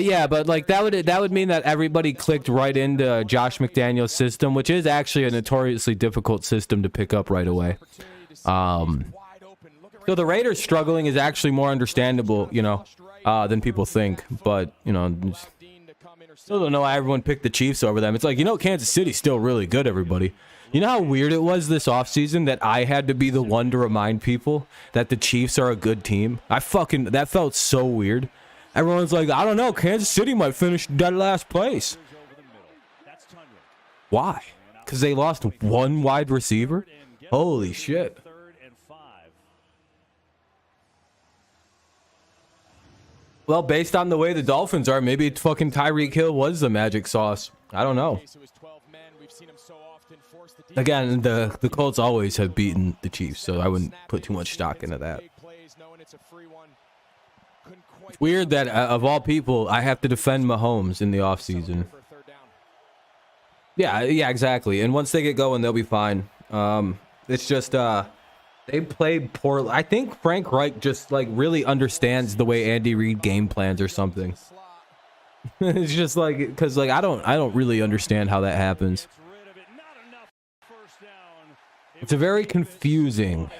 Yeah, but like that would mean that everybody clicked right into Josh McDaniels' system, which is actually a notoriously difficult system to pick up right away. So the Raiders struggling is actually more understandable, you know, than people think. But you know, still don't know why everyone picked the Chiefs over them. It's like, you know, Kansas City's still really good, everybody. You know how weird it was this offseason that I had to be the one to remind people that the Chiefs are a good team? That felt so weird. Everyone's like, I don't know, Kansas City might finish dead last place. Why? Because they lost one wide receiver? Holy shit. Well, based on the way the Dolphins are, maybe fucking Tyreek Hill was the magic sauce. I don't know. Again, the Colts always have beaten the Chiefs, so I wouldn't put too much stock into that. It's weird that, of all people, I have to defend Mahomes in the offseason. Yeah, exactly. And once they get going, they'll be fine. It's just, they play poorly. I think Frank Reich just, like, really understands the way Andy Reid game plans or something. It's just like, because, like, I don't really understand how that happens. It's a very confusing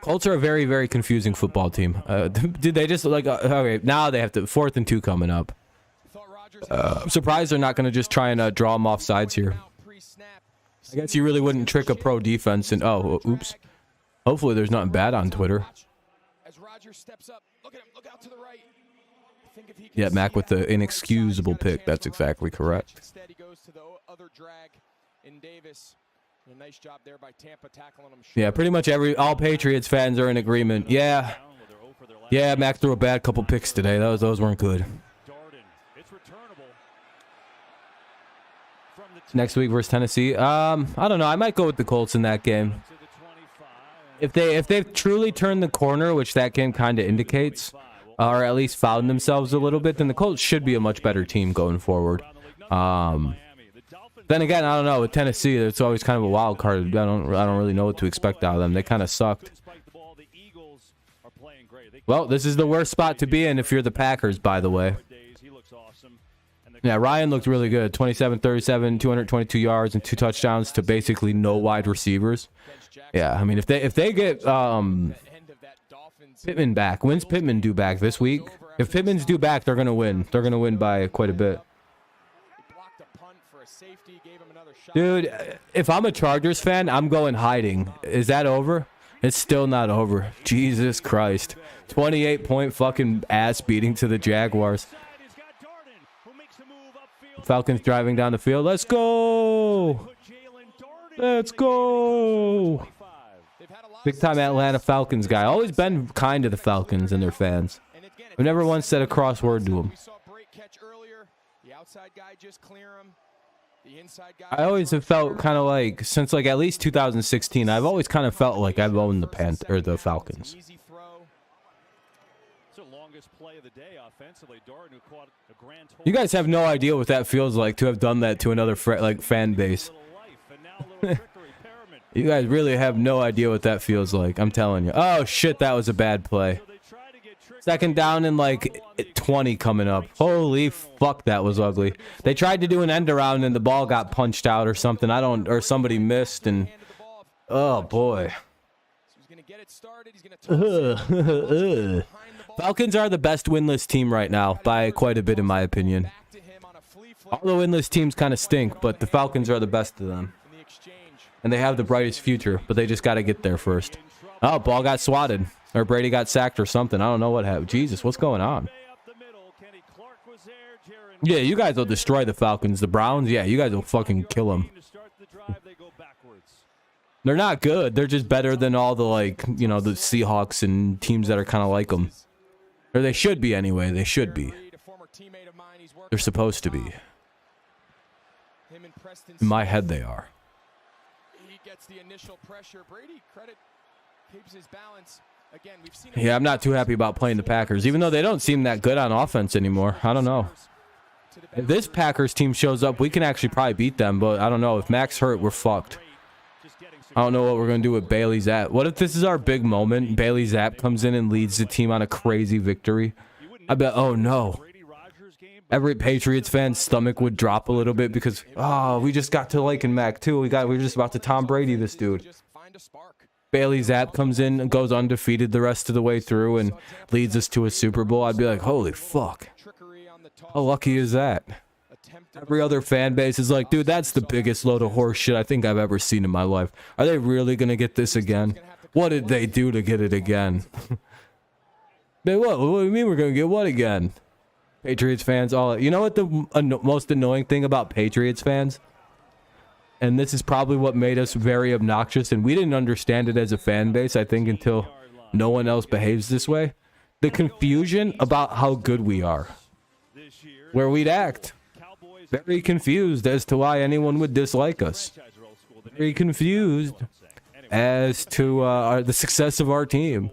Colts are a very, very confusing football team. Did they just like? Okay, now they have to 4th and 2 coming up. I'm surprised they're not going to just try and draw them off sides here. I guess you really wouldn't trick a pro defense. And oh, oops. Hopefully, there's nothing bad on Twitter. Yeah, Mac with the inexcusable pick. That's exactly correct. Instead, he goes to the other drag in Davis. A nice job there by Tampa tackling him. Yeah, pretty much all Patriots fans are in agreement. Yeah, Mac threw a bad couple picks today. Those weren't good. Next week versus Tennessee. I don't know. I might go with the Colts in that game. If they've truly turned the corner, which that game kind of indicates, or at least found themselves a little bit, then the Colts should be a much better team going forward. Then again, I don't know. With Tennessee, it's always kind of a wild card. I don't really know what to expect out of them. They kind of sucked. Well, this is the worst spot to be in if you're the Packers, by the way. Yeah, Ryan looked really good. 27-37, 222 yards, and 2 touchdowns to basically no wide receivers. Yeah, I mean, if they get Pittman back, when's Pittman due back this week? If Pittman's due back, they're gonna win. They're gonna win by quite a bit. Dude, if I'm a Chargers fan, I'm going hiding. Is that over? It's still not over. Jesus Christ. 28-point fucking ass beating to the Jaguars. Falcons driving down the field. Let's go. Let's go. Big time Atlanta Falcons guy. Always been kind to the Falcons and their fans. I've never once said a cross word to them. I always have felt kind of like, since like at least 2016, I've always kind of felt like I've owned the Falcons. You guys have no idea what that feels like to have done that to another fan base. You guys really have no idea what that feels like. I'm telling you. Oh shit, that was a bad play. 2nd down and like 20 coming up. Holy fuck, that was ugly. They tried to do an end around and the ball got punched out or something. Or somebody missed and oh boy. Falcons are the best winless team right now by quite a bit in my opinion. All the winless teams kind of stink, but the Falcons are the best of them. And they have the brightest future, but they just got to get there first. Oh, ball got swatted. Or Brady got sacked or something. I don't know what happened. Jesus, what's going on? Yeah, you guys will destroy the Falcons. The Browns, yeah, you guys will fucking kill them. They're not good. They're just better than all the, like, you know, the Seahawks and teams that are kind of like them. Or they should be anyway. They should be. They're supposed to be. In my head, they are. Yeah, I'm not too happy about playing the Packers, even though they don't seem that good on offense anymore. I don't know. If this Packers team shows up, we can actually probably beat them, but I don't know. If Mac's hurt, we're fucked. I don't know what we're going to do with Bailey Zapp. What if this is our big moment? Bailey Zapp comes in and leads the team on a crazy victory. I bet, oh no. Every Patriots fan's stomach would drop a little bit because, oh, we just got to liking Mac too. We were just about to Tom Brady this dude. Bailey Zapp comes in and goes undefeated the rest of the way through and leads us to a Super Bowl. I'd be like, holy fuck. How lucky is that? Every other fan base is like, dude, that's the biggest load of horse shit I think I've ever seen in my life. Are they really going to get this again? What did they do to get it again? Man, what do you mean we're going to get what again? Patriots fans, all. You know what the most annoying thing about Patriots fans? And this is probably what made us very obnoxious, and we didn't understand it as a fan base, I think, until no one else behaves this way. The confusion about how good we are. Where we'd act. Very confused as to why anyone would dislike us. Very confused as to the success of our team.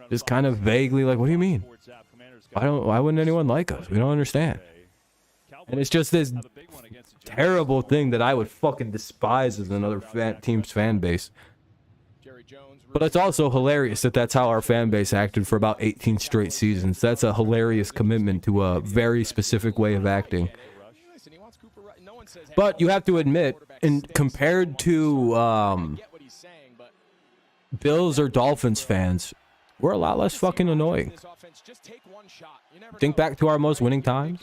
Just kind of vaguely like, what do you mean? Why wouldn't anyone like us? We don't understand. And it's just this terrible thing that I would fucking despise as another team's fan base. But it's also hilarious that that's how our fan base acted for about 18 straight seasons. That's a hilarious commitment to a very specific way of acting. But you have to admit, compared to Bills or Dolphins fans, we're a lot less fucking annoying. Think back to our most winning times.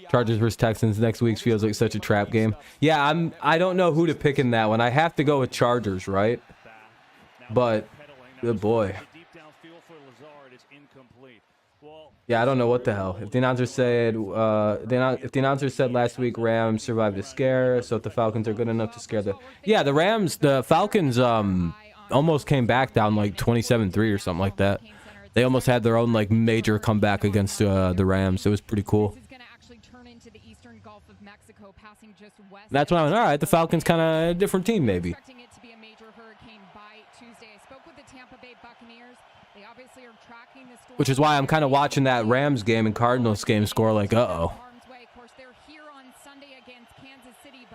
Chargers versus Texans next week feels like such a trap game. Yeah, I don't know who to pick in that one. I have to go with Chargers, right? But good boy. Yeah, I don't know what the hell. If the announcer said if the announcer said last week Rams survived a scare, so if the Falcons are good enough to scare the Falcons almost came back down like 27-3 or something like that. They almost had their own like major comeback against the Rams. It was pretty cool. That's why I went, all right, the Falcons kind of a different team maybe. Which is why I'm kind of watching that Rams game and Cardinals game score like, uh-oh.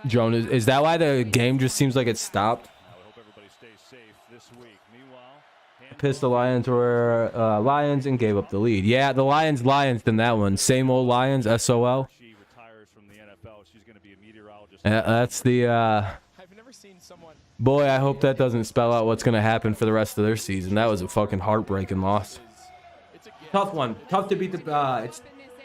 Joan, is that why the game just seems like it stopped? Pissed the Lions were Lions and gave up the lead. Yeah, the Lions in that one. Same old Lions, SOL. That's the... Boy, I hope that doesn't spell out what's going to happen for the rest of their season. That was a fucking heartbreaking loss. Tough one. Tough to beat the...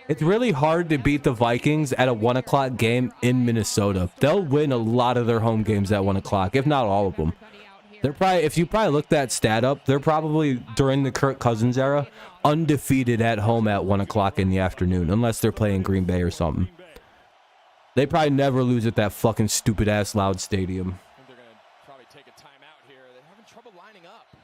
It's really hard to beat the Vikings at a 1 o'clock game in Minnesota. They'll win a lot of their home games at 1 o'clock, if not all of them. They're probably, if you probably look that stat up, they're probably, during the Kirk Cousins era, undefeated at home at 1 o'clock in the afternoon, unless they're playing Green Bay or something. They probably never lose at that fucking stupid-ass loud stadium. They're going to probably take a timeout here. They're having trouble lining up.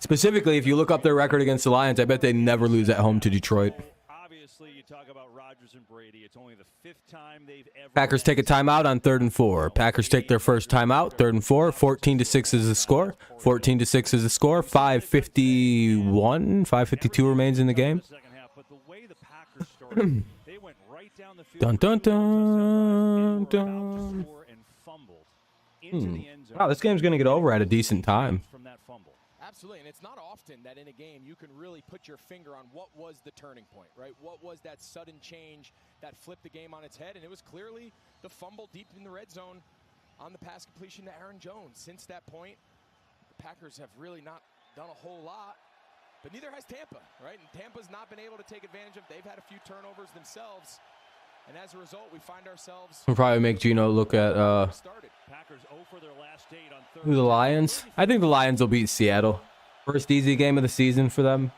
Specifically, if you look up their record against the Lions, I bet they never lose at home to Detroit. Obviously, you talk about Rodgers and Brady. It's only the 5th time they've ever... Packers take a timeout on 3rd and 4. Packers take their first timeout, 3rd and 4. 14-6 is the score. 14-6 is the score. 5:51, 5:52 remains in the game. Dun dun dun dun. Wow, this game's gonna get over at a decent time. Absolutely, and it's not often that in a game you can really put your finger on what was the turning point, right? What was that sudden change that flipped the game on its head? And it was clearly the fumble deep in the red zone on the pass completion to Aaron Jones. Since that point, the Packers have really not done a whole lot, but neither has Tampa, right? And Tampa's not been able to take advantage of. They've had a few turnovers themselves. And as a result, we find ourselves... We'll probably make Gino look at who the Lions. I think the Lions will beat Seattle. First easy game of the season for them.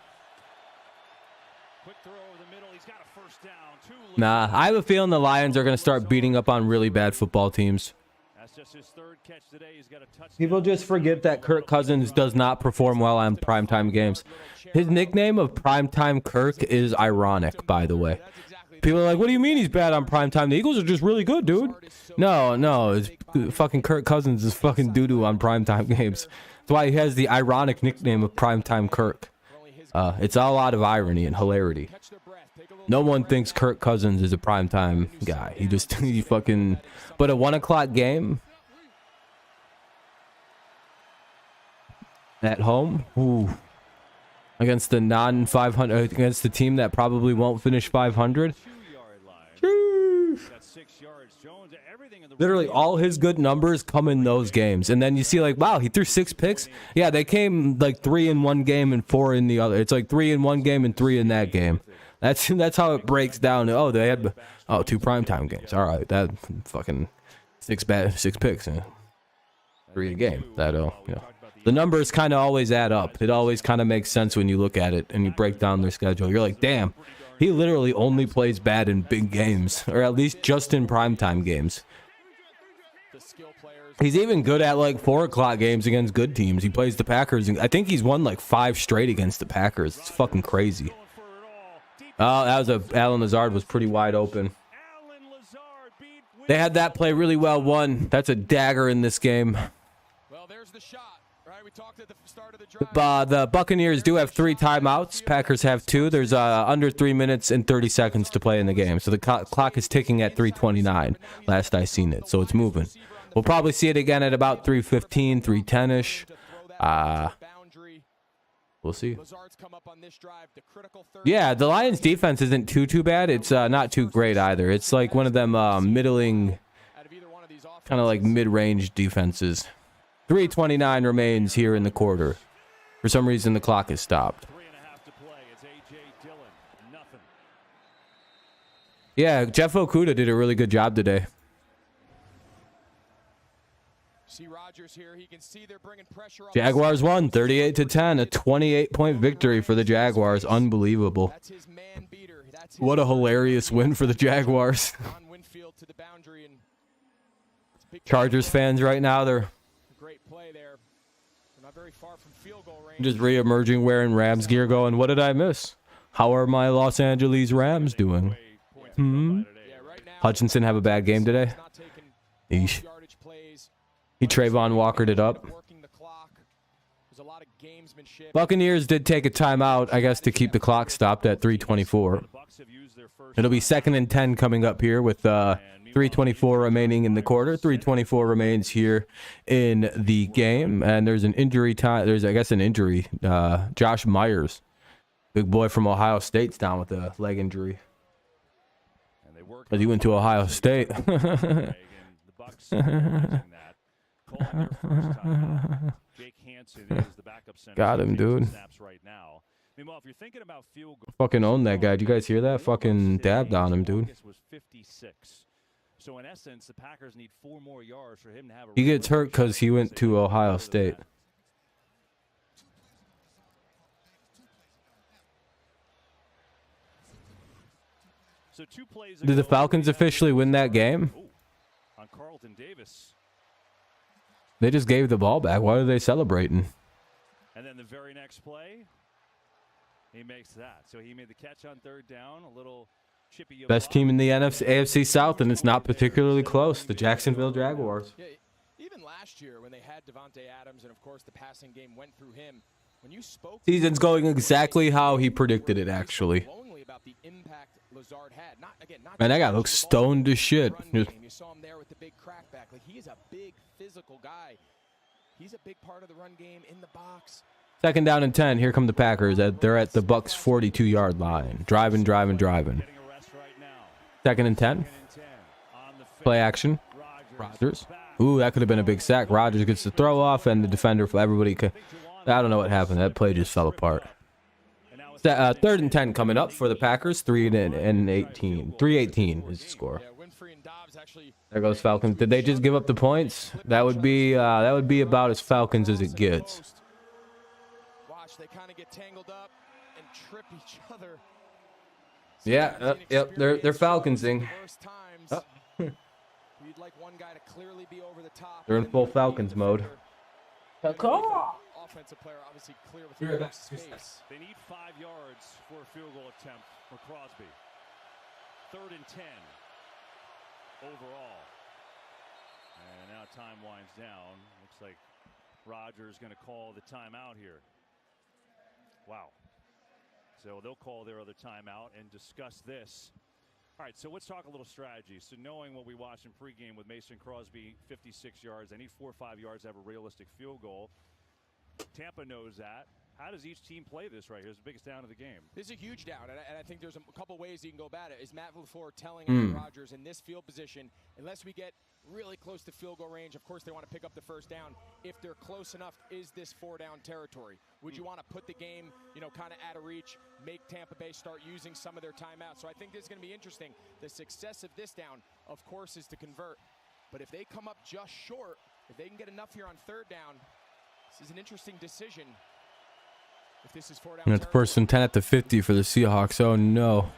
Nah, I have a feeling the Lions are going to start beating up on really bad football teams. People just forget that Kirk Cousins does not perform well on primetime games. His nickname of Primetime Kirk is ironic, by the way. People are like, what do you mean he's bad on primetime? The Eagles are just really good, dude. No, it's fucking Kirk Cousins is fucking doo-doo on primetime games. That's why he has the ironic nickname of Primetime Kirk. It's all out of irony and hilarity. No one thinks Kirk Cousins is a primetime guy. He fucking... But a 1 o'clock game at home, ooh, against the non-500, against the team that probably won't finish 500. Literally all his good numbers come in those games, and then you see like, wow, he threw 6 picks. Yeah, they came like 3 in one game and 4 in the other. It's like 3 in one game and 3 in that game. That's how it breaks down. Oh, they had 2 primetime games. All right, that fucking 6 picks, 3 a game. The numbers kind of always add up. It always kind of makes sense when you look at it and you break down their schedule. You're like, damn, he literally only plays bad in big games, or at least just in primetime games. He's even good at like 4 o'clock games against good teams. He plays the Packers. I think he's won like 5 straight against the Packers. It's fucking crazy. Oh, Allen Lazard was pretty wide open. They had that play really well won. That's a dagger in this game. Well, there's the shot. Right, we talked at the start of the drive. The Buccaneers do have 3 timeouts. Packers have 2. There's under 3 minutes and 30 seconds to play in the game. So the clock is ticking at 3:29. Last I seen it, so it's moving. We'll probably see it again at about 3:15, 3:10ish. We'll see. Yeah, the Lions defense isn't too bad. It's not too great either. It's like one of them middling, kind of like mid-range defenses. 3:29 remains here in the quarter. For some reason, the clock is stopped. 3.5 to play. It's A.J. Dillon. Nothing. Yeah, Jeff Okuda did a really good job today. See Rodgers here. He can see they're bringing pressure up. Jaguars won 38-10, a 28-point victory for the Jaguars. Unbelievable. That's his man beater. That's his What a hilarious win for the Jaguars. on Winfield to the boundary and Chargers fans right now, they're great play there. They're not very far from field goal range. just re-emerging wearing Rams gear going, what did I miss? How are my Los Angeles Rams doing? Hutchinson have a bad game today? Eesh. He Trayvon Walkered it up. Buccaneers did take a timeout, I guess, to keep the clock stopped at 3:24. It'll be 2nd and 10 coming up here with 3:24 remaining in the quarter. 3:24 remains here in the game, and there's an injury time. There's, I guess, an injury. Josh Myers, big boy from Ohio State's down with a leg injury. Because he went to Ohio State. Got him, dude. Fucking own that guy. Did you guys hear that? Fucking dabbed on him, dude. So in essence, the Packers need 4 more yards for him to have a. He gets hurt because he went to Ohio State. So 2 plays Did the Falcons officially win that game? On Carlton Davis. They just gave the ball back. Why are they celebrating? And then the very next play, he makes that. So he made the catch on 3rd down. A little chippy. Best team in the AFC South, and it's not particularly close. The Jacksonville Jaguars. Yeah, even last year when they had Devontae Adams, and of course the passing game went through him. When you spoke, Season's going exactly how he predicted it, actually. about the impact Lazard had. Man, that guy looks stoned as shit. You saw him there with the big crackback. Like, he is a big physical guy. He's a big part of the run game in the box. 2nd down and 10. Here come the Packers. They're at the Bucs 42-yard line. Driving. 2nd and 10. Play action. Rodgers. Ooh, that could have been a big sack. Rodgers gets the throw off, and the defender for everybody. I don't know what happened. That play just fell apart. 3rd and 10 coming up for the Packers. 3:18. 3:18 is the score. There goes Falcons. Did they just give up the points? That would be about as Falcons as it gets. Watch, they kind of get tangled up and trip each other. Yeah, yep, they're Falconsing. Oh. You'd like one guy to clearly be over the top. They're in full Falcons mode. Offensive player obviously clear with the space. They need 5 yards for a field goal attempt for Crosby. 3rd and 10 overall. And now time winds down. Looks like Rodgers going to call the timeout here. Wow. So they'll call their other timeout and discuss this. All right, so let's talk a little strategy. So knowing what we watched in pregame with Mason Crosby, 56 yards, they need 4 or 5 yards to have a realistic field goal. Tampa knows that. How does each team play this right here? It's the biggest down of the game. This is a huge down, and I think there's a couple ways you can go about it. Is Matt LaFleur telling Aaron Rodgers in this field position, unless we get really close to field goal range, of course they want to pick up the 1st down. If they're close enough, is this 4-down territory? Would you want to put the game, kind of out of reach, make Tampa Bay start using some of their timeouts? So I think this is going to be interesting. The success of this down, of course, is to convert. But if they come up just short, if they can get enough here on 3rd down, this is an interesting decision. If this is 4 down, And it's 1st and 10 at the 50 for the Seahawks. Oh no.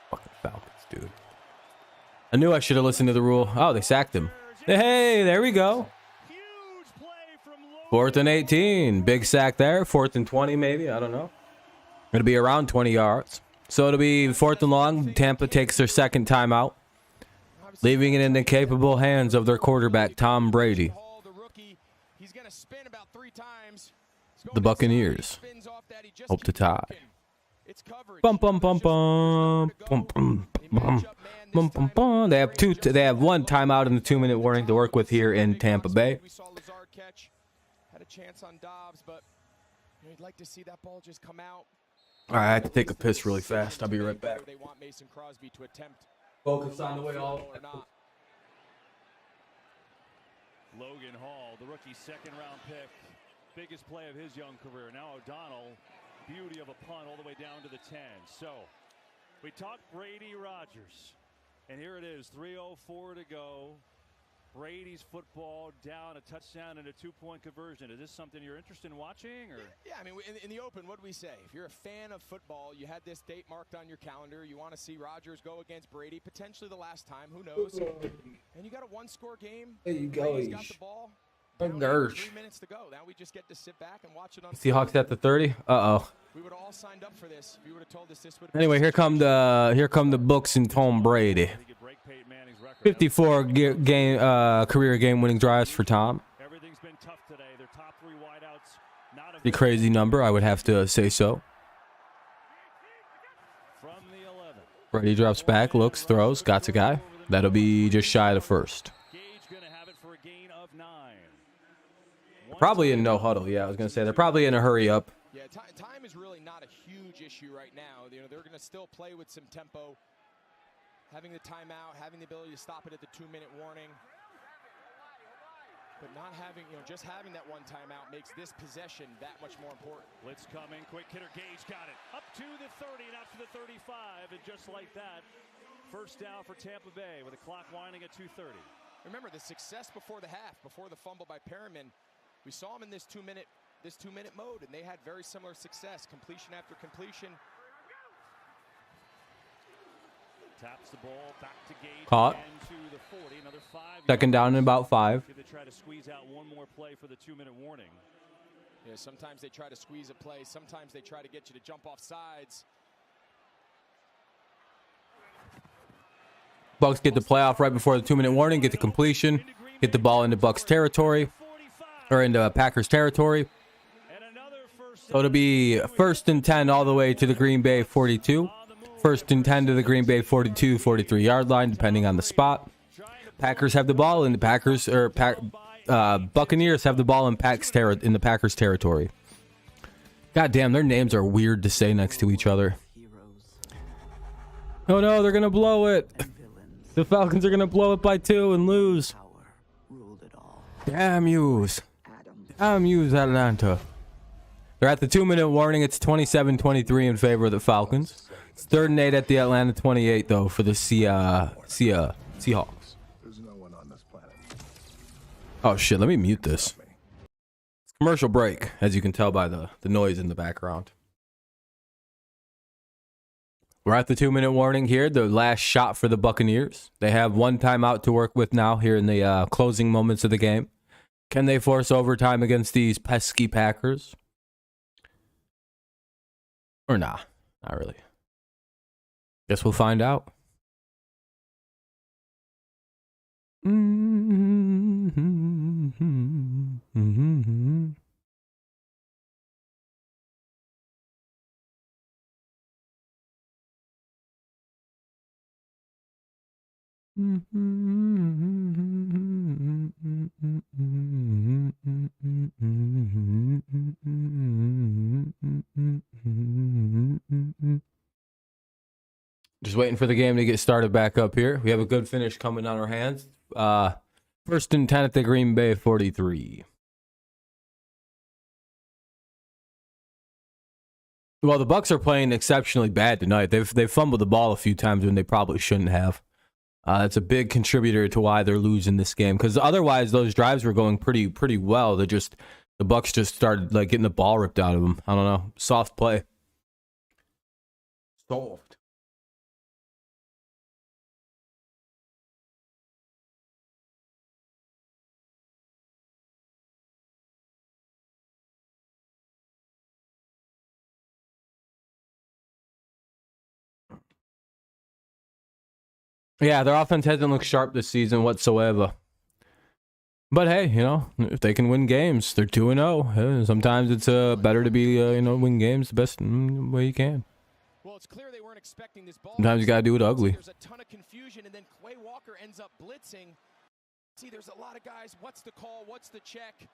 Fucking Falcons, dude. I knew I should have listened to the rule. Oh, they sacked him. Hey, there we go. 4th and 18. Big sack there. 4th and 20 maybe. I don't know. It'll be around 20 yards. So it'll be 4th and long. Tampa takes their 2nd timeout, leaving it in the capable hands of their quarterback, Tom Brady. The Buccaneers hope to tie. Bum bum bum bum bum bum bum bum bum bum. They have 1 timeout in the 2-minute warning to work with here in Tampa Bay. Had a chance on Dobbs, but you'd like to see that ball just come out. All right, I have to take a piss really fast. I'll be right back. They want Mason Crosby to attempt Focus on the way all. or not. Logan Hall, the rookie second-round pick. Biggest play of his young career. Now O'Donnell, beauty of a punt all the way down to the 10. So we talked Brady Rodgers. And here it is, 3:04 to go. Brady's football down, a touchdown and a two-point conversion. Is this something you're interested in watching? Or? Yeah, I mean, in the open, what do we say? If you're a fan of football, you had this date marked on your calendar. You want to see Rodgers go against Brady, potentially the last time. Who knows? And you got a one-score game. There you go. Brady's got the ball. Gersh. 3 minutes to go. Now we just get to sit back and watch it on. Seahawks at the 30. Uh-oh. We would have all signed up for this. If you would have told us this would. Anyway, here come the Bucs and Tom Brady. 54 career game-winning drives for Tom. Everything's been tough today. Their top three wideouts, not The crazy number, I would have to say so. from the 11. Brady drops back, looks, throws, got a guy. That'll be just shy of the first. Gage going to have it for a gain of 9. Probably in no huddle. Yeah, I was gonna say they're probably in a hurry up. Yeah, time is really not a huge issue right now. You know, they're going to still play with some tempo. Having the timeout, having the ability to stop it at the 2-minute warning. But not having, just having that one timeout makes this possession that much more important. Blitz coming, quick hitter, Gage got it. Up to the 30 and out to the 35, and just like that, first down for Tampa Bay with the clock winding at 2:30. Remember the success before the half, before the fumble by Perriman. We saw him in this two-minute mode, and they had very similar success, completion after completion. Taps the ball back to Gage. Caught. To the 40, another 5. Second down and about 5. They try to squeeze out one more play for the 2-minute warning. Yeah, sometimes they try to squeeze a play. Sometimes they try to get you to jump off sides. Bucs get the playoff right before the 2-minute warning, get the completion, get the ball into Bucs territory, or into Packers territory. So it'll be 1st and 10 all the way to the Green Bay 42. 1st and 10 to the Green Bay 42, 43-yard line, depending on the spot. Packers have the ball, and the Buccaneers have the ball in the Packers territory. God damn, their names are weird to say next to each other. Oh no, they're gonna blow it. The Falcons are gonna blow it by 2 and lose. Damn yous. Damn yous, Atlanta. They're at the 2-minute warning. It's 27-23 in favor of the Falcons. It's 3rd and 8 at the Atlanta 28, though, for the Seahawks. There's no one on this planet. Oh, shit. Let me mute this. It's commercial break, as you can tell by the noise in the background. We're at the 2-minute warning here. The last shot for the Buccaneers. They have one timeout to work with now here in the closing moments of the game. Can they force overtime against these pesky Packers? Or nah, not really. Guess we'll find out. Just waiting for the game to get started back up here. We have a good finish coming on our hands. 1st and 10 at the Green Bay 43. Well, the Bucs are playing exceptionally bad tonight. They've fumbled the ball a few times when they probably shouldn't have. It's a big contributor to why they're losing this game, because otherwise those drives were going pretty well. The Bucs just started like getting the ball ripped out of them. I don't know, soft play. Soft. Yeah, their offense hasn't looked sharp this season whatsoever. But hey, if they can win games, they're 2-0. Sometimes it's better to be, win games the best way you can. Well, it's clear they weren't expecting this ball. Sometimes you gotta do it ugly. There's a ton of confusion, and then Quay Walker ends up blitzing. See, there's a lot of guys. What's the call? What's the check?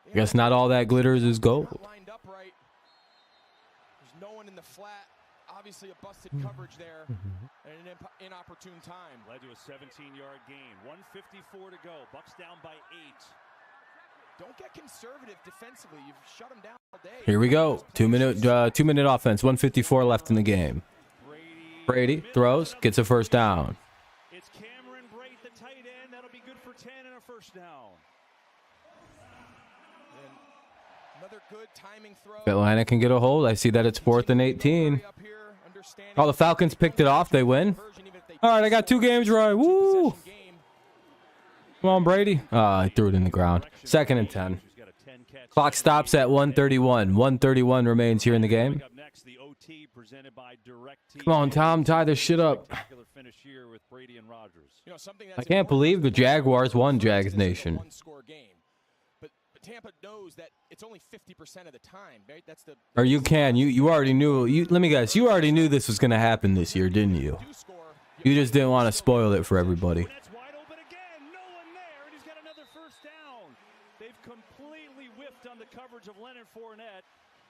I guess not all that glitters is gold. Lined up right. There's no one in the flat. Obviously a busted coverage there at an inopportune time. Led to a 17-yard gain. 1:54 to go. Bucs down by 8. Don't get conservative defensively. You've shut them down all day. Here we go. 2-minute offense. 1:54 left in the game. Brady throws, gets a first down. It's Cameron Brate, the tight end. That'll be good for 10 and a first down. And another good timing throw. Atlanta can get a hold. I see that it's 4th and 18. Oh, the Falcons picked it off. They win. All right, I got 2 games right. Woo! Come on, Brady. I threw it in the ground. 2nd and 10. Clock stops at 1:31. 1:31 remains here in the game. Come on, Tom. Tie this shit up. I can't believe the Jaguars won, Jags Nation. But Tampa knows that it's only 50% of the time, right? That's the. Or you can. You already knew. Let me guess. You already knew this was going to happen this year, didn't you? You just didn't want to spoil it for everybody.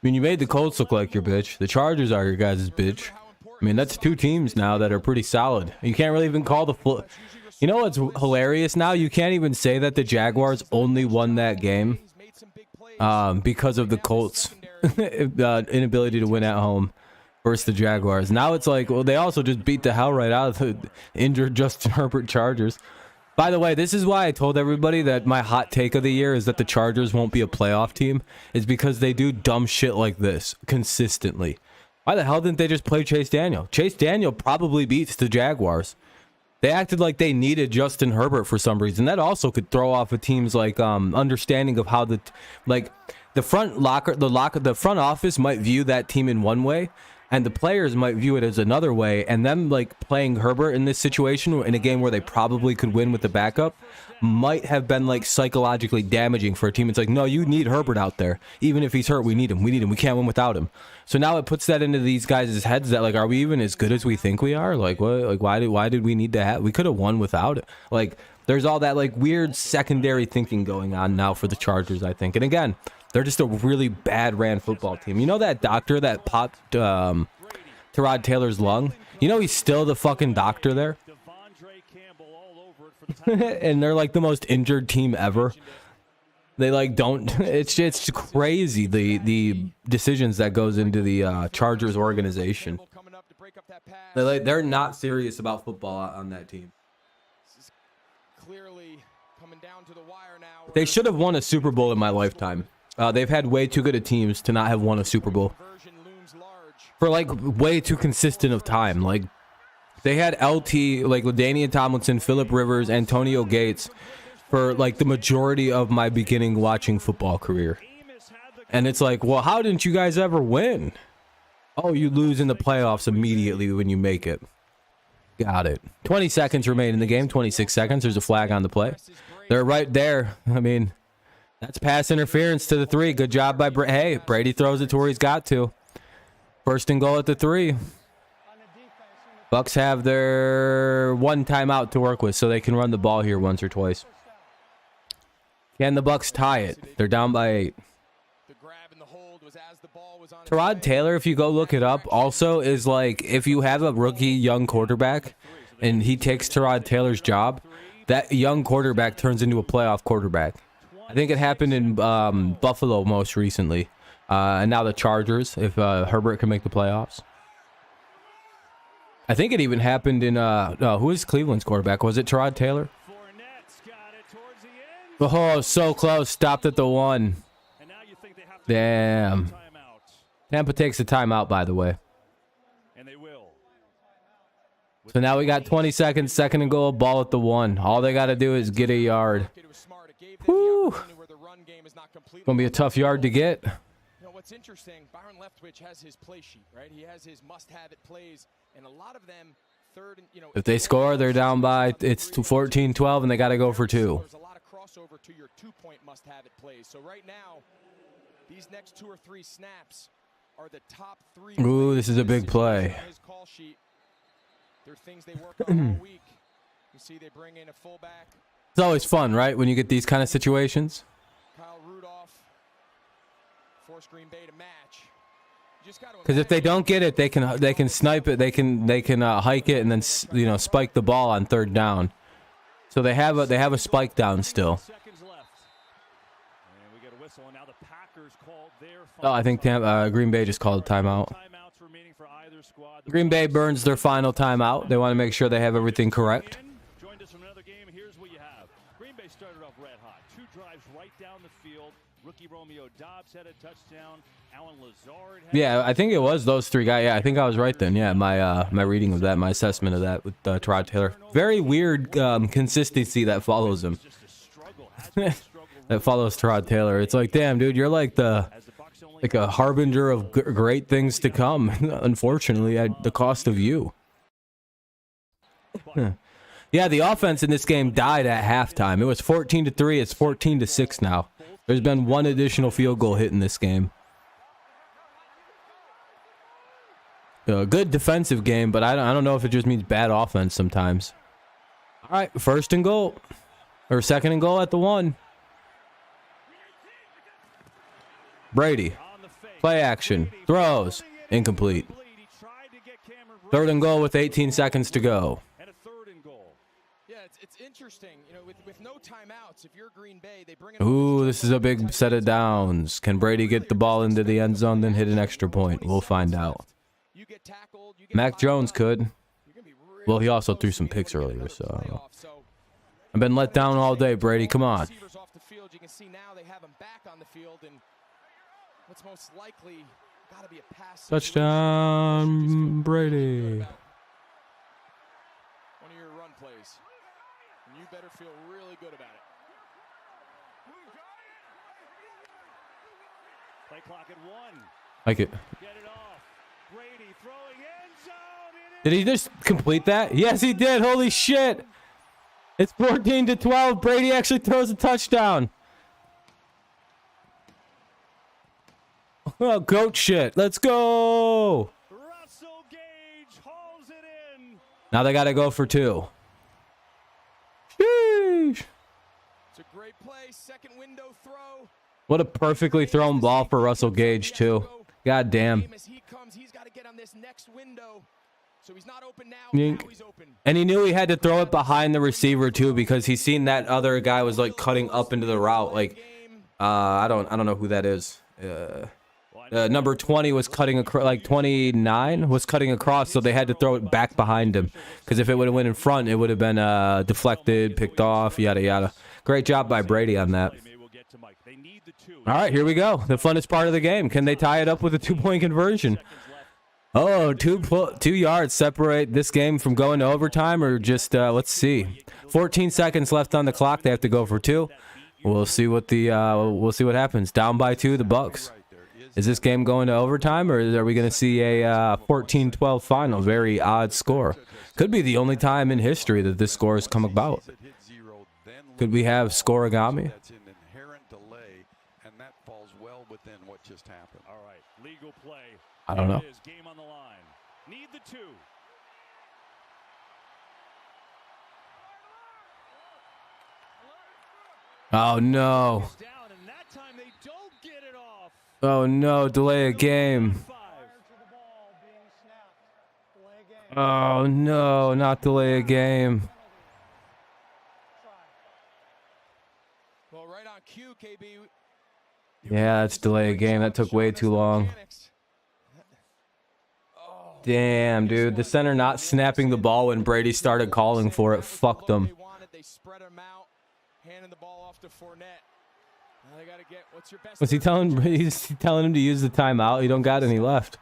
I mean, you made the Colts look like your bitch. The Chargers are your guys' bitch. I mean, that's 2 teams now that are pretty solid. You can't really even call the full. You know what's hilarious now? You can't even say that the Jaguars only won that game because of the Colts' inability to win at home versus the Jaguars. Now it's like, well, they also just beat the hell right out of the injured Justin Herbert Chargers. By the way, this is why I told everybody that my hot take of the year is that the Chargers won't be a playoff team. Is because they do dumb shit like this consistently. Why the hell didn't they just play Chase Daniel? Chase Daniel probably beats the Jaguars. They acted like they needed Justin Herbert for some reason. That also could throw off a team's like understanding of how the front office might view that team in one way, and the players might view it as another way. And them like playing Herbert in this situation in a game where they probably could win with the backup might have been like psychologically damaging for a team. It's like, no, you need Herbert out there. Even if he's hurt, we need him. We can't win without him. So now it puts that into these guys' heads that like, are we even as good as we think we are? Like, what? Like, why did we need to have? We could have won without it. Like, there's all that like weird secondary thinking going on now for the Chargers, I think. And again, they're just a really bad ran football team. You know that doctor that popped Tyrod Taylor's lung? You know he's still the fucking doctor there? And they're like the most injured team ever. They like don't. It's crazy the decisions that goes into the Chargers organization. They're not serious about football on that team. They should have won a Super Bowl in my lifetime. They've had way too good of teams to not have won a Super Bowl for like way too consistent of time. Like they had LT, like LaDainian Tomlinson, Phillip Rivers, Antonio Gates for like the majority of my beginning watching football career. And it's like, well, how didn't you guys ever win? Oh, you lose in the playoffs immediately when you make it. Got it. 20 seconds remain in the game. 26 seconds. There's a flag on the play. They're right there. I mean, that's pass interference to the 3. Good job by Brady. Hey, Brady throws it to where he's got to. 1st and goal at the 3. Bucs have their 1 timeout to work with, so they can run the ball here once or twice. Can the Bucs tie it? They're down by 8. Tyrod Taylor, if you go look it up, also is like if you have a rookie young quarterback and he takes Tyrod Taylor's job, that young quarterback turns into a playoff quarterback. I think it happened in Buffalo most recently. And now the Chargers, if Herbert can make the playoffs. I think it even happened in, who is Cleveland's quarterback? Was it Tyrod Taylor? Oh, so close. Stopped at the 1. Damn. Tampa takes a timeout, by the way. So now we got 20 seconds, 2nd and goal, ball at the 1. All they got to do is get a yard. Woo. Gonna be a tough yard to get. What's interesting, Byron Leftwich has his play sheet, right? He has his must-have-it plays, and a lot of them third, if they score, they're down by, it's 14-12, and they got to go for 2. There's a lot of crossover to your 2-point must-have-it plays. So right now, these next 2 or 3 snaps are the top 3. Ooh, this is a big play. His call sheet. They're things they work on all week. You see they bring in a fullback. It's always fun, right, when you get these kind of situations? Kyle Rudolph forced Green Bay to match. Because if they don't get it, they can snipe it. They can hike it and then spike the ball on 3rd down. So they have a spike down still. Oh, I think Green Bay just called a timeout. Green Bay burns their final timeout. They want to make sure they have everything correct. Joined us from another game. Here's what you have. Green Bay started off red hot. 2 drives right down the field. Rookie Romeo Doubs had a touchdown. Alan Lazard had I think it was those 3 guys. Yeah, I think I was right then. Yeah, my reading of that, my assessment of that with Tyrod Taylor. Very weird consistency that follows him. That follows Tyrod Taylor. It's like, damn, dude, you're like a harbinger of great things to come. Unfortunately, at the cost of you. Yeah, the offense in this game died at halftime. It was 14-3. It's 14-6 now. There's been 1 additional field goal hit in this game. Good defensive game, but I don't know if it just means bad offense sometimes. All right, 1st and goal. Or 2nd and goal at the 1. Brady. Play action. Throws. Incomplete. 3rd and goal with 18 seconds to go. It's interesting, with no timeouts. If you're Green Bay, they bring it. Ooh, this is a big set of downs. Can Brady get the ball into the end zone, then hit an extra point? We'll find out. Mac Jones could. Well, he also threw some picks earlier, so I've been let down all day, Brady. Come on. You can see now they have him back on the field, and what's most likely got to be a pass. Touchdown, Brady. One of your run plays. And you better feel really good about it. play clock at 1. Like it. Get it off. Brady throwing end zone. Did he just complete that? Yes, he did. Holy shit. It's 14-12. Brady actually throws a touchdown. Oh, goat shit. Let's go. Russell Gage hauls it in. Now they got to go for 2. Sheesh. It's a great play. Second window throw. What a perfectly thrown ball for Russell Gage, too. God damn. He's got to get on this next window. So he's not open now. Now he's open. And he knew he had to throw it behind the receiver too, because he's seen that other guy was like cutting up into the route. Like, I don't know who that is. Number 20 was cutting across, like 29 was cutting across, so they had to throw it back behind him, because if it would have went in front, it would have been deflected, picked off, yada yada. Great job by Brady on that. All right, here we go. The funnest part of the game. Can they tie it up with a 2-point conversion? Oh, 2 yards separate this game from going to overtime, or just let's see. 14 seconds left on the clock. They have to go for 2. We'll see what happens. Down by 2, the Bucs. Is this game going to overtime, or are we going to see a 14-12 final? Very odd score. Could be the only time in history that this score has come about. Could we have scoregami? I don't know. Game on the line. Need the 2. Oh no. Oh no, delay a game. Oh no, not delay a game. Well, right on cue, KB. Yeah, that's delay a game. That took way too long. Damn, dude. The center not snapping the ball when Brady started calling for it. Fucked them. They spread him out, handing the ball off to Fournette. Now they gotta get, what's your best? Was he telling him to use the timeout? He don't got any left.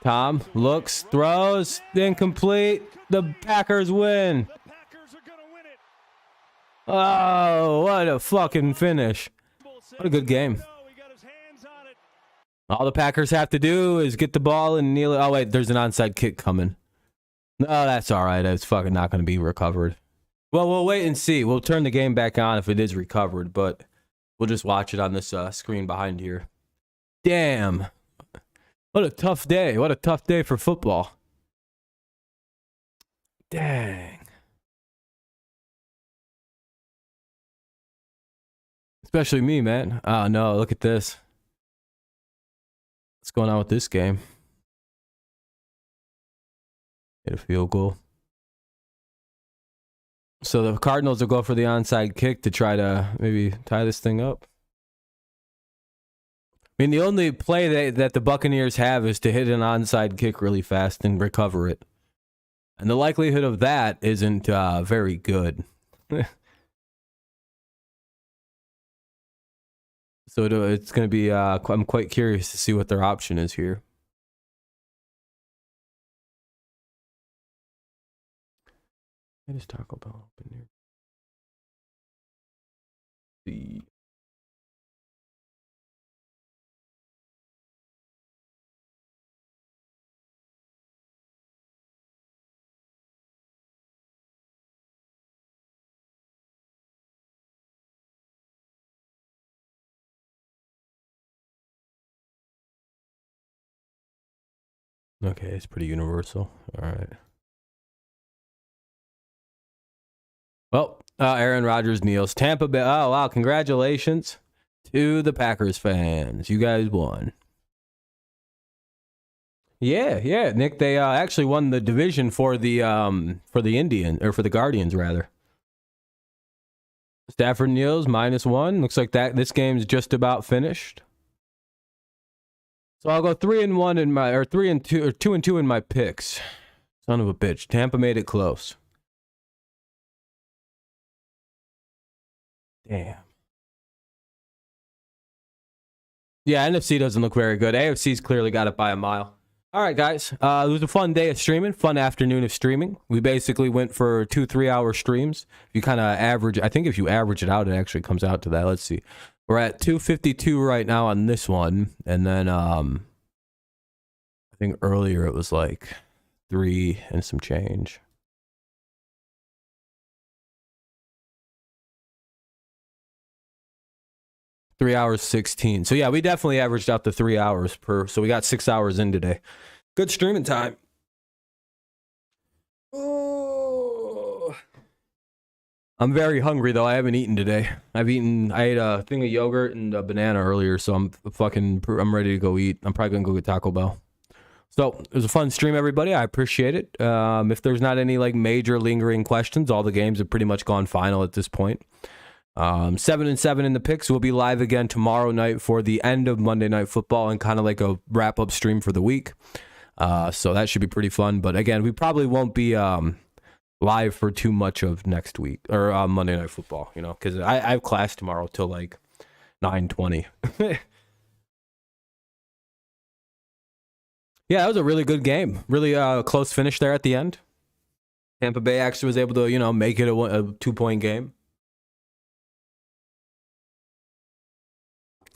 Tom looks, throws, incomplete. The Packers win. Oh, what a fucking finish. What a good game. All the Packers have to do is get the ball and kneel it. Oh, wait, there's an onside kick coming. No, that's all right. It's fucking not going to be recovered. Well, we'll wait and see. We'll turn the game back on if it is recovered, but we'll just watch it on this screen behind here. Damn. What a tough day. What a tough day for football. Dang. Especially me, man. Oh, no, look at this. What's going on with this game? Get a field goal. So the Cardinals will go for the onside kick to try to maybe tie this thing up. I mean, the only play that the Buccaneers have is to hit an onside kick really fast and recover it. And the likelihood of that isn't very good. So it's going to be, I'm quite curious to see what their option is here. Why is Taco Bell open here? See. Okay, it's pretty universal. All right. Well, Aaron Rodgers kneels. Tampa Bay. Oh, wow. Congratulations to the Packers fans. You guys won. Yeah, Nick. They actually won the division for the Guardians rather. Stafford kneels -1. Looks like this game's just about finished. So I'll go 3-1 in my, or 3-2, or 2-2 in my picks. Son of a bitch. Tampa made it close. Damn. Yeah, NFC doesn't look very good. AFC's clearly got it by a mile. All right, guys. It was a fun day of streaming, fun afternoon of streaming. We basically went for 2-3 hour streams. If you kind of average, I think if you average it out, it actually comes out to that. Let's see. We're at 252 right now on this one. And then I think earlier it was like 3 and some change. Three hours 16. So yeah, we definitely averaged out the 3 hours per. So we got 6 hours in today. Good streaming time. Oh. I'm very hungry though. I haven't eaten today. I ate a thing of yogurt and a banana earlier, so I'm ready to go eat. I'm probably gonna go get Taco Bell. So it was a fun stream, everybody. I appreciate it. If there's not any like major lingering questions, all the games have pretty much gone final at this point. 7-7 in the picks. We'll be live again tomorrow night for the end of Monday Night Football and kind of like a wrap up stream for the week. So that should be pretty fun. But again, we probably won't be live for too much of next week or Monday Night Football, you know, because I have class tomorrow till like 9:20. Yeah, that was a really good game. Really close finish there at the end. Tampa Bay actually was able to, you know, make it a 2-point game.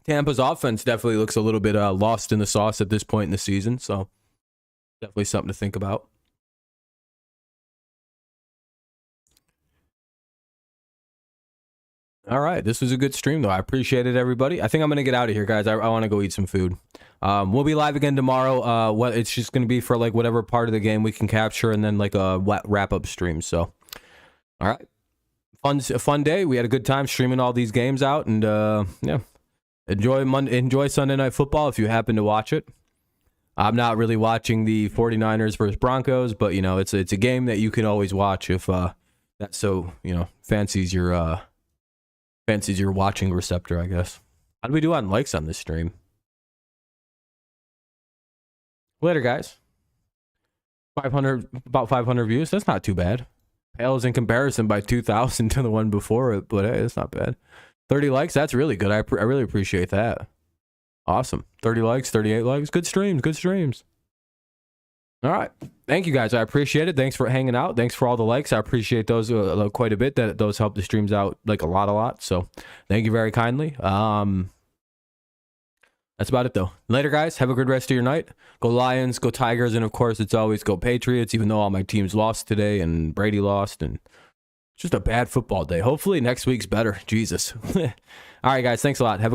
Tampa's offense definitely looks a little bit lost in the sauce at this point in the season, so definitely something to think about. All right, this was a good stream, though. I appreciate it, everybody. I think I'm going to get out of here, guys. I want to go eat some food. We'll be live again tomorrow. It's just going to be for like whatever part of the game we can capture and then like a wrap-up stream. So, all right. A fun day. We had a good time streaming all these games out, and yeah. Enjoy Sunday Night Football if you happen to watch it. I'm not really watching the 49ers versus Broncos, but you know, it's a game that you can always watch if that's so, you know, fancies your watching receptor, I guess. How do we do on likes on this stream? Later, guys. About 500 views. That's not too bad. Pales in comparison by 2,000 to the one before it, but hey, it's not bad. 30 likes, that's really good. I really appreciate that. Awesome. 30 likes, 38 likes. Good streams. All right. Thank you, guys. I appreciate it. Thanks for hanging out. Thanks for all the likes. I appreciate those quite a bit. Those help the streams out like a lot. So thank you very kindly. That's about it, though. Later, guys. Have a good rest of your night. Go Lions, go Tigers, and of course, it's always go Patriots, even though all my teams lost today and Brady lost, and just a bad football day. Hopefully next week's better. Jesus. All right, guys. Thanks a lot. Have a